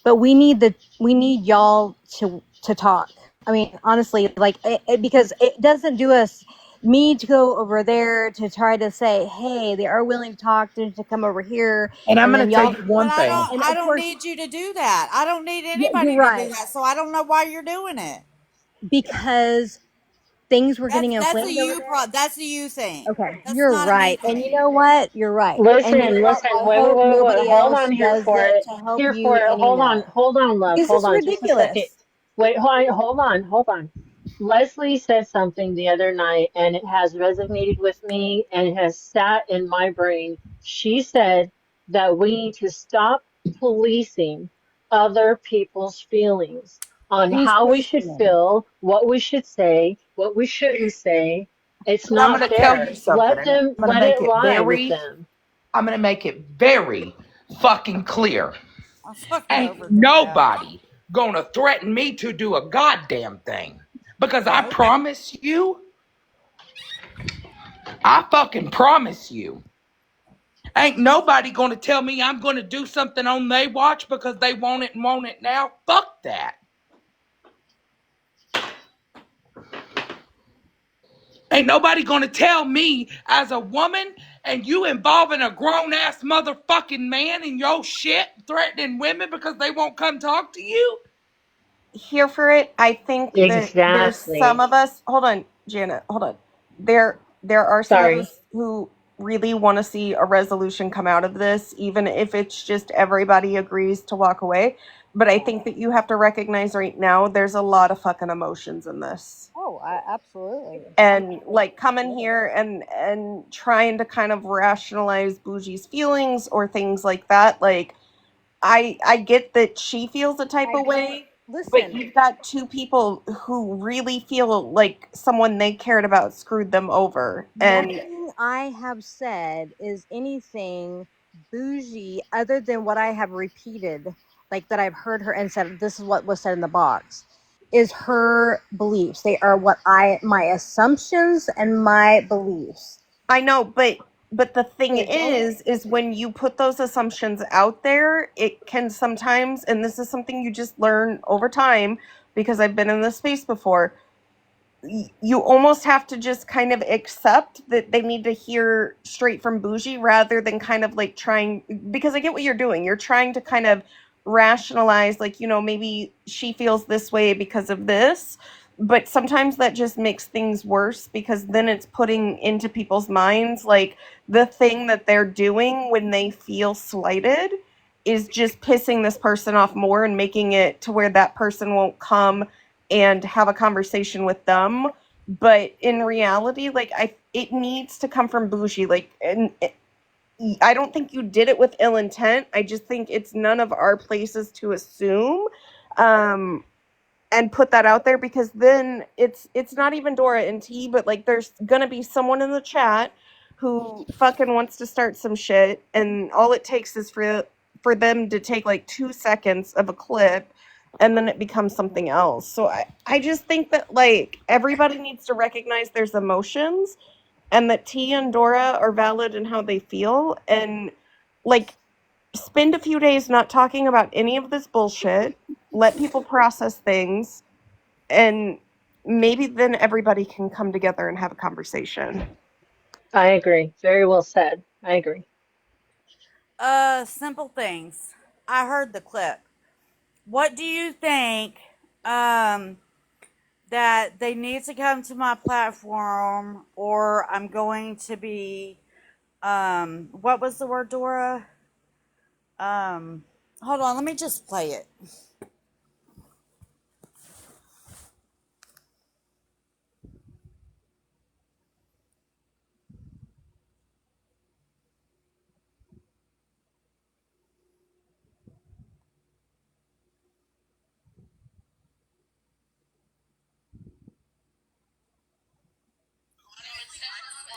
but we need y'all to talk. I mean, honestly, like because it doesn't do us me to go over there to try to say, hey, they are willing to talk to come over here, And I'm and going then to tell y'all. you one thing. And I of don't course, need you to do that. I don't need yeah, anybody you're to do right, that. So I don't know why you're doing it. because things were getting That's a inflamed over you there. that's a you thing. Okay, That's you're not a me right, and you thing. know what? You're right, and you know Listen, what? listen. I Wait, wait, hope wait, wait. nobody Hold else on here does for it it. to help Here you for it. anymore. Hold on, love. Because Hold it's on, just a second. ridiculous. Wait, hold on. Leslie said something the other night, and it has resonated with me, and it has sat in my brain. She said that we need to stop policing other people's feelings on Who's how we should policing them? feel, what we should say, what we shouldn't say. It's But I'm not going to tell fair. you something, and I'm going to Let make it it lie with very, them. I'm going to make it very fucking clear. I'm fucking over Ain't that. nobody going to threaten me to do a goddamn thing. Because I Nope. fucking promise you, ain't nobody going to tell me I'm going to do something on they watch because they want it and want it now. Fuck that. Ain't nobody gonna tell me as a woman and you involving a grown ass motherfucking man in your shit, threatening women because they won't come talk to you. Here for it. I think that there's some Exactly. of us. Hold on, Janet. Hold on. There are some of Sorry. us who really want to see a resolution come out of this, even if it's just everybody agrees to walk away. But I think that you have to recognize right now there's a lot of fucking emotions in this. Oh, absolutely. And like coming here and trying to kind of rationalize Bougie's feelings or things like that, like I get that she feels a type of way, but Listen, you've got two people who really feel like someone they cared about screwed them over. And nothing I have said is anything bougie other than what I have repeated, like that I've heard her and said, this is what was said in the box, is her beliefs. They are my assumptions and my beliefs. I know, but the thing They don't. is when you put those assumptions out there, it can sometimes, and this is something you just learn over time because I've been in this space before, you almost have to just kind of accept that they need to hear straight from Bougie rather than kind of like trying, because I get what you're doing. You're trying to kind of rationalize, like, you know, maybe she feels this way because of this, but sometimes that just makes things worse because then it's putting into people's minds like the thing that they're doing when they feel slighted is just pissing this person off more and making it to where that person won't come and have a conversation with them. But in reality, like it needs to come from Bougie. Like, and I don't think you did it with ill intent. I just think it's none of our places to assume, and put that out there because then it's not even Dora and T, but like there's gonna be someone in the chat who fucking wants to start some shit, and all it takes is for them to take like 2 seconds of a clip and then it becomes something else. So I just think that like everybody needs to recognize there's emotions and that T and Dora are valid in how they feel, and like spend a few days not talking about any of this bullshit, let people process things, and maybe then everybody can come together and have a conversation. I agree. Very well said. I agree. Simple things. I heard the clip. What do you think that they need to come to my platform, or I'm going to be what was the word, Dora? Hold on, let me just play it.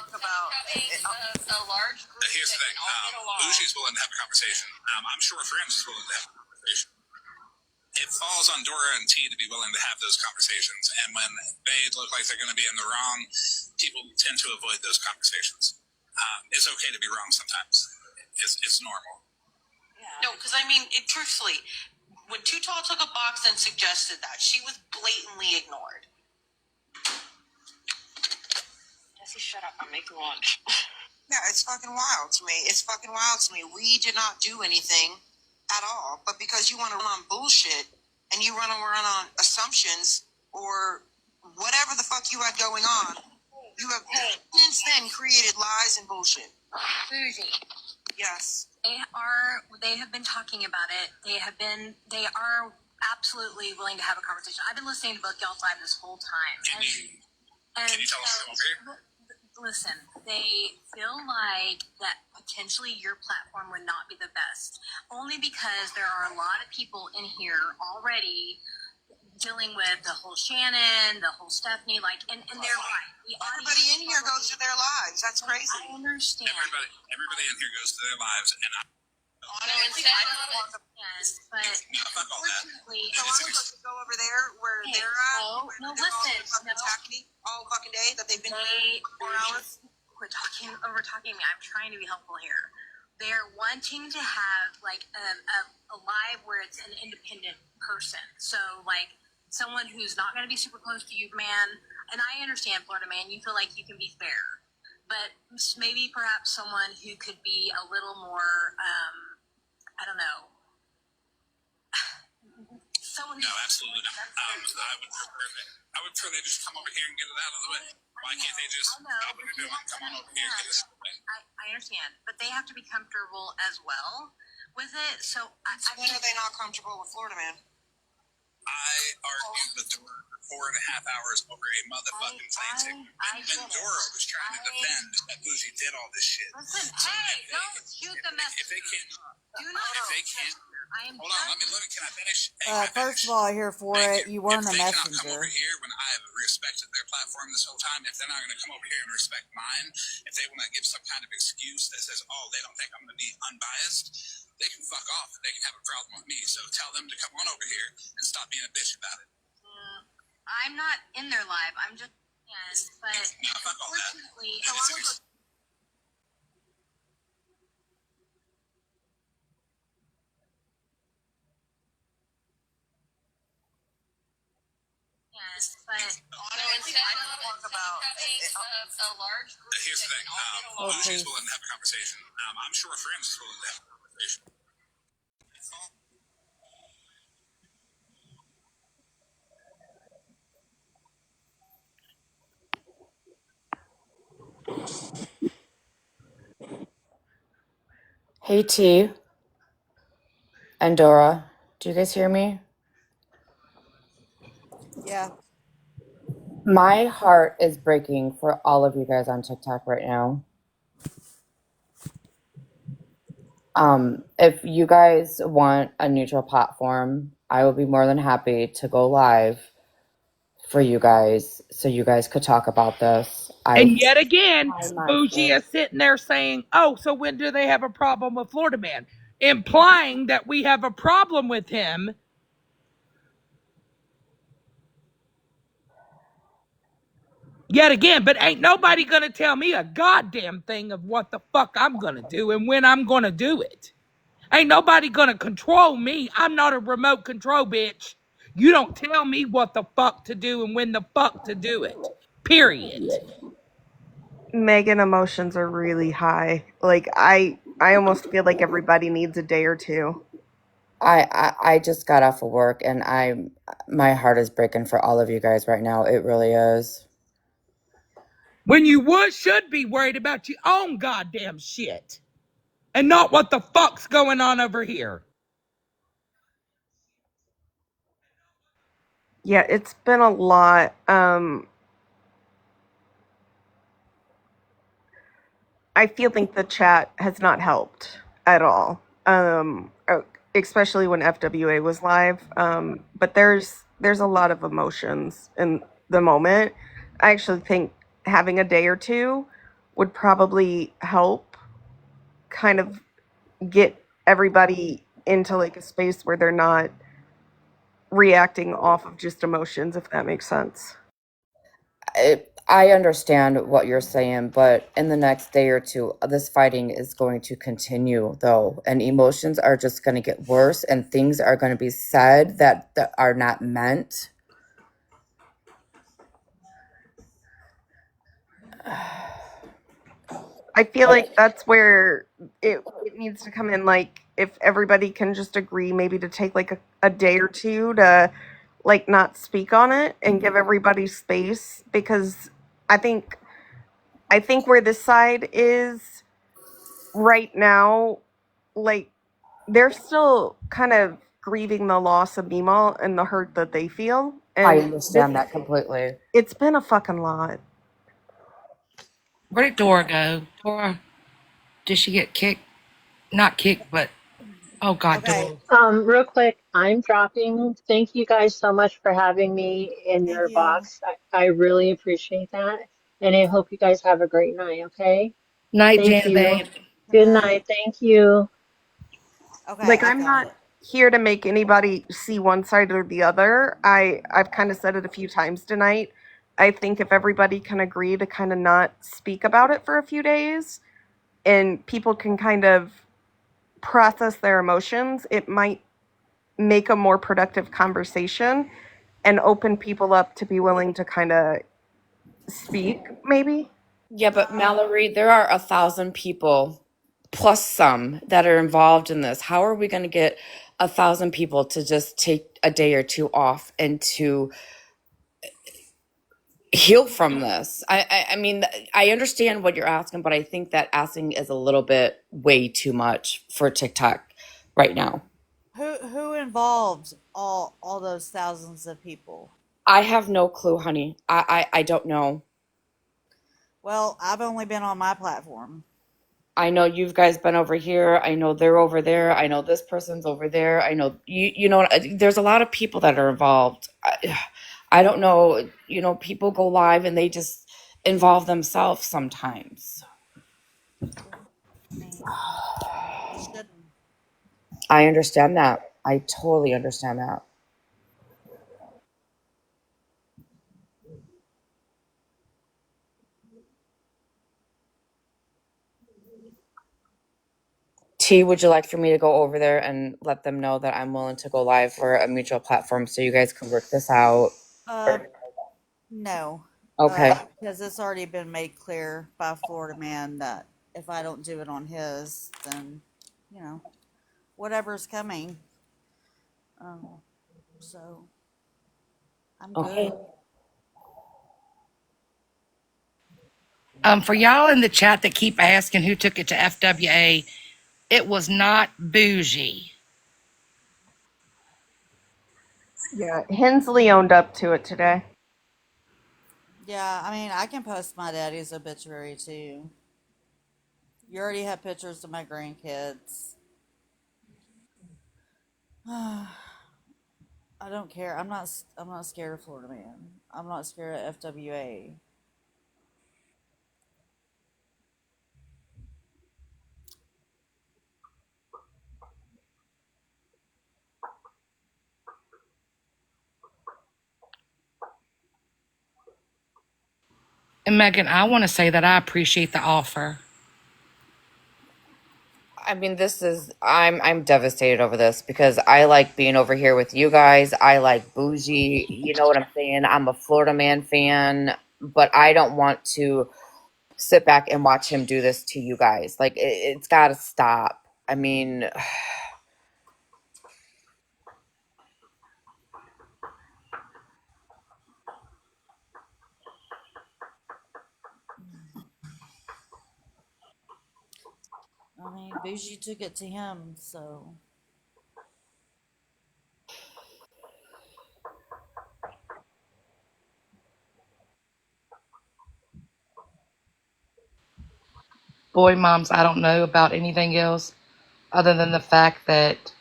About Here's the thing. Bougie's willing to have a conversation. I'm sure Friends is willing to have a conversation. It falls on Dora and T to be willing to have those conversations. And when they look like they're going to be in the wrong, people tend to avoid those conversations. It's okay to be wrong sometimes. It's normal. No, because I mean, truthfully, when Too Tall took a box and suggested that, she was blatantly ignored. Jesse, shut up. I'm making lunch. Yeah, it's fucking wild to me. It's fucking wild to me. We did not do anything at all. But because you want to run on bullshit and you want to run on assumptions or whatever the fuck you had going on, you have since then created lies and bullshit. Bougie. Yes. They have been talking about it. They are absolutely willing to have a conversation. I've been listening to both y'all's live this whole time. Can you tell us okay? Listen, they feel like that potentially your platform would not be the best. Only because there are a lot of people in here already dealing with the whole Shannon, the whole Stephanie, and they're right. Everybody in here goes to their lives. That's crazy. I understand. Everybody in here goes to their lives, and Honestly, I don't want the but unfortunately, so I'm supposed to go over there where they're at. No, they're all listen. fucking attacking me all fucking day that they've been here for 4 hours. Quit over talking me. I'm trying to be helpful here. They're wanting to have like a live where it's an independent person. So like someone who's not going to be super close to you, man. And I understand, Florida man, you feel like you can be fair, but maybe perhaps someone who could be a little more, I don't know. No, absolutely not. I would prefer they just come over here and get it out of the way. Why can't they just come on over here and get it out of the way? I understand, but they have to be comfortable as well with it. So when are they not comfortable with Florida man? I argued with Dora for 4.5 hours over a motherfucking plane ticket. When Dora was trying to defend that Bougie did all this shit. Listen, don't shoot the messenger. If they can't, hold on, can I finish? First of all, here for it, you weren't a Come messenger. over here when I have respected their platform this whole time. If they're not going to come over here and respect mine, if they want to give some kind of excuse that says, "Oh, they don't think I'm going to be unbiased," they can fuck off. They can have a problem with me. So tell them to come on over here and stop being a bitch about it. I'm not in their live. I'm just, but unfortunately, Honestly, I don't talk about a large group. Here's the thing. Bougie's willing to have a conversation. I'm sure Friends is willing to have a conversation. Hey T and Dora, do you guys hear me? Yeah. My heart is breaking for all of you guys on TikTok right now. If you guys want a neutral platform, I will be more than happy to go live for you guys so you guys could talk about this. And yet again, Bougie is sitting there saying, "Oh, so when do they have a problem with Florida man?" Implying that we have a problem with him. Yet again, but ain't nobody gonna tell me a goddamn thing of what the fuck I'm gonna do and when I'm gonna do it. Ain't nobody gonna control me. I'm not a remote control bitch. You don't tell me what the fuck to do and when the fuck to do it. Period. Megan, emotions are really high. Like I almost feel like everybody needs a day or two. I just got off of work and my heart is breaking for all of you guys right now. It really is. When you should be worried about your own goddamn shit. And not what the fuck's going on over here. Yeah, it's been a lot. I feel like the chat has not helped at all. Especially when FWA was live. But there's a lot of emotions in the moment. I actually think having a day or two would probably help kind of get everybody into like a space where they're not reacting off of just emotions, if that makes sense. I understand what you're saying, but in the next day or two, this fighting is going to continue, though, and emotions are just going to get worse, and things are going to be said that are not meant. I feel like that's where it needs to come in. Like, if everybody can just agree maybe to take like a day or two to like not speak on it and give everybody space, because I think where this side is right now, like they're still kind of grieving the loss of Meemaw and the hurt that they feel. I And understand that completely. it's been a fucking lot. Where did Dora go? Dora, did she get kicked? Not kicked, but oh God, Okay. Dora. Real quick, I'm dropping. Thank you guys so much for having me in Thank your you. box. I really appreciate that. And I hope you guys have a great night, okay? Night, Thank Jana you. Babe. Good Good night. night. Thank you. Okay, Like, I I'm found not it. here to make anybody see one side or the other. I've kind of said it a few times tonight. I think if everybody can agree to kind of not speak about it for a few days and people can kind of process their emotions, it might make a more productive conversation and open people up to be willing to kind of speak, maybe. Yeah, but Mallory, there are 1,000 people plus some that are involved in this. How are we going to get 1,000 people to just take a day or two off and to heal from this? I mean, I understand what you're asking, but I think that asking is a little bit way too much for TikTok right now. Who involved all those thousands of people? I have no clue, honey. I don't know. Well, I've only been on my platform. I know you guys been over here. I know they're over there. I know this person's over there. I know you know there's a lot of people that are involved. I don't know, people go live and they just involve themselves sometimes. I mean, you shouldn't. I understand that. I totally understand that. T, would you like for me to go over there and let them know that I'm willing to go live for a mutual platform so you guys can work this out? No. Okay. Because it's already been made clear by Florida Man that if I don't do it on his, then, whatever's coming. So, I'm Okay. good. For y'all in the chat that keep asking who took it to FWA, it was not Bougie. Yeah, Hensley owned up to it today. Yeah, I mean, I can post my daddy's obituary too. You already have pictures of my grandkids. I don't care. I'm not scared of Florida Man. I'm not scared of FWA. And Megan, I want to say that I appreciate the offer. I mean, I'm devastated over this because I like being over here with you guys. I like Bougie. You know what I'm saying? I'm a Florida Man fan, but I don't want to sit back and watch him do this to you guys. Like, it's got to stop. I mean, I mean, Bougie took it to him, so. Boy, moms, I don't know about anything else other than the fact that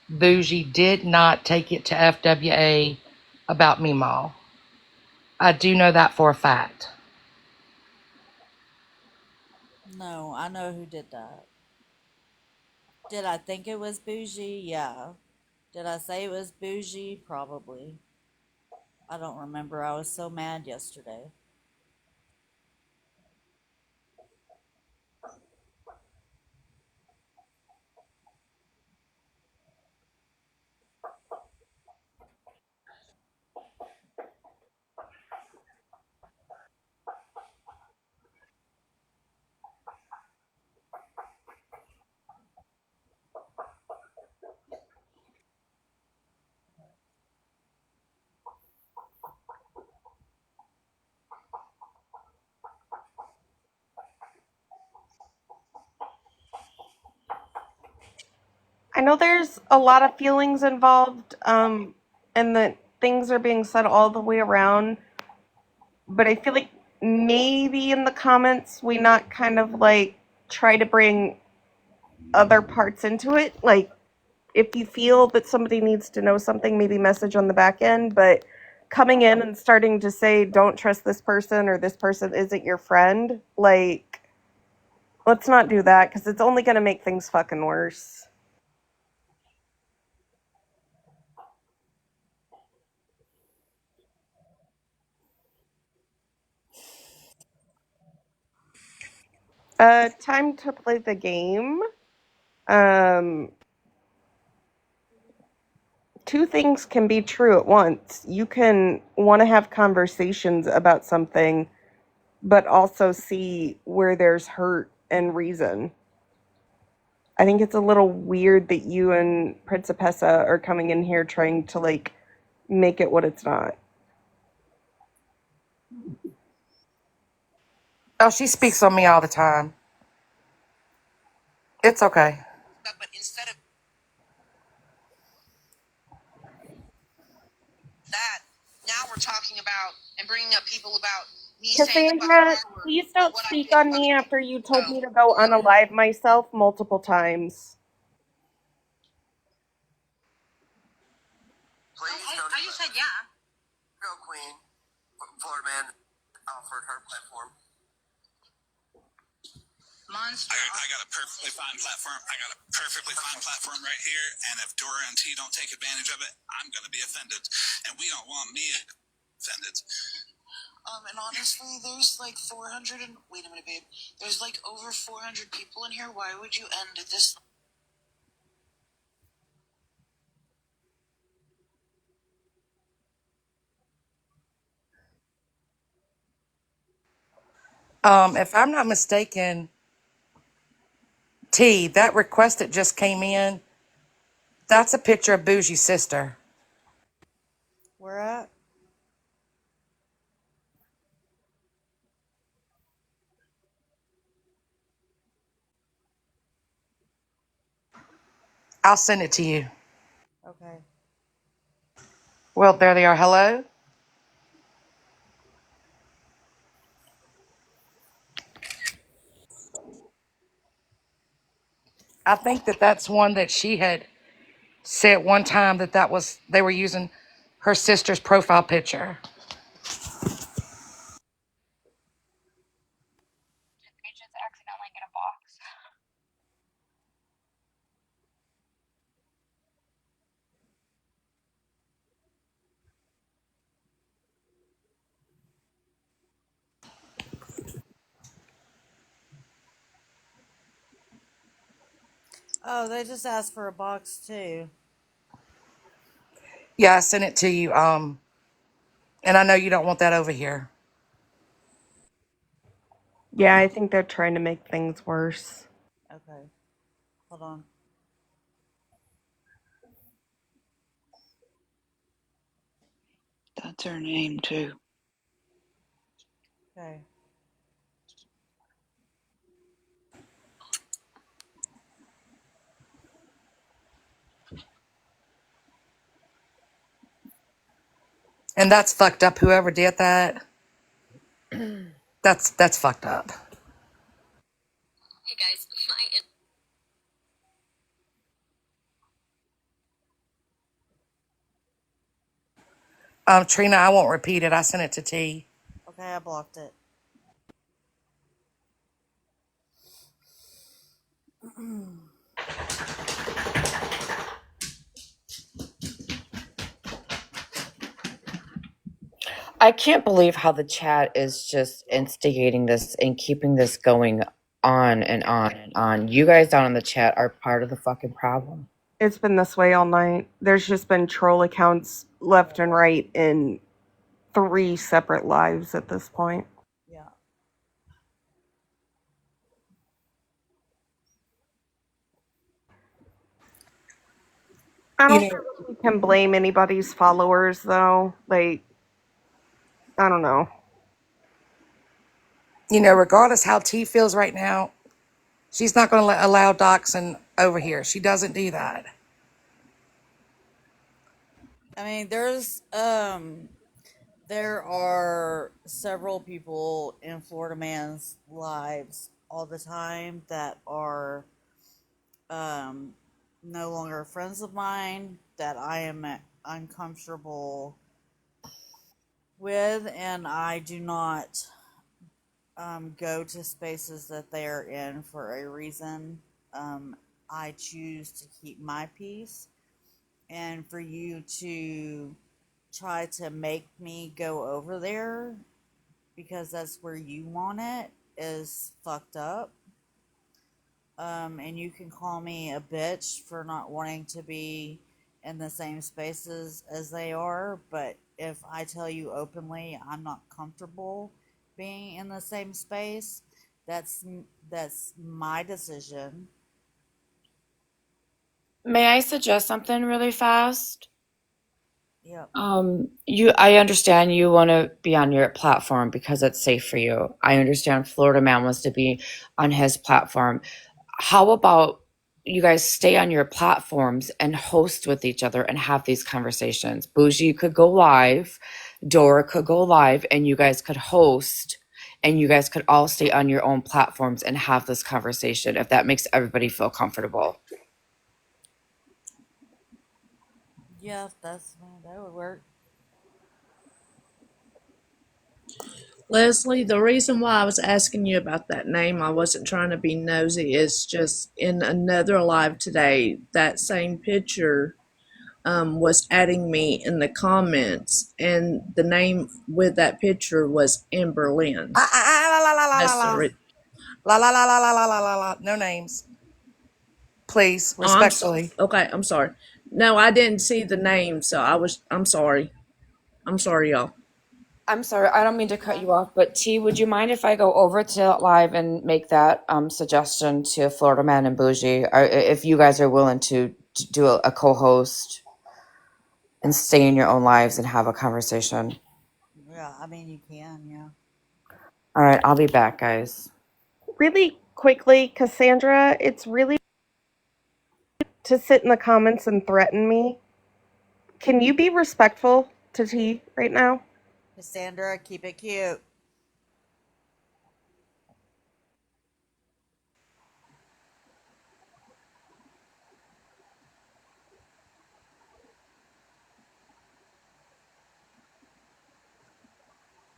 Bougie did not take it to FWA about Meemaw. I do know that for a fact. No, I know who did that. Did I think it was Bougie? Yeah. Did I say it was Bougie? Probably. I don't remember. I was so mad yesterday. I know there's a lot of feelings involved, and that things are being said all the way around, but I feel like maybe in the comments we not kind of like try to bring other parts into it. Like, if you feel that somebody needs to know something, maybe message on the back end, but coming in and starting to say, don't trust this person or this person isn't your friend, like, let's not do that because it's only going to make things fucking worse. Time to play the game. Um, Two things can be true at once. You can want to have conversations about something, but also see where there's hurt and reason. I think it's a little weird that you and Principessa are coming in here trying to like make it what it's not. Oh, she speaks on me all the time. It's okay. But instead of that, now we're talking about and bringing up people about me saying that Cassandra, before please or don't what I speak did on me fucking. after you told me to go unalive myself multiple times. Please I just said yeah. Girl Queen, Florida Man offered her platform. Monster. I got a perfectly fine platform. I got a perfectly fine platform right here. And if Dora and T don't take advantage of it, I'm going to be offended. And we don't want me offended. And honestly, there's like 400 and wait a minute, babe. There's like over 400 people in here. Why would you end at this? If I'm not mistaken, T, that request that just came in, that's a picture of Bougie's sister. Where at? I'll send it to you. Okay. Well, there they are. Hello? I think that that's one that she had said one time that was, they were using her sister's profile picture. I just accidentally get a box. Oh, they just asked for a box too. Yeah, I sent it to you. And I know you don't want that over here. Yeah, I think they're trying to make things worse. Okay. Hold on. That's her name too. Okay. And that's fucked up. Whoever did that, that's fucked up. Hey guys, Trina, I won't repeat it. I sent it to T. Okay, I blocked it. I can't believe how the chat is just instigating this and keeping this going on and on and on. You guys down in the chat are part of the fucking problem. It's been this way all night. There's just been troll accounts left and right in 3 separate lives at this point. Yeah. I don't think we can blame anybody's followers, though. Like, I don't know. You know, regardless how T feels right now, she's not going to allow doxing over here. She doesn't do that. I mean, there are several people in Florida Man's lives all the time that are no longer friends of mine that I am uncomfortable with, and I do not go to spaces that they are in for a reason. I choose to keep my peace, and for you to try to make me go over there because that's where you want it is fucked up. And you can call me a bitch for not wanting to be in the same spaces as they are, but if I tell you openly I'm not comfortable being in the same space, that's my decision. May I suggest something really fast? Yep. I understand you want to be on your platform because it's safe for you. I understand Florida Man wants to be on his platform. How about you guys stay on your platforms and host with each other and have these conversations? Bougie could go live, Dora could go live, and you guys could host, and you guys could all stay on your own platforms and have this conversation if that makes everybody feel comfortable. Yeah, that would work. Leslie, the reason why I was asking you about that name, I wasn't trying to be nosy, is just in another live today, that same picture was adding me in the comments, and the name with that picture was Amber Lynn. La la la la That's la the la re- la la la la la la la la la. No names, please, respectfully. Okay, I'm sorry. No, I didn't see the name, so I'm sorry. I'm sorry, y'all. I'm sorry, I don't mean to cut you off, but T, would you mind if I go over to live and make that suggestion to Florida Man and Bougie, or if you guys are willing to do a co-host and stay in your own lives and have a conversation? Yeah, I mean you can, yeah. All right, I'll be back, guys. Really quickly, Cassandra, it's really to sit in the comments and threaten me. Can you be respectful to T right now? Cassandra, keep it cute.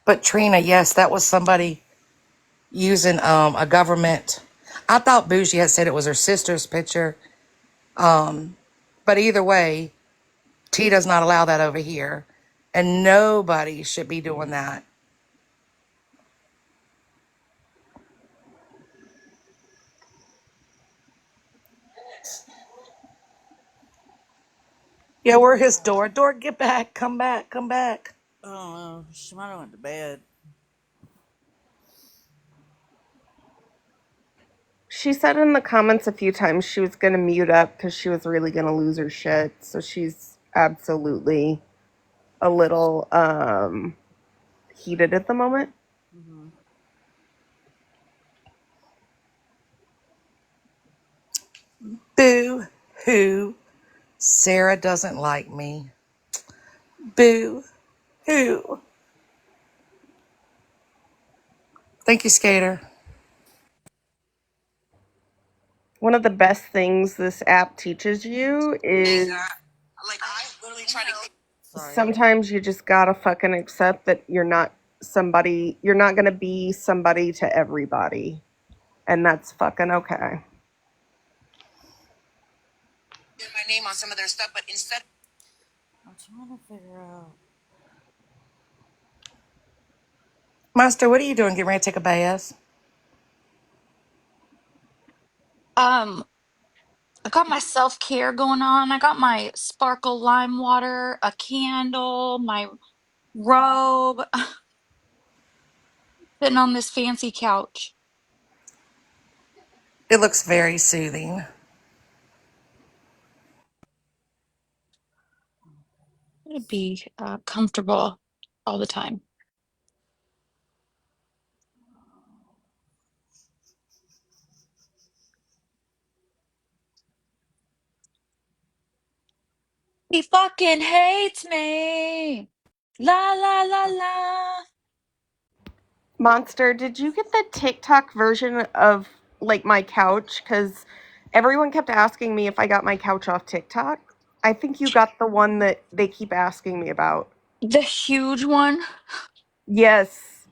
But Trina, yes, that was somebody using a government. I thought Bougie had said it was her sister's picture. But either way, T does not allow that over here. And nobody should be doing that. Yeah, where his door? Door, get back. Come back. Come back. I don't know. She might have went to bed. She said in the comments a few times she was going to mute up because she was really going to lose her shit. So she's absolutely a little heated at the moment. Mm-hmm. Boo hoo. Sarah doesn't like me. Boo hoo. Thank you, Skater. One of the best things this app teaches you is Like I literally try to. sometimes you just gotta fucking accept that you're not gonna be somebody to everybody. And that's fucking okay. on some of their stuff, but instead, I'm trying to figure out. Monster, what are you doing? Getting ready to take a bath? I got my self care going on. I got my sparkle lime water, a candle, my robe, sitting on this fancy couch. It looks very soothing. To be comfortable all the time. He fucking hates me. La la la la. Monster, did you get the TikTok version of like my couch? Because everyone kept asking me if I got my couch off TikTok. I think you got the one that they keep asking me about. The huge one? Yes.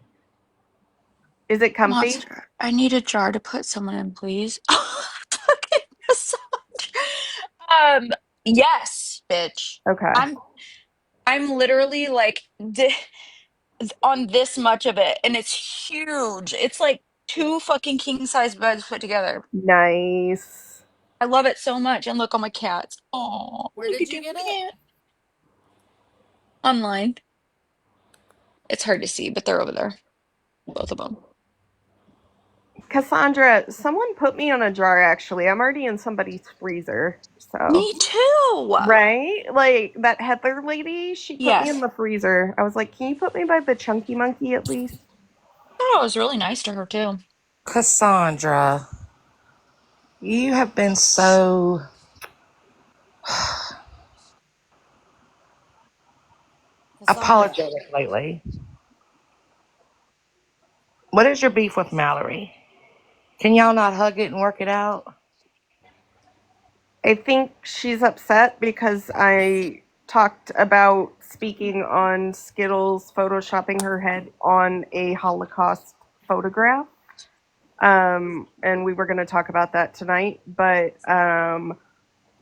Is it comfy? Monster, I need a jar to put someone in, please. Fucking massage. Yes, bitch. Okay. I'm literally like on this much of it, and it's huge. It's like 2 fucking king size beds put together. Nice. I love it so much. And look, all my cats. Oh, Where look did at you you, get it? cat. Online. It's hard to see, but they're over there. Both of them. Cassandra, someone put me on a jar actually. I'm already in somebody's freezer. So Me too. right? Like that Heather lady, she put me in Yes. the freezer. I was like, can you put me by the chunky monkey at least? Oh, I was really nice to her too. Cassandra, you have been so apologetic lately. What is your beef with Mallory? Can y'all not hug it and work it out? I think she's upset because I talked about speaking on Skittles photoshopping her head on a Holocaust photograph. And we were going to talk about that tonight, but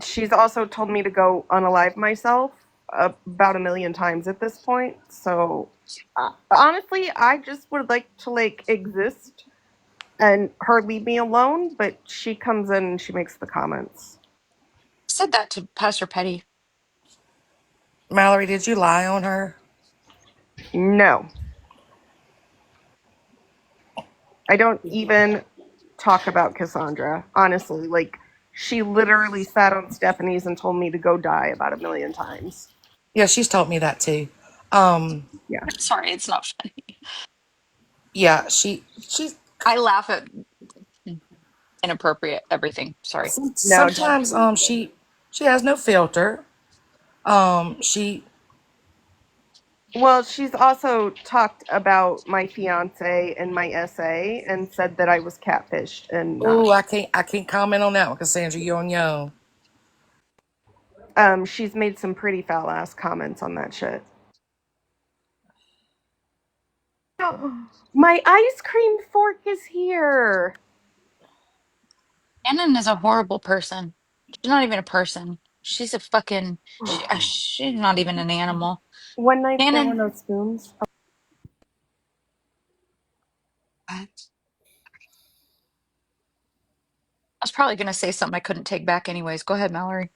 she's also told me to go unalive myself about 1,000,000 times at this point. So honestly, I just would like to like exist and her leave me alone, but she comes in and she makes the comments. I said that to Pastor Petty. Mallory, did you lie on her? No. I don't even talk about Cassandra, honestly. Like, she literally sat on Stephanie's and told me to go die about 1,000,000 times. Yeah, she's told me that too. Yeah. Sorry, it's not funny. Yeah, she's I laugh at inappropriate everything. Sorry. No, sometimes she has no filter. She well, she's also talked about my fiance and my essay and said that I was catfished and not. I can't comment on that one, Cassandra. You're on your own. She's made some pretty foul ass comments on that shit. My ice cream fork is here. Shannon is a horrible person. She's not even a person. She's a fucking. She's not even an animal. One night there were Shannon. no spoons. I was probably gonna say something I couldn't take back anyways. Go ahead, Mallory.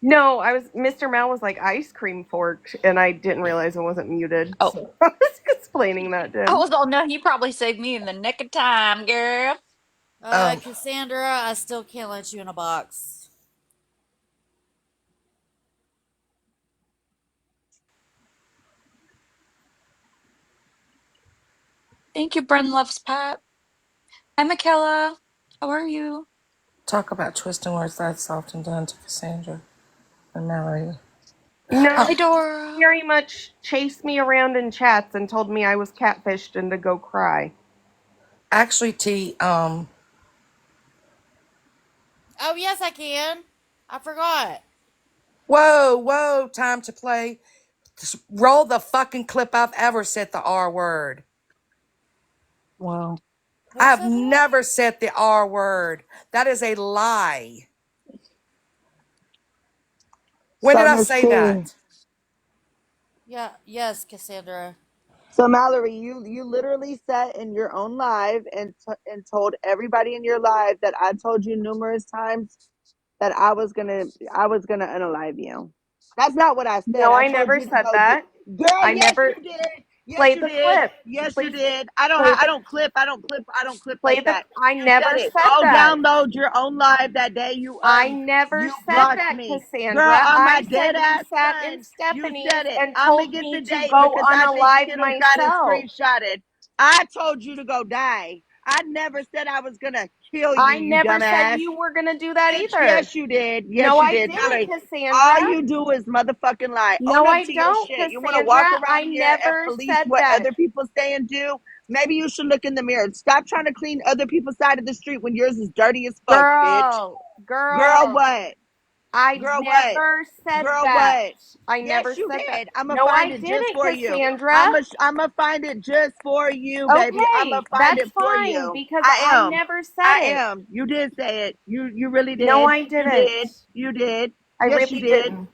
No, Mr. Mal was like ice cream fork, and I didn't realize it wasn't muted. Oh. So I was explaining that to him. I was all, no, you probably saved me in the nick of time, girl. Cassandra, I still can't let you in a box. Thank you, Bren Loves Pat. Hi, Michaela. How are you? Talk about twisting words that's often done to Cassandra and Mallory. No, Hi, Dora. he very much chased me around in chats and told me I was catfished and to go cry. Actually, T, Oh, yes, I can. I forgot. Whoa, time to play. Just roll the fucking clip I've ever said the R word. Wow. I've never said the R word. That is a lie. When did So I Miss say T. that? Yeah, yes, Cassandra. So Mallory, you literally sat in your own live and told everybody in your live that I told you numerous times that I was gonna unalive you. That's not what I said. No, I I told never you to said go do. that. Girl, I yes never you did. Yes play you the did. clip. Yes you Please did. I don't play ha- I the don't clip. I don't clip play like the that. I You said never it. said Go that. download your own live that day I never you said blocked that, me. Girl, Cassandra. on my I said dead you ass sat in son, you Stephanie's said it. and I'm gonna told get me the to date go because I think unalive Skittles got it myself. screenshotted. I told you to go die. I never said I was gonna kill you, I you never said dumbass. you were gonna do that Bitch, either. yes you did. Yes No, you I did. didn't, Mallory, Cassandra. all you do is motherfucking lie. No, Own up I to your don't, shit. You wanna Cassandra. walk around I here and never police said what that. other people say and do? Maybe you should look in the mirror. Stop trying to clean other people's side of the street when yours is dirty as fuck, bitch. Girl, Girl, what? I Girl, what? never said Girl, that. what? I never Yes, you said that. did. I'm gonna No, find I it just didn't, for you. Cassandra. I'm gonna find it just for you, baby. I'm gonna Okay, find that's it for fine you. because I I am. never said I it. am. You did say it. You really No, did. I You didn't. did. You did. I Yes, you really did. didn't.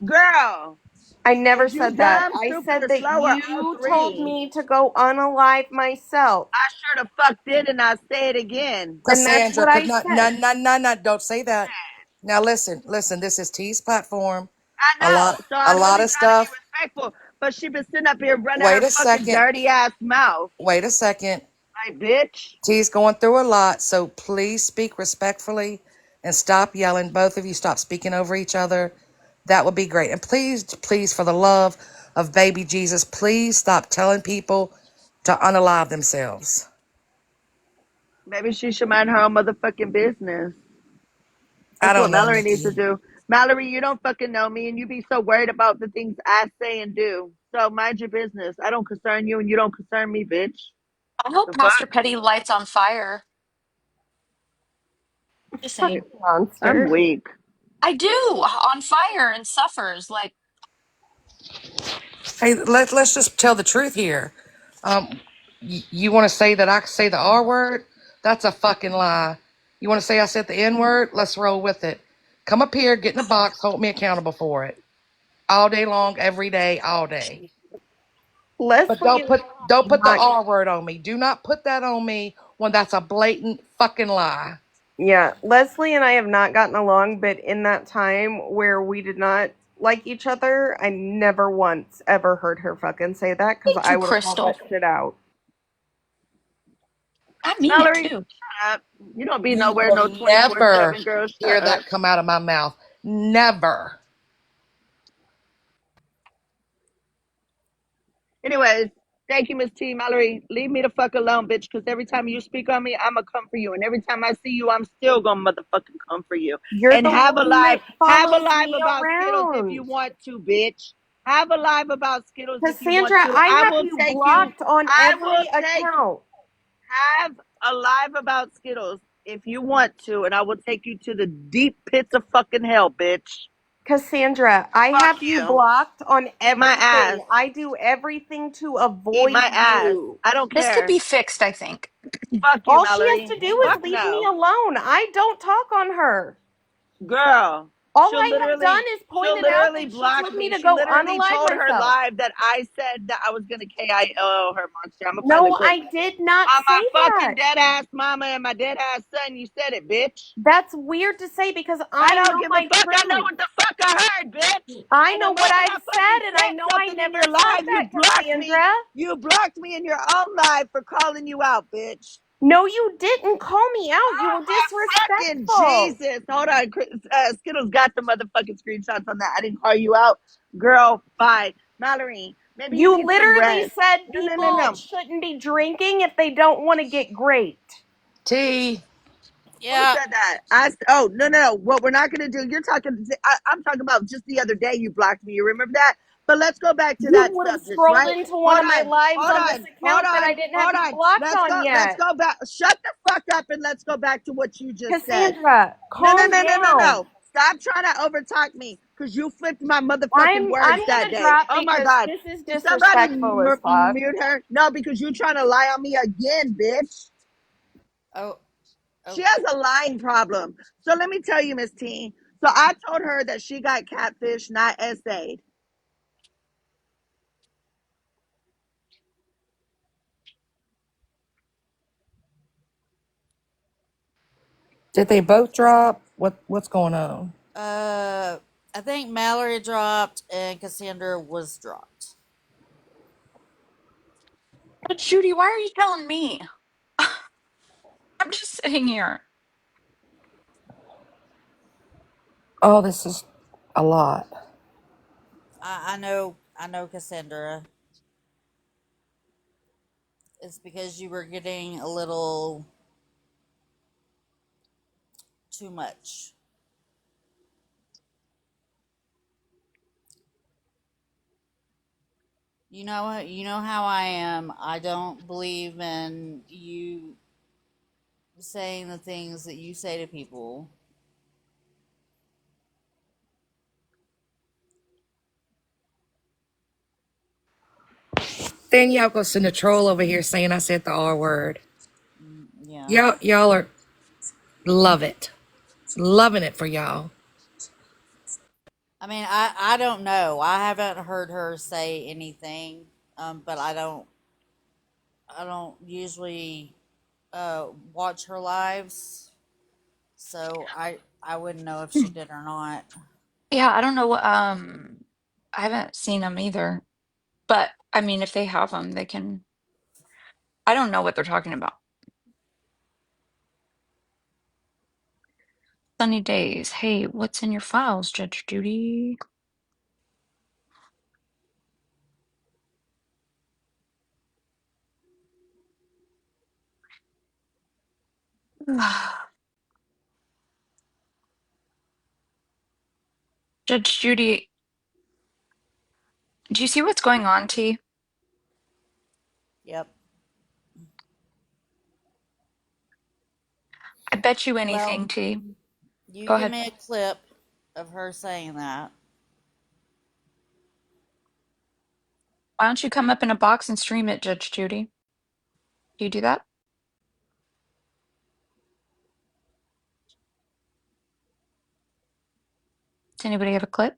Girl, I never is you said that. dumb, I stupid, said or that slow, or all you told three? me to go unalive myself. I sure the fuck did, and I'll say it again. And that's Cassandra, what I no, said. no, don't say that. Now listen, this is T's platform. I A know. lot, So a I'm lot really of trying to be stuff. respectful, but she been sitting up here running Wait her a fucking second. dirty ass mouth. Wait a second. Like, bitch. T's going through a lot, so please speak respectfully and stop yelling. Both of you stop speaking over each other. That would be great. And please, for the love of baby Jesus, please stop telling people to unalive themselves. Maybe she should mind her own motherfucking business. I That's what don't know, Mallory needs to Nikki. do. Mallory, you don't fucking know me, and you be so worried about the things I say and do. So mind your business. I don't concern you, and you don't concern me, bitch. I hope The Pastor fuck? Petty lights on fire. Just saying. Fucking monster. I'm weak. I do on fire and suffers like Hey, let's just tell the truth here. You want to say that I say the R word? That's a fucking lie. You want to say I said the N word? Let's roll with it. Come up here, get in a box, hold me accountable for it. All day long, every day, all day. But Leslie is don't put the not. R word on me. Do not put that on me when that's a blatant fucking lie. Yeah, Leslie and I have not gotten along, but in that time where we did not like each other, I never once ever heard her fucking say that because thank I you, would have called that Crystal. shit out. I mean it Mallory, too. shut up. You don't be You nowhere will no never 24/7, girl. hear Shut up. that come out of my mouth. Never. Anyways, thank you, Miss T. Mallory, leave me the fuck alone, bitch, because every time you speak on me, I'ma come for you. And every time I see you, I'm still gonna motherfucking come for you. You're And the one that have a follows live me about Skittles if around. you want to, bitch. Have a live about Skittles if you want Cassandra, to. I I have will you take you. blocked on I will every take account. have a live about Skittles if you want to, and I will take you to the deep pits of fucking hell, bitch. Cassandra, I Fuck have you you. blocked on Eat my ass. everything. I do everything to Eat avoid my ass. you. I don't This could care. be fixed, I think. Fuck you, All she has Mallory. to do is Fuck leave me no. alone. I don't talk on her. Girl, All I have done is she'll pointed out literally that she block told me me. to She go literally unalive told her myself. live that I said that I was gonna KIO her monster. I'm gonna find the No, clip. I did not On say my fucking that. dead ass mama and my dead ass son, you said it, bitch. That's weird to say because I I don't know give a my fuck. I know truth. what the fuck I heard, bitch. I And the know what moment I've I said, fucking and I said know I something in never your said live, you that, blocked me. Cassandra. You blocked me in your own live for calling you out, bitch. No, you didn't call me out. You were Fucking disrespectful. Jesus. Hold on. Skittles got the motherfucking screenshots on that. I didn't call you out. Girl, bye. Mallory, maybe you You need some literally rest. said No. people shouldn't be drinking if they don't want to get great. T. Who said that? No. What we're not going to do, I'm talking about just the other day you blocked me. You remember that? But let's go back to You that would have subject, scrolled right? into one Hold of my on. lives Hold on this on. Hold account that I on. didn't have Hold you on. blocked Let's on go. Let's yet. go back. Shut the fuck up and let's go back to what you just said. Cassandra, calm down. No. Stop trying to overtalk me because you flipped my motherfucking I'm words that gonna day. drop Oh my because God. this is Can somebody disrespectful as fuck. mute her? No, because you're trying to lie on me again, bitch. Oh. She has a lying problem. So let me tell you, Miss T. So I told her that she got catfish, not essayed. Did they both drop? What's going on? I think Mallory dropped and Cassandra was dropped. But Judy, why are you telling me? I'm just sitting here. Oh, this is a lot. I know Cassandra. It's because you were getting a little too much. You know how I am. I don't believe in you saying the things that you say to people. Then y'all go send a troll over here saying I said the R word. Yeah. Y'all are love it. Loving it for y'all. I mean, I don't know. I haven't heard her say anything, but I don't usually watch her lives, so I wouldn't know if she did or not. Yeah, I don't know. I haven't seen them either. But I mean, if they have them, they can. I don't know what they're talking about. Sunny days. Hey, what's in your files, Judge Judy? Judge Judy, do you see what's going on, T? Yep. I bet you anything, Well, T. you Go give ahead. me a clip of her saying that. Why don't you come up in a box and stream it, Judge Judy? Do you do that? Does anybody have a clip?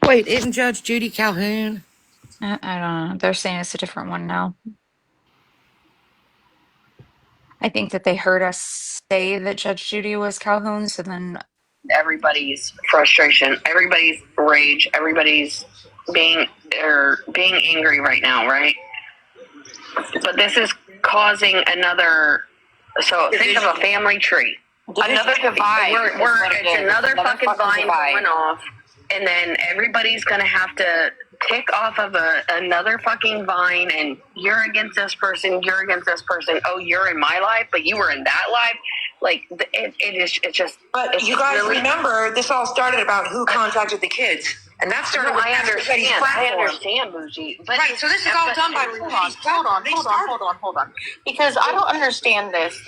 Wait, isn't Judge Judy Calhoun? I don't know. They're saying it's a different one now. I think that they heard us say that Judge Judy was Calhoun, so then everybody's frustration, everybody's rage, everybody's being angry right now, right? But this is causing another. So think of a family tree. Another divide. It's another fucking vine going off, and then everybody's gonna have to pick off of another fucking vine, and you're against this person, you're against this person. Oh, you're in my life, but you were in that life. Like it's just. But you guys really, remember, this all started about who contacted the kids, and that started with Pastor Petty's platform. I understand, Bougie. But right, so this is all done by hold on. Because I don't understand this,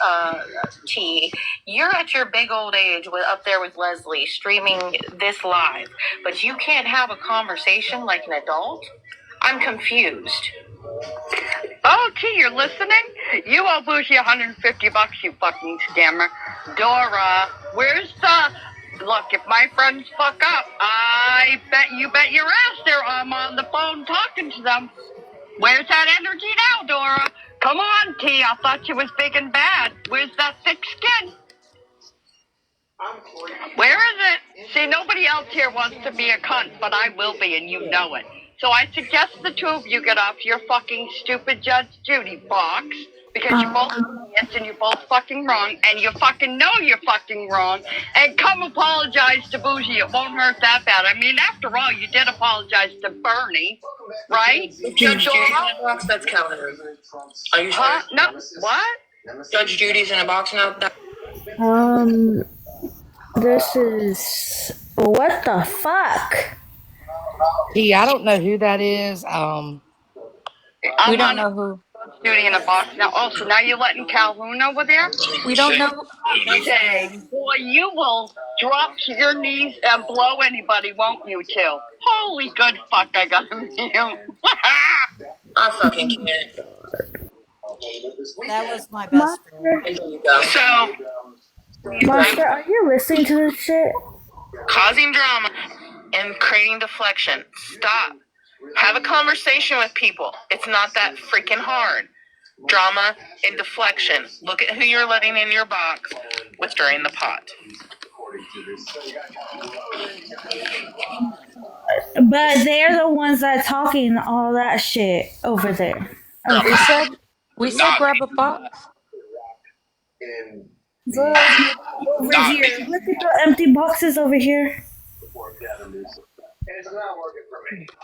T. You're at your big old age up there with Leslie streaming this live, but you can't have a conversation like an adult? I'm confused. Oh, T, you're listening? You owe Bougie $150, you fucking scammer. Dora, where's the... Look, if my friends fuck up, I bet your ass I'm on the phone talking to them. Where's that energy now, Dora? Come on, T, I thought you was big and bad. Where's that thick skin? Where is it? See, nobody else here wants to be a cunt, but I will be, and you know it. So I suggest the two of you get off your fucking stupid Judge Judy box, because you're both idiots and you're both fucking wrong, and you fucking know you're fucking wrong, and come apologize to Bougie. It won't hurt that bad. I mean, after all, you did apologize to Bernie, right? Judge Judy's in a box, that's Calhoun. Are you sure? Huh? No, what? Judge Judy's in a box now? This is what the fuck? Yeah, I don't know who that is. we don't know who. Judy in a box now. Also, now you're letting Calhoun over there? We don't know. Say, boy, you will drop to your knees and blow anybody, won't you, too? Holy good fuck, I got him. I fucking can't. That was my best friend. Monster, So, Monster, are you listening to this shit? Causing drama and creating deflection. Stop. Have a conversation with people. It's not that freaking hard. Drama and deflection. Look at who you're letting in your box with stirring the pot. But they're the ones that talking all that shit over there. We Okay. said grab a box. Look over here. Look at the empty boxes over here.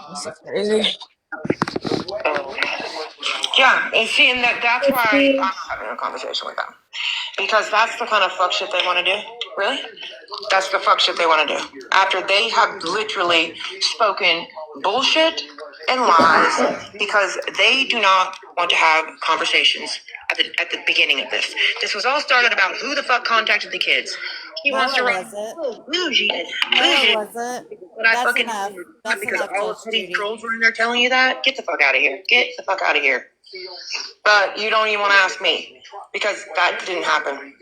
This is crazy. yeah, and see, and that's Let's why I'm see. not having a conversation with them. Because that's the kind of fuck shit they want to do. Really? That's the fuck shit they want to do. After they have literally spoken bullshit and lies because they do not want to have conversations at the beginning of this. This was all started about who the fuck contacted the kids. He No, wants to it run wasn't. bougie. No, it wasn't. But I That's fucking enough. That's because enough, all the Judge petty Judy. trolls were in there telling you that. Get the fuck out of here. Get the fuck out of here. But you don't even want to ask me because that didn't happen.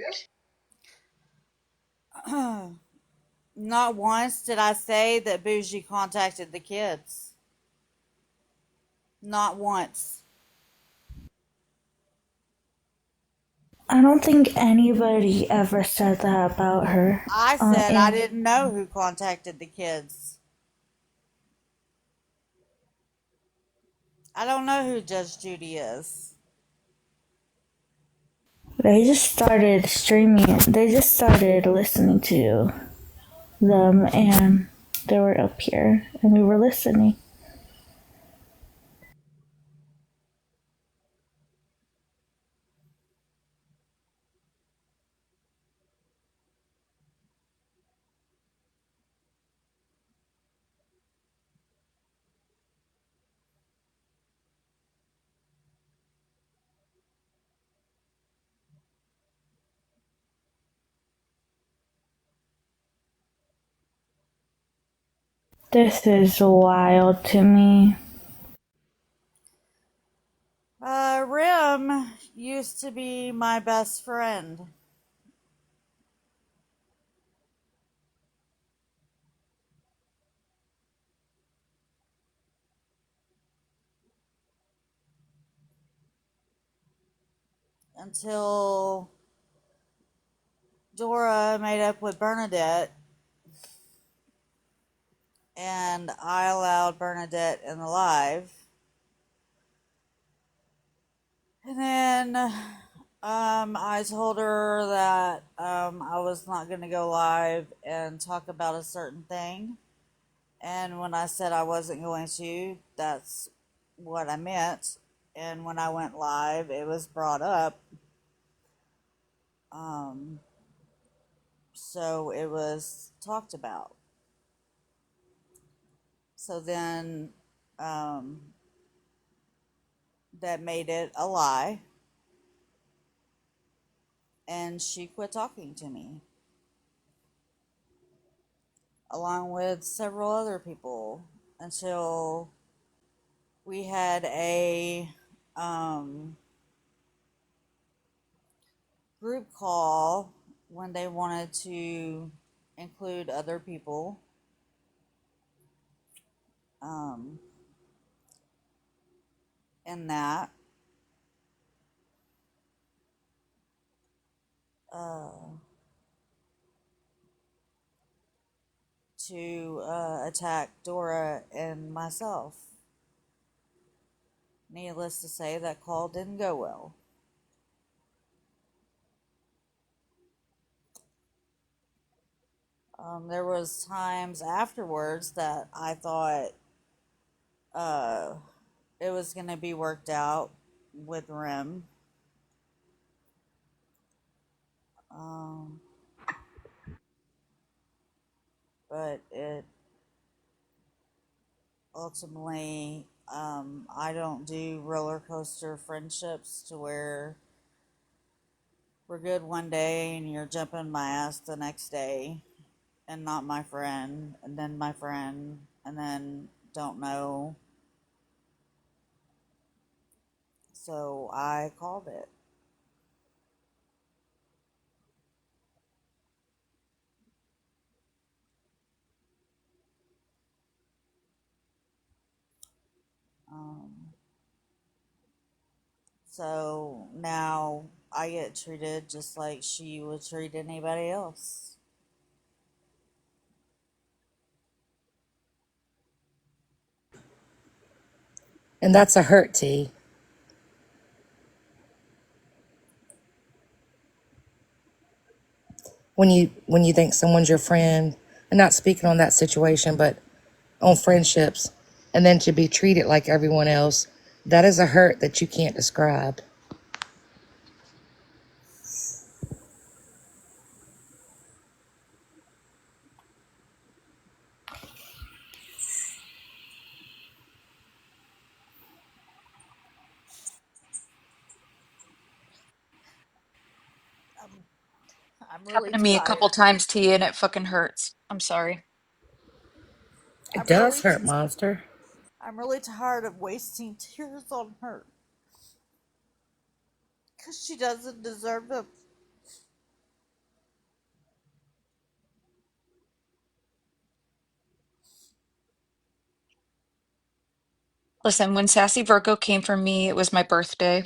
Not once did I say that Bougie contacted the kids. Not once. I don't think anybody ever said that about her. I said I And didn't know who contacted the kids. I don't know who Judge Judy is. they just started streaming. They just started listening to them, and they were up here, and we were listening. This is wild to me. Rim used to be my best friend. Until Dora made up with Bernadette, and I allowed Bernadette in the live. And then I told her that I was not going to go live and talk about a certain thing. And when I said I wasn't going to, that's what I meant. And when I went live, it was brought up. So it was talked about. So then that made it a lie. And she quit talking to me, along with several other people, until we had a group call when they wanted to include other people. In that. To attack Dora and myself. Needless to say, that call didn't go well. There was times afterwards that I thought it was going to be worked out with Rim. But it ultimately, I don't do roller coaster friendships to where we're good one day and you're jumping my ass the next day and not my friend, and then my friend, and then don't know. So I called it. So now I get treated just like she would treat anybody else. And that's a hurt, T. When you think someone's your friend, and not speaking on that situation, but on friendships, and then to be treated like everyone else, that is a hurt that you can't describe. I'm Happened really to me a couple tired. times, T, and it fucking hurts. I'm sorry. It does hurt, Monster. I'm really tired of wasting tears on her. Because she doesn't deserve them. Listen, when Sassy Virgo came for me, it was my birthday.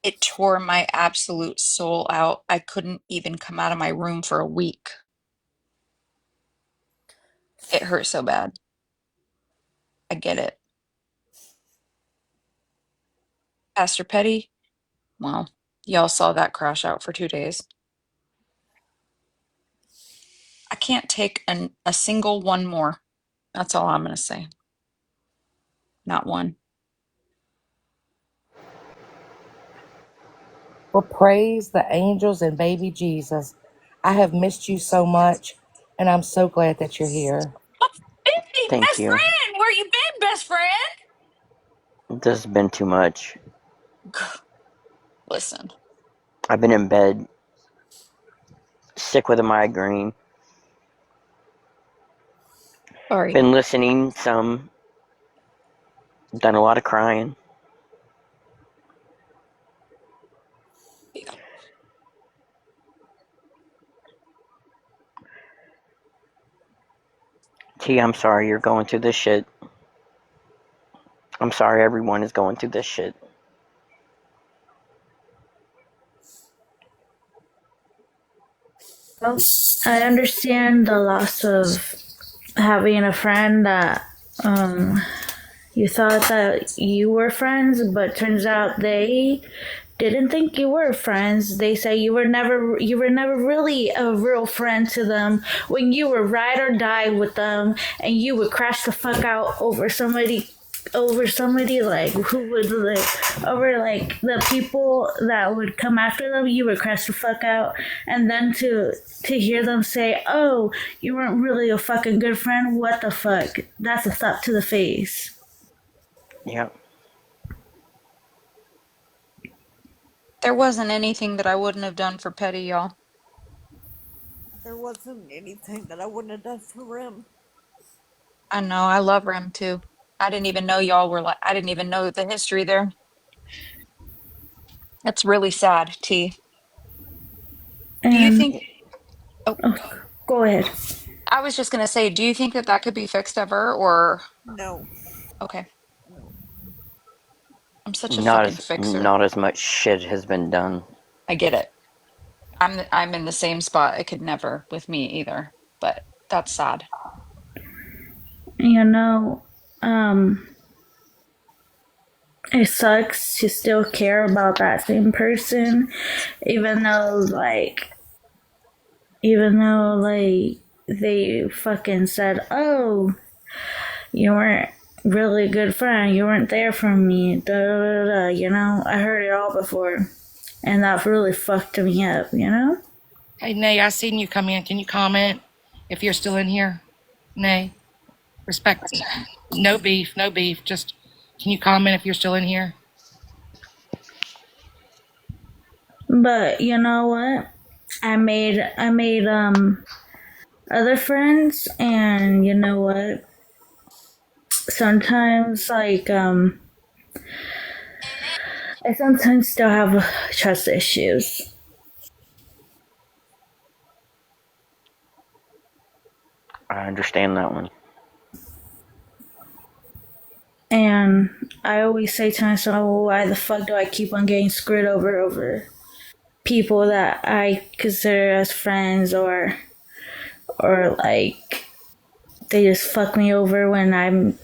It tore my absolute soul out. I couldn't even come out of my room for a week. It hurt so bad. I get it. Pastor Petty, well, y'all saw that crash out for 2 days. I can't take a single one more. That's all I'm going to say. Not one. Well, praise the angels and baby Jesus. I have missed you so much, and I'm so glad that you're here. Hey, Thank best you. friend! Where you been, best friend? This has been too much. Listen. I've been in bed, sick with a migraine. Sorry. Been listening some. Done a lot of crying. T, I'm sorry you're going through this shit. I'm sorry everyone is going through this shit. Well, I understand the loss of having a friend that you thought that you were friends, but turns out they didn't think you were friends. They say you were never really a real friend to them when you were ride or die with them, and you would crash the fuck out over somebody like who would like over like the people that would come after them. You would crash the fuck out, and then to hear them say, oh, you weren't really a fucking good friend, what the fuck, that's a slap to the face. Yeah. There wasn't anything that I wouldn't have done for Petty, y'all. There wasn't anything that I wouldn't have done for Rim. I know, I love Rim too. I didn't even know y'all were like, I didn't even know the history there. That's really sad, T. Do you think, go ahead. I was just gonna say, do you think that that could be fixed ever, or? No. Okay. I'm such a Not fucking as fixer. not as much shit has been done. I get it. I'm in the same spot. It could never with me either, but that's sad. You know, it sucks to still care about that same person, even though they fucking said, oh, you weren't really a good friend, you weren't there for me, da da da, you know, I heard it all before, and that really fucked me up, you know? Hey, Nay, I seen you come in. Can you comment if you're still in here? Nay, respect. No beef, no beef. Just, can you comment if you're still in here? But you know what? I made other friends, and you know what? Sometimes I sometimes still have trust issues. I understand that one. And I always say to myself, well, why the fuck do I keep on getting screwed over people that I consider as friends, or like they just fuck me over when I'm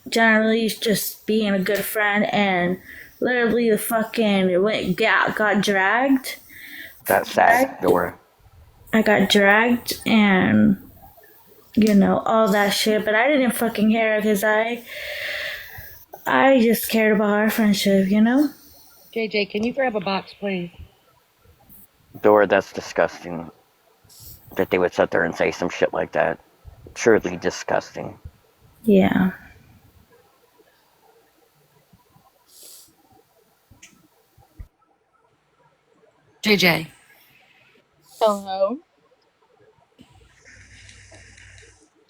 generally just being a good friend, and literally the fucking got dragged. That's sad, Dora. I got dragged and all that shit, but I didn't fucking care because I just cared about our friendship, JJ, can you grab a box, please? Dora, that's disgusting. That they would sit there and say some shit like that. Truly disgusting. Yeah. JJ. Hello.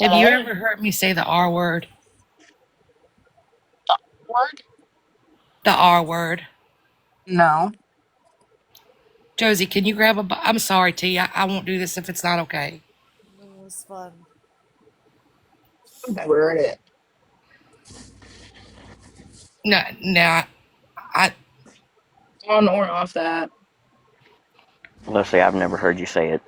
Have you Hello. ever heard me say the R word? Word? The R word. No. Josie, can you grab I'm sorry, T. I won't do this if it's not okay. It was fun. I've never heard it. No, I On or off that. Leslie, I've never heard you say it.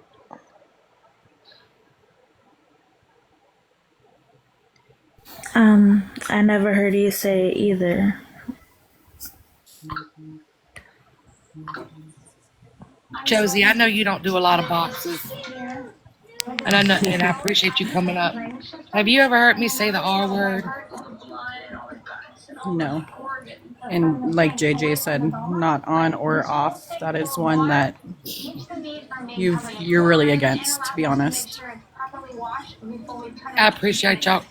I never heard you say it either. Josie, I know you don't do a lot of boxes. And I appreciate you coming up. Have you ever heard me say the R word? No. And like JJ said, not on or off. That is one that you're really against, to be honest. I appreciate y'all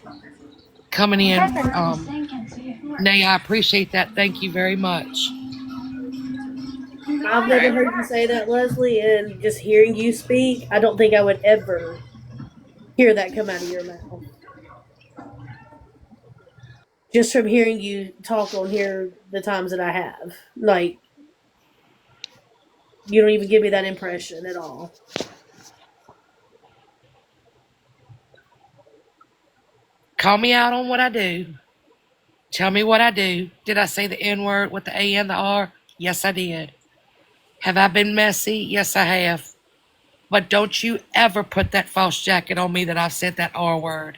coming in. Nay, I appreciate that. Thank you very much. I've never heard you say that, Leslie, and just hearing you speak, I don't think I would ever hear that come out of your mouth. Just from hearing you talk on here the times that I have. Like, you don't even give me that impression at all. Call me out on what I do. Tell me what I do. Did I say the N word with the A and the R? Yes, I did. Have I been messy? Yes, I have. But don't you ever put that false jacket on me that I've said that R word.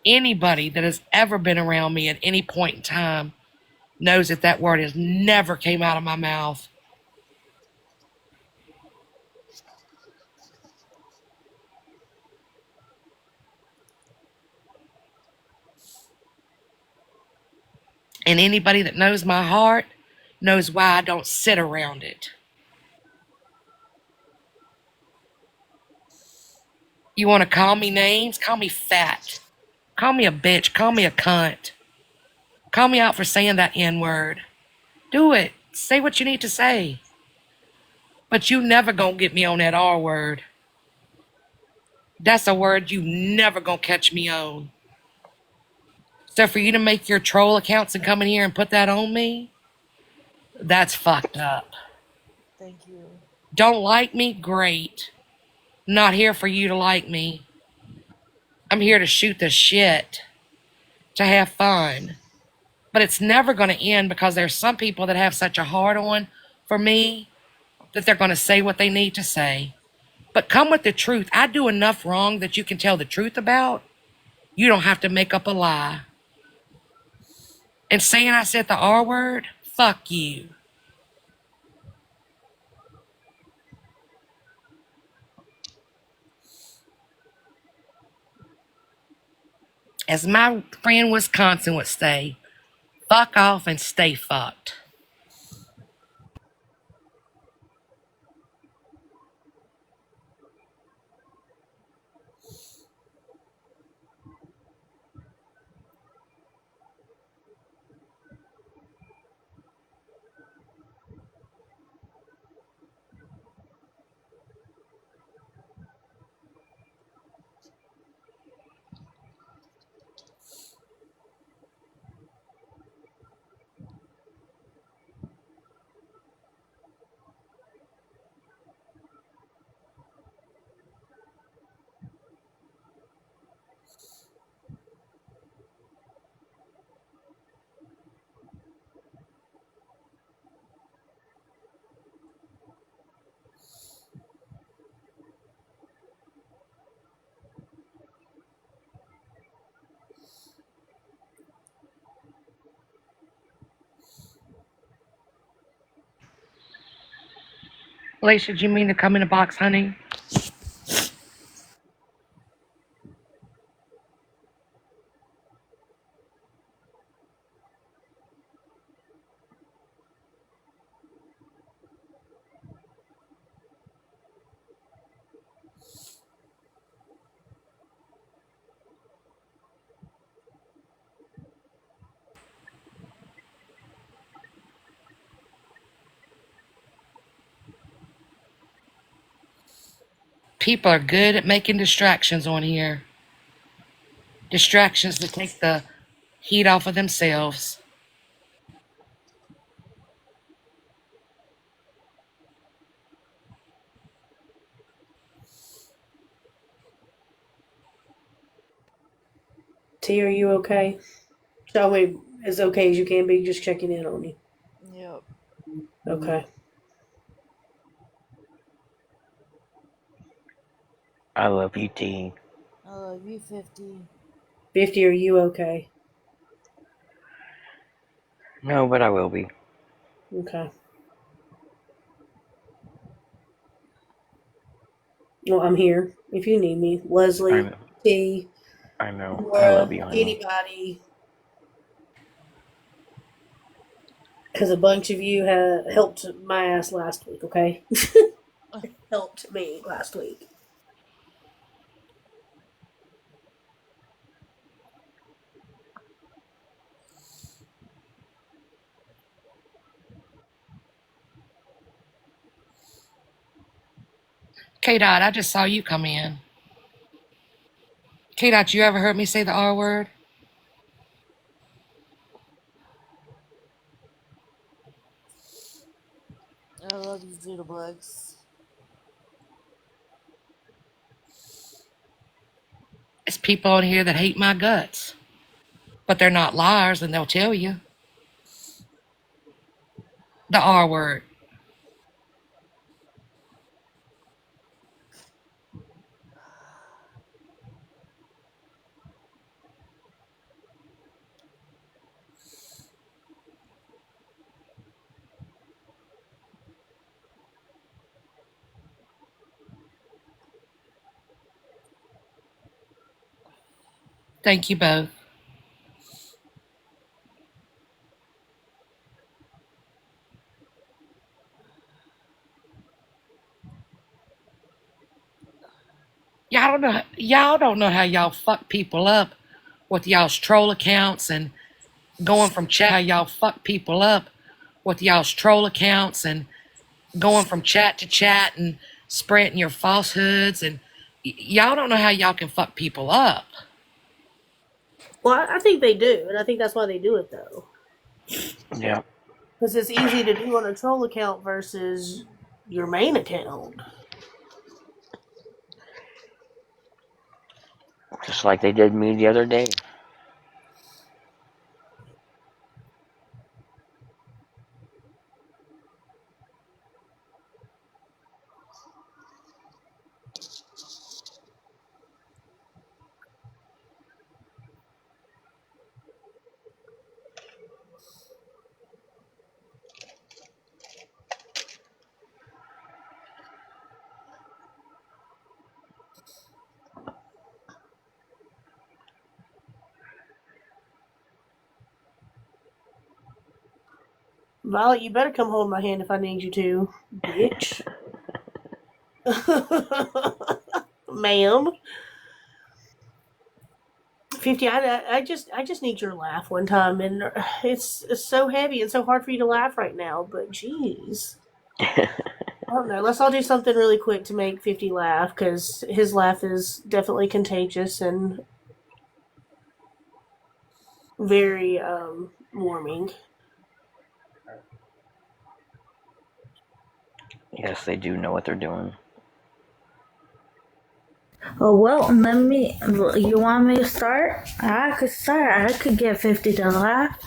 Anybody that has ever been around me at any point in time knows that that word has never came out of my mouth. And anybody that knows my heart knows why I don't sit around it. You want to call me names? Call me fat. Call me a bitch. Call me a cunt. Call me out for saying that N word. Do it. Say what you need to say. But you never gonna get me on that R word. That's a word you never gonna catch me on. So for you to make your troll accounts and come in here and put that on me, that's fucked up. Thank you. Don't like me? Great. Not here for you to like me. I'm here to shoot the shit, to have fun. But it's never going to end because there's some people that have such a hard on for me that they're going to say what they need to say. But come with the truth. I do enough wrong that you can tell the truth about. You don't have to make up a lie. And saying I said the R word, fuck you. As my friend Wisconsin would say, fuck off and stay fucked. Alicia, do you mean to come in a box, honey? People are good at making distractions on here. Distractions to take the heat off of themselves. T, are you okay? Shall we, as okay as you can be, just checking in on you. Yep. Okay. I love you, T. I love you, 50. 50, are you okay? No, but I will be. Okay. Well, I'm here if you need me. Leslie, T, I know. Laura, I love you, honey. anybody. Because a bunch of you have helped my ass last week, okay? Helped me last week. K-Dot, I just saw you come in. K-Dot, you ever heard me say the R word? I love you, Jitterbugs. It's people on here that hate my guts. But they're not liars, and they'll tell you. The R word. Thank you both. Y'all don't know how y'all fuck people up with y'all's troll accounts and going from chat. How y'all fuck people up with y'all's troll accounts and going from chat to chat and spreading your falsehoods, and y'all don't know how y'all can fuck people up. Well, I think they do, and I think that's why they do it, though. Yeah. Because it's easy to do on a troll account versus your main account. Just like they did me the other day. Violet, you better come hold my hand if I need you to, bitch. Ma'am. 50, I just need your laugh one time, and it's so heavy and so hard for you to laugh right now, but jeez. I don't know. Let's all do something really quick to make 50 laugh, because his laugh is definitely contagious and very warming. Yes, they do know what they're doing. Oh, well, you want me to start? I could start. I could get 50 to laugh.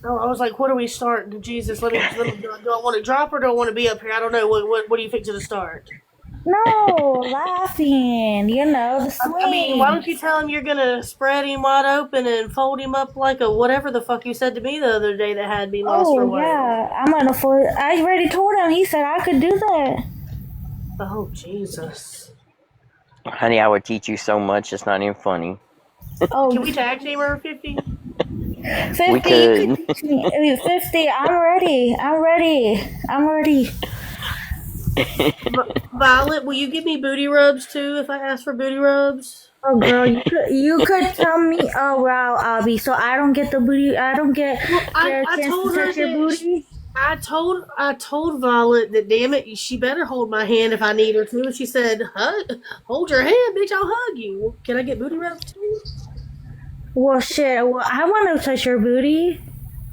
Oh, I was like, what do we start? Jesus, let me do I want to drop or do I want to be up here? I don't know. What do you think to start? No, laughing. You know, the swing. I mean, why don't you tell him you're gonna spread him wide open and fold him up like a whatever the fuck you said to me the other day that had me lost for a Oh while? yeah, I'm gonna fold. I already told him. He said I could do that. Oh Jesus! Honey, I would teach you so much. It's not even funny. Oh, Can we tag team her 50? 50. We could. 50. I'm ready. I'm ready. I'm ready. Violet, will you give me booty rubs too if I ask for booty rubs? Oh girl, you could tell me. Oh wow, Abby. So I don't get the booty. I don't get I chance told to her touch your that booty. I told Violet that damn it, she better hold my hand if I need her to. And she said, hold your hand, bitch, I'll hug you. Can I get booty rubs too? Well, shit. Well, I want to touch your booty.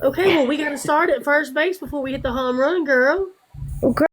Okay, well we gotta start at first base before we hit the home run, girl. Well, girl.